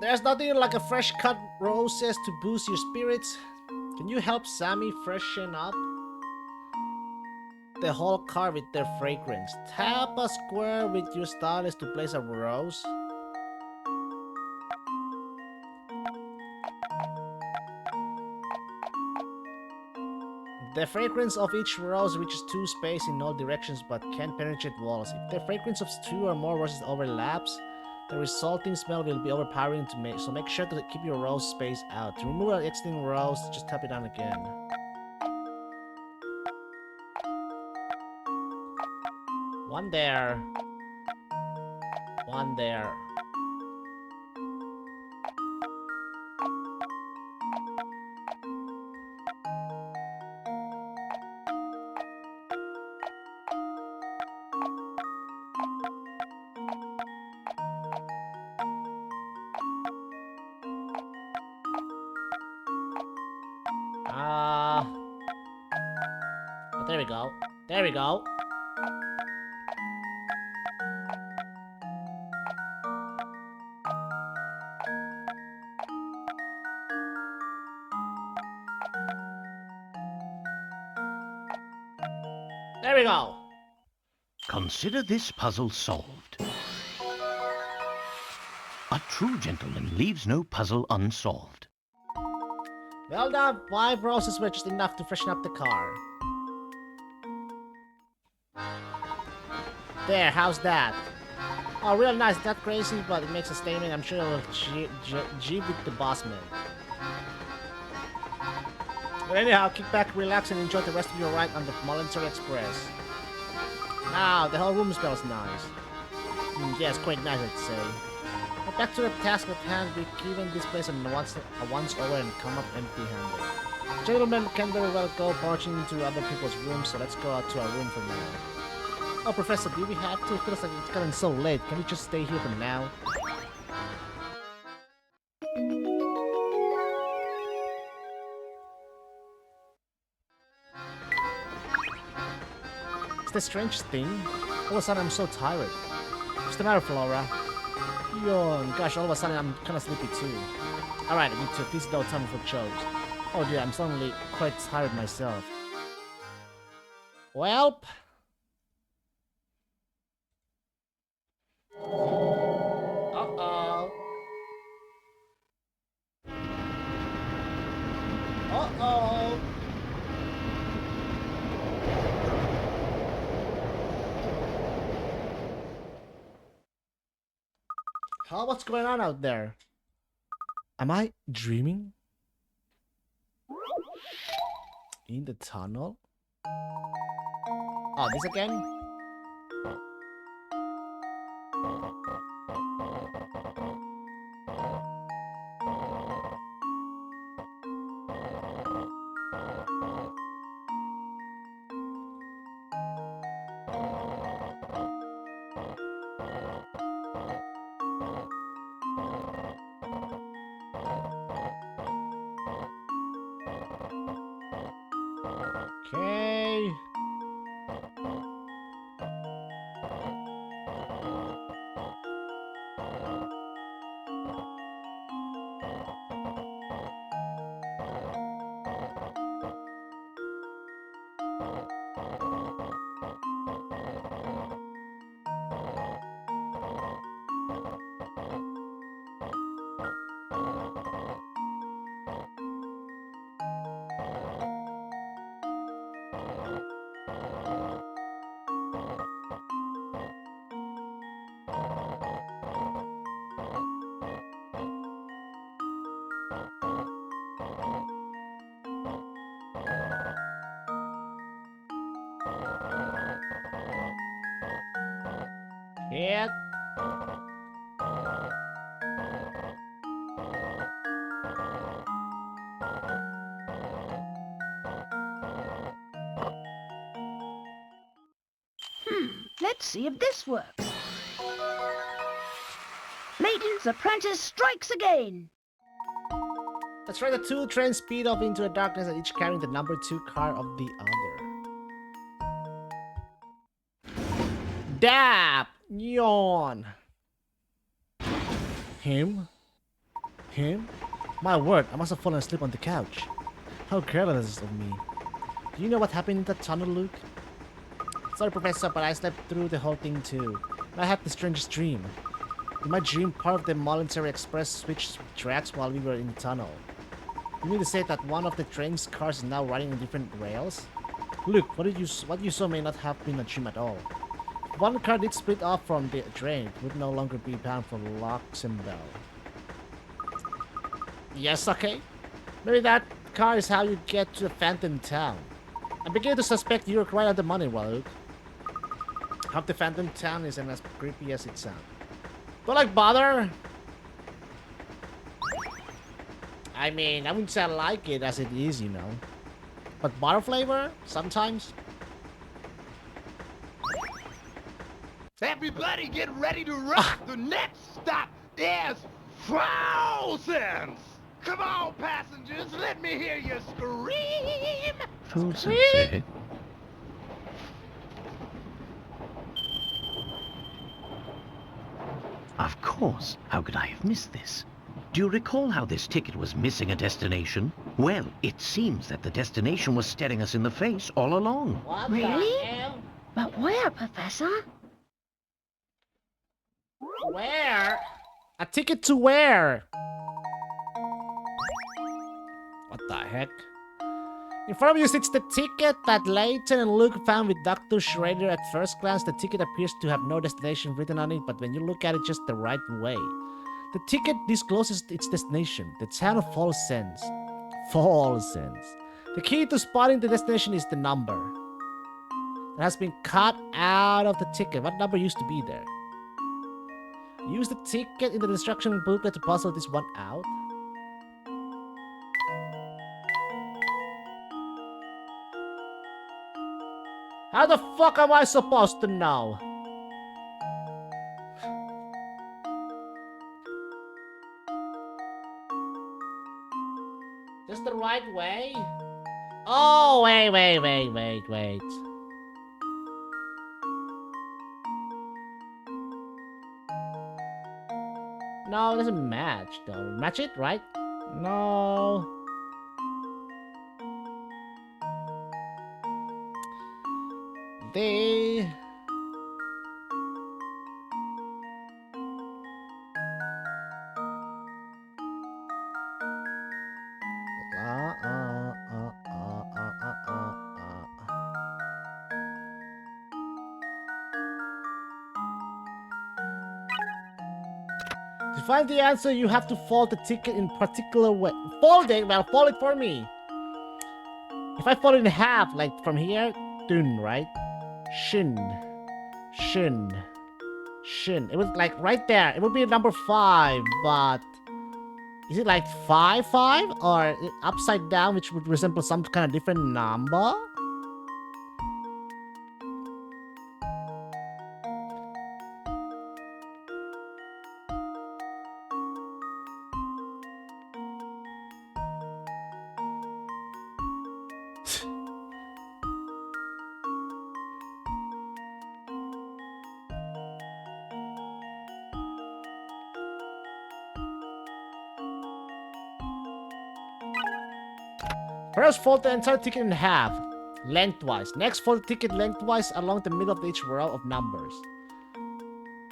There's nothing like a fresh cut roses to boost your spirits. Can you help Sammy freshen up the whole car with their fragrance? Tap a square with your stylus to place a rose. The fragrance of each rose reaches 2 spaces in all directions but can't penetrate walls. If the fragrance of 2 or more roses overlaps, the resulting smell will be overpowering so make sure to keep your rose space out. To remove an exiting rose, just tap it down again. One there. One there. Oh, there we go. There we go. There we go. Consider this puzzle solved. A true gentleman leaves no puzzle unsolved. Well done, 5 roses were just enough to freshen up the car. There, how's that? Oh, real nice. Not crazy, but it makes a statement. I'm sure it'll G with the boss man. But anyhow, kick back, relax, and enjoy the rest of your ride on the Voluntary Express. Wow, the whole room smells nice. Yeah, it's quite nice, I'd say. But back to the task at hand, we've given this place a once over and come up empty-handed. Gentlemen can very well go barging into other people's rooms, so let's go out to our room for now. Oh, Professor, do we have to? It feels like it's gotten so late. Can we just stay here for now? It's the strange thing. All of a sudden, I'm so tired. What's the matter, Flora? Yawn. Gosh, all of a sudden, I'm kind of sleepy too. Alright, me too. This is no time for jokes. Oh dear, I'm suddenly quite tired myself. Welp. Uh-oh. Uh-oh. Huh? What's going on out there? Am I dreaming? In the tunnel? Oh, this again? Okay. Yeah. Let's see if this works. Layton's apprentice strikes again. Let's try the 2 trains speed off into the darkness and each carrying the number 2 car of the other. Dab! Yawn! Him? Him? My word, I must have fallen asleep on the couch. How careless of me. Do you know what happened in that tunnel, Luke? Sorry, Professor, but I slept through the whole thing too. And I had the strangest dream. In my dream, part of the Voluntary Express switched tracks while we were in the tunnel. You mean to say that one of the train's cars is now running on different rails? Look, what you saw may not have been a dream at all. If one car did split off from the train, it would no longer be bound for Luxembourg. Yes, okay. Maybe that car is how you get to the Phantom Town. I begin to suspect you're right on the money, Luke. Hope the Phantom Town isn't as creepy as it sounds. Don't like bother. I mean, I wouldn't say I like it as it is, you know. But butter flavor? Sometimes? Everybody get ready to rock! The next stop is Frozen! Come on, passengers, let me hear you scream! Frozen, eh? Of course. How could I have missed this? Do you recall how this ticket was missing a destination? Well, it seems that the destination was staring us in the face all along. What Really? the hell? But where, Professor? Where? A ticket to where? What the heck? In front of you sits the ticket that Layton and Luke found with Dr. Schrader. At first glance, the ticket appears to have no destination written on it, but when you look at it just the right way, the ticket discloses its destination, the town of Fall Sands. Fall Sands. The key to spotting the destination is the number that has been cut out of the ticket. What number used to be there? Use the ticket in the instruction booklet to puzzle this one out. How the fuck am I supposed to know? This the right way? Oh, wait. No, it doesn't match though. Match it, right? No. They... To find the answer, you have to fold the ticket in particular way. Fold it? Well, fold it for me. If I fold it in half, like from here, dun, right? Shin. It was like right there. It would be number 5, but is it like 5 or upside down, which would resemble some kind of different number? First, fold the entire ticket in half, lengthwise. Next, fold the ticket lengthwise along the middle of each row of numbers.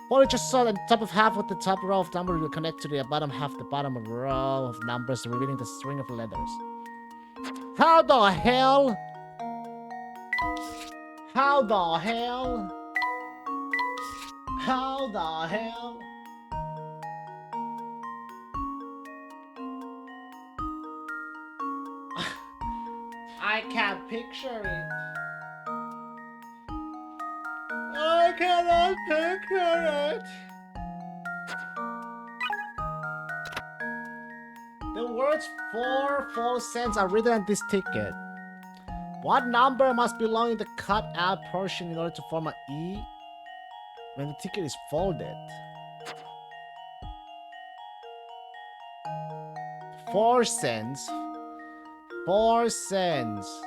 Fold it just so the top of half of the top row of numbers will connect to the bottom half of the bottom row of numbers, revealing the string of letters. How the hell? How the hell? How the hell? I can't picture it. I cannot picture it. The words 4 Fall Sands are written on this ticket. What number must belong in the cut out portion in order to form an E when the ticket is folded? 4 cents. 4 cents.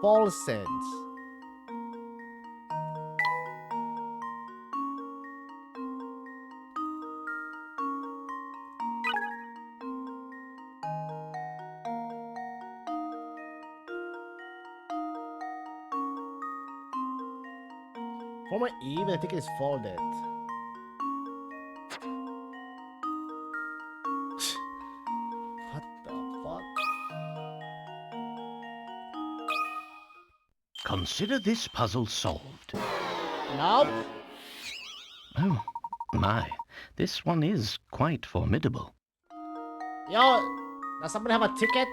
4 cents. Form an E when the ticket is folded. What the fuck? Consider this puzzle solved. Nope. Oh, my. This one is quite formidable. Yo, does somebody have a ticket?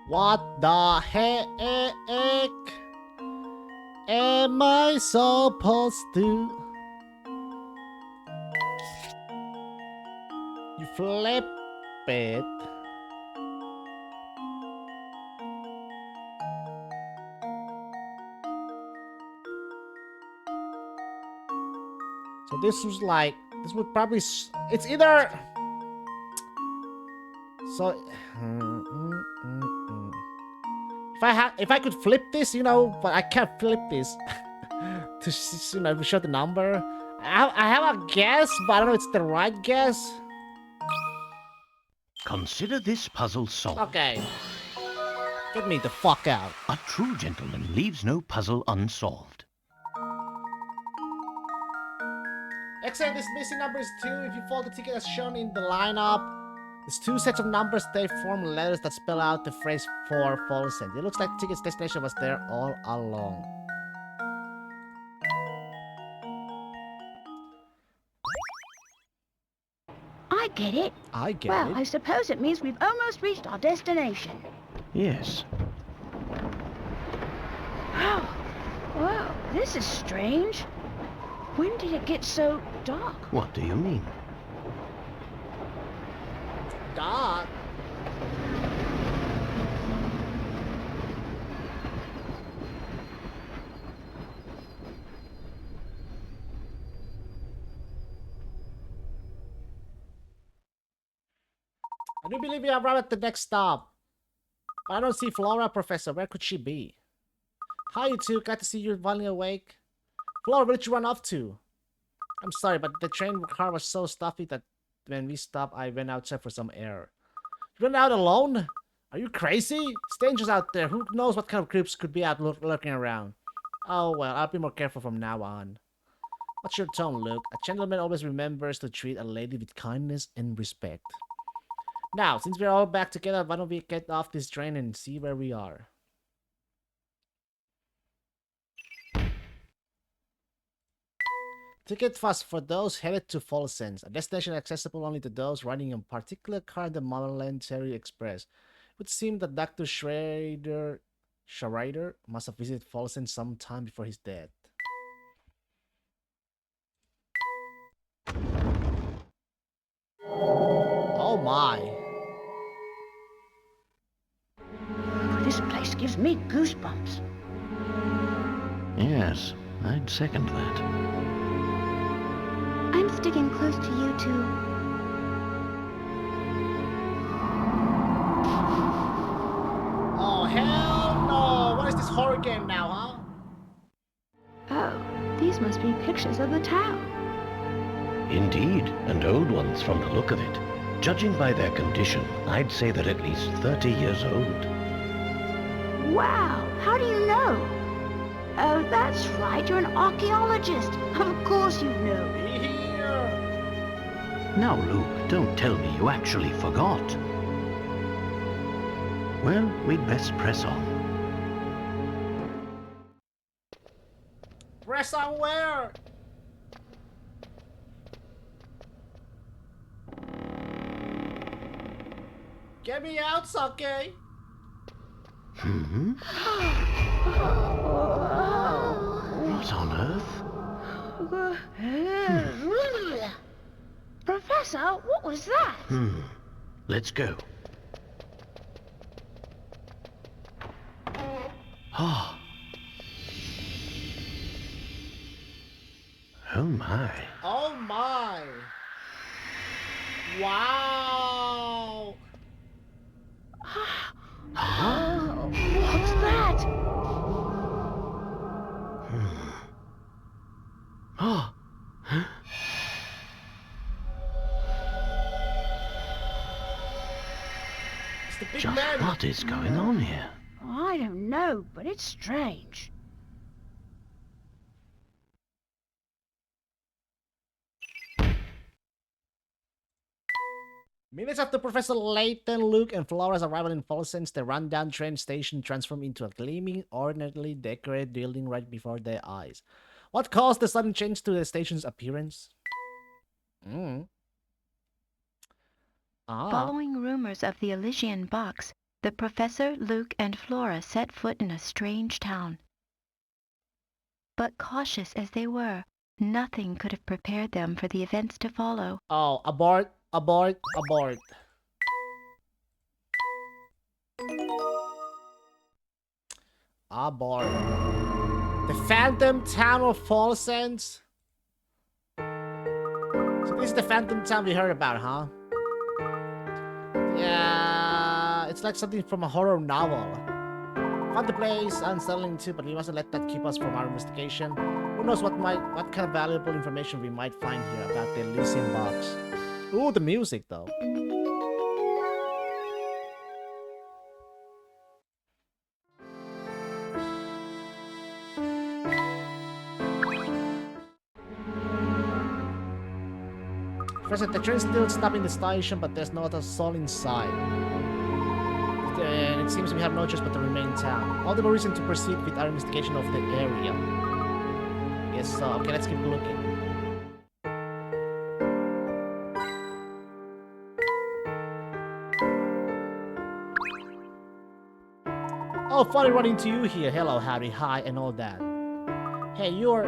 What the heck am I supposed to? You flip it. So this was like, this would probably, it's either, so, if I could flip this, you know, but I can't flip this to, you know, show the number. I have a guess, but I don't know if it's the right guess. Consider this puzzle solved. Okay. Get me the fuck out. A true gentleman leaves no puzzle unsolved. Except this missing number is 2. If you fold the ticket as shown in the lineup, there's 2 sets of numbers. They form letters that spell out the phrase for Folsens. It looks like the ticket's destination was there all along. I get it. I get Well, it. I suppose it means we've almost reached our destination. Yes. Oh, well, this is strange. When did it get so dark? What do you mean? Doc. I do believe we are right at the next stop. But I don't see Flora, Professor. Where could she be? Hi, you two. Glad to see you finally awake. Flora, where did you run off to? I'm sorry, but the train car was so stuffy that when we stopped, I went outside for some air. You went out alone? Are you crazy? It's dangerous out there. Who knows what kind of creeps could be out lurking around? Oh, well, I'll be more careful from now on. What's your tone, Luke? A gentleman always remembers to treat a lady with kindness and respect. Now, since we're all back together, why don't we get off this train and see where we are? Ticket was for those headed to Folsens, a destination accessible only to those riding a particular car in the Motherland Cherry Express. It would seem that Dr. Schrader must have visited Folsens some time before his death. Oh my. This place gives me goosebumps. Yes, I'd second that. I'm sticking close to you two. Oh, hell no! What is this horror game now, huh? Oh, these must be pictures of the town. Indeed, and old ones from the look of it. Judging by their condition, I'd say they're at least 30 years old. Wow, how do you know? Oh, that's right, you're an archaeologist. Of course you know. Be here! Now, Luke, don't tell me you actually forgot. Well, we'd best press on. Press on where? Get me out, Sake! Hmm? What on earth? Professor, what was that? Let's go. Ah. Oh my. Oh my! Wow! Oh, what's that? Oh. It's the big Just man! what is going on here? I don't know, but it's strange. Minutes after Professor Layton, Luke, and Flora's arrival in Folsens, the rundown train station transformed into a gleaming, ornately decorated building right before their eyes. What caused the sudden change to the station's appearance? Following rumors of the Elysian box, the professor, Luke, and Flora set foot in a strange town. But cautious as they were, nothing could have prepared them for the events to follow. Oh, abort, abort, abort. Abort. The Phantom Town of Folsens? This is the Phantom Town we heard about, huh? Yeah, it's like something from a horror novel. Found the place, unsettling too, but we mustn't let that keep us from our investigation. Who knows what kind of valuable information we might find here about the Elysian box. Ooh, the music though. First, the train's still stopping the station, but there's no other soul inside. And it seems we have no choice but to remain in town. All the more reason to proceed with our investigation of the area. Yes, so okay, let's keep looking. Oh, funny running to you here. Hello, Harry. Hi, and all that. Hey, you're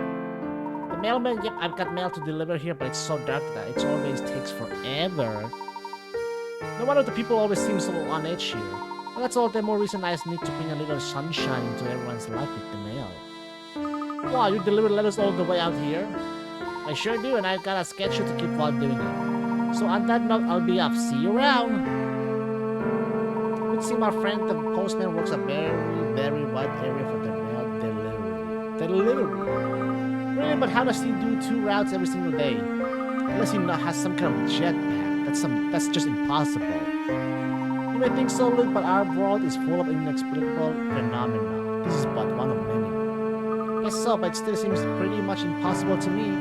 the mailman. Yep, I've got mail to deliver here, but it's so dark that it always takes forever. No wonder the people always seem so on edge here. Well, that's all the more reason I need to bring a little sunshine into everyone's life with the mail. Wow, you deliver letters all the way out here? I sure do, and I've got a schedule to keep while doing it. So on that note, I'll be off. See you around! It seems our friend the postman works a very, very wide area for the mail delivery. Delivery? Really, but how does he do 2 routes every single day? Unless he has some kind of jetpack. That's just impossible. You may think so, Luke, but our world is full of inexplicable phenomena. This is but one of many. Yes, so, but it still seems pretty much impossible to me.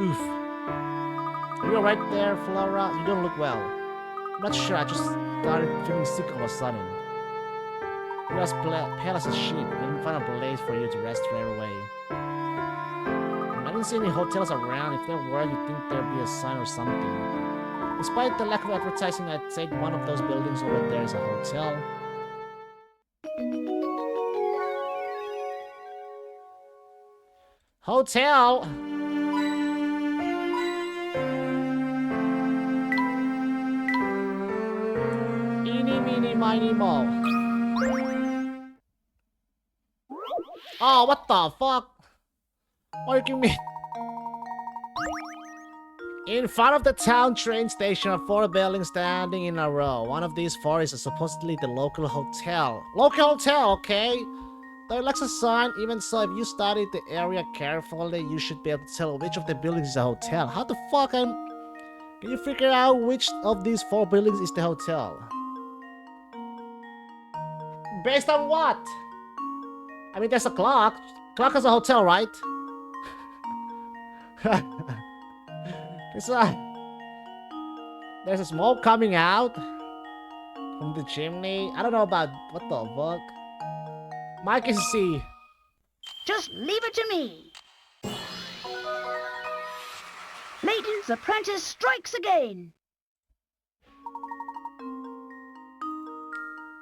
Oof. Are you alright there, Flora? You don't look well. I'm not sure, I just started feeling sick all of a sudden. You're as pale as a sheet. I didn't find a place for you to rest right away. I don't see any hotels around. If there were, you'd think there'd be a sign or something. Despite the lack of advertising, I'd say one of those buildings over there is a hotel. Hotel? Eeny, meeny, miny, mo. Oh, what the fuck? What do you give me? In front of the town train station are 4 buildings standing in a row. One of these 4 is supposedly the local hotel. Local hotel, okay? Though it lacks a sign, even so, if you studied the area carefully, you should be able to tell which of the buildings is a hotel. How the fuck can you figure out which of these 4 buildings is the hotel? Based on what? I mean, there's a clock. Clock has a hotel, right? There's a smoke coming out from the chimney. I don't know about what the fuck. Mike can see. Just leave it to me. Layton's apprentice strikes again.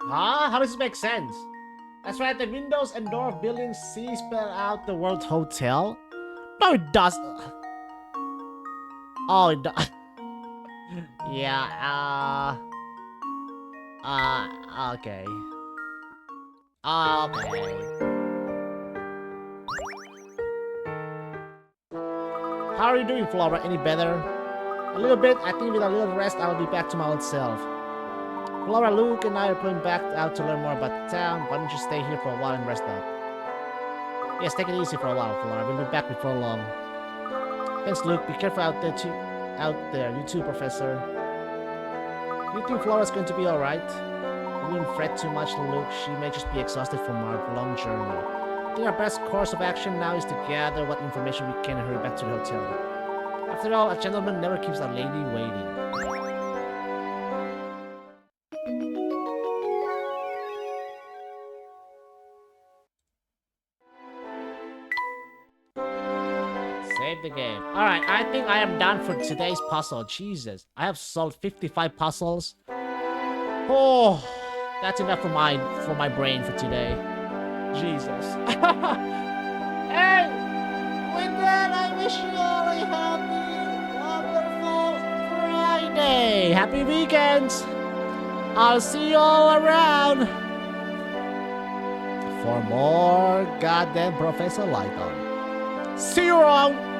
Huh? How does this make sense? That's right, the windows and door of building C spell out the word hotel. No, it does. Oh, it does. Yeah, okay. Okay. How are you doing, Flora? Any better? A little bit. I think with a little rest, I will be back to my old self. Flora, Luke, and I are going back out to learn more about the town. Why don't you stay here for a while and rest up? Yes, take it easy for a while, Flora. We'll be back before long. Thanks, Luke. Be careful out there, too. You too, Professor. Do you think Flora's going to be alright? I wouldn't fret too much, Luke. She may just be exhausted from our long journey. I think our best course of action now is to gather what information we can and hurry back to the hotel. After all, a gentleman never keeps a lady waiting. Save the game. Alright, I think I am done for today's puzzle. Jesus. I have solved 55 puzzles. Oh, that's enough for my brain for today. Jesus. Hey! With that, I wish you all a happy, wonderful Friday. Happy weekends. I'll see you all around. for more goddamn Professor Layton. See you around!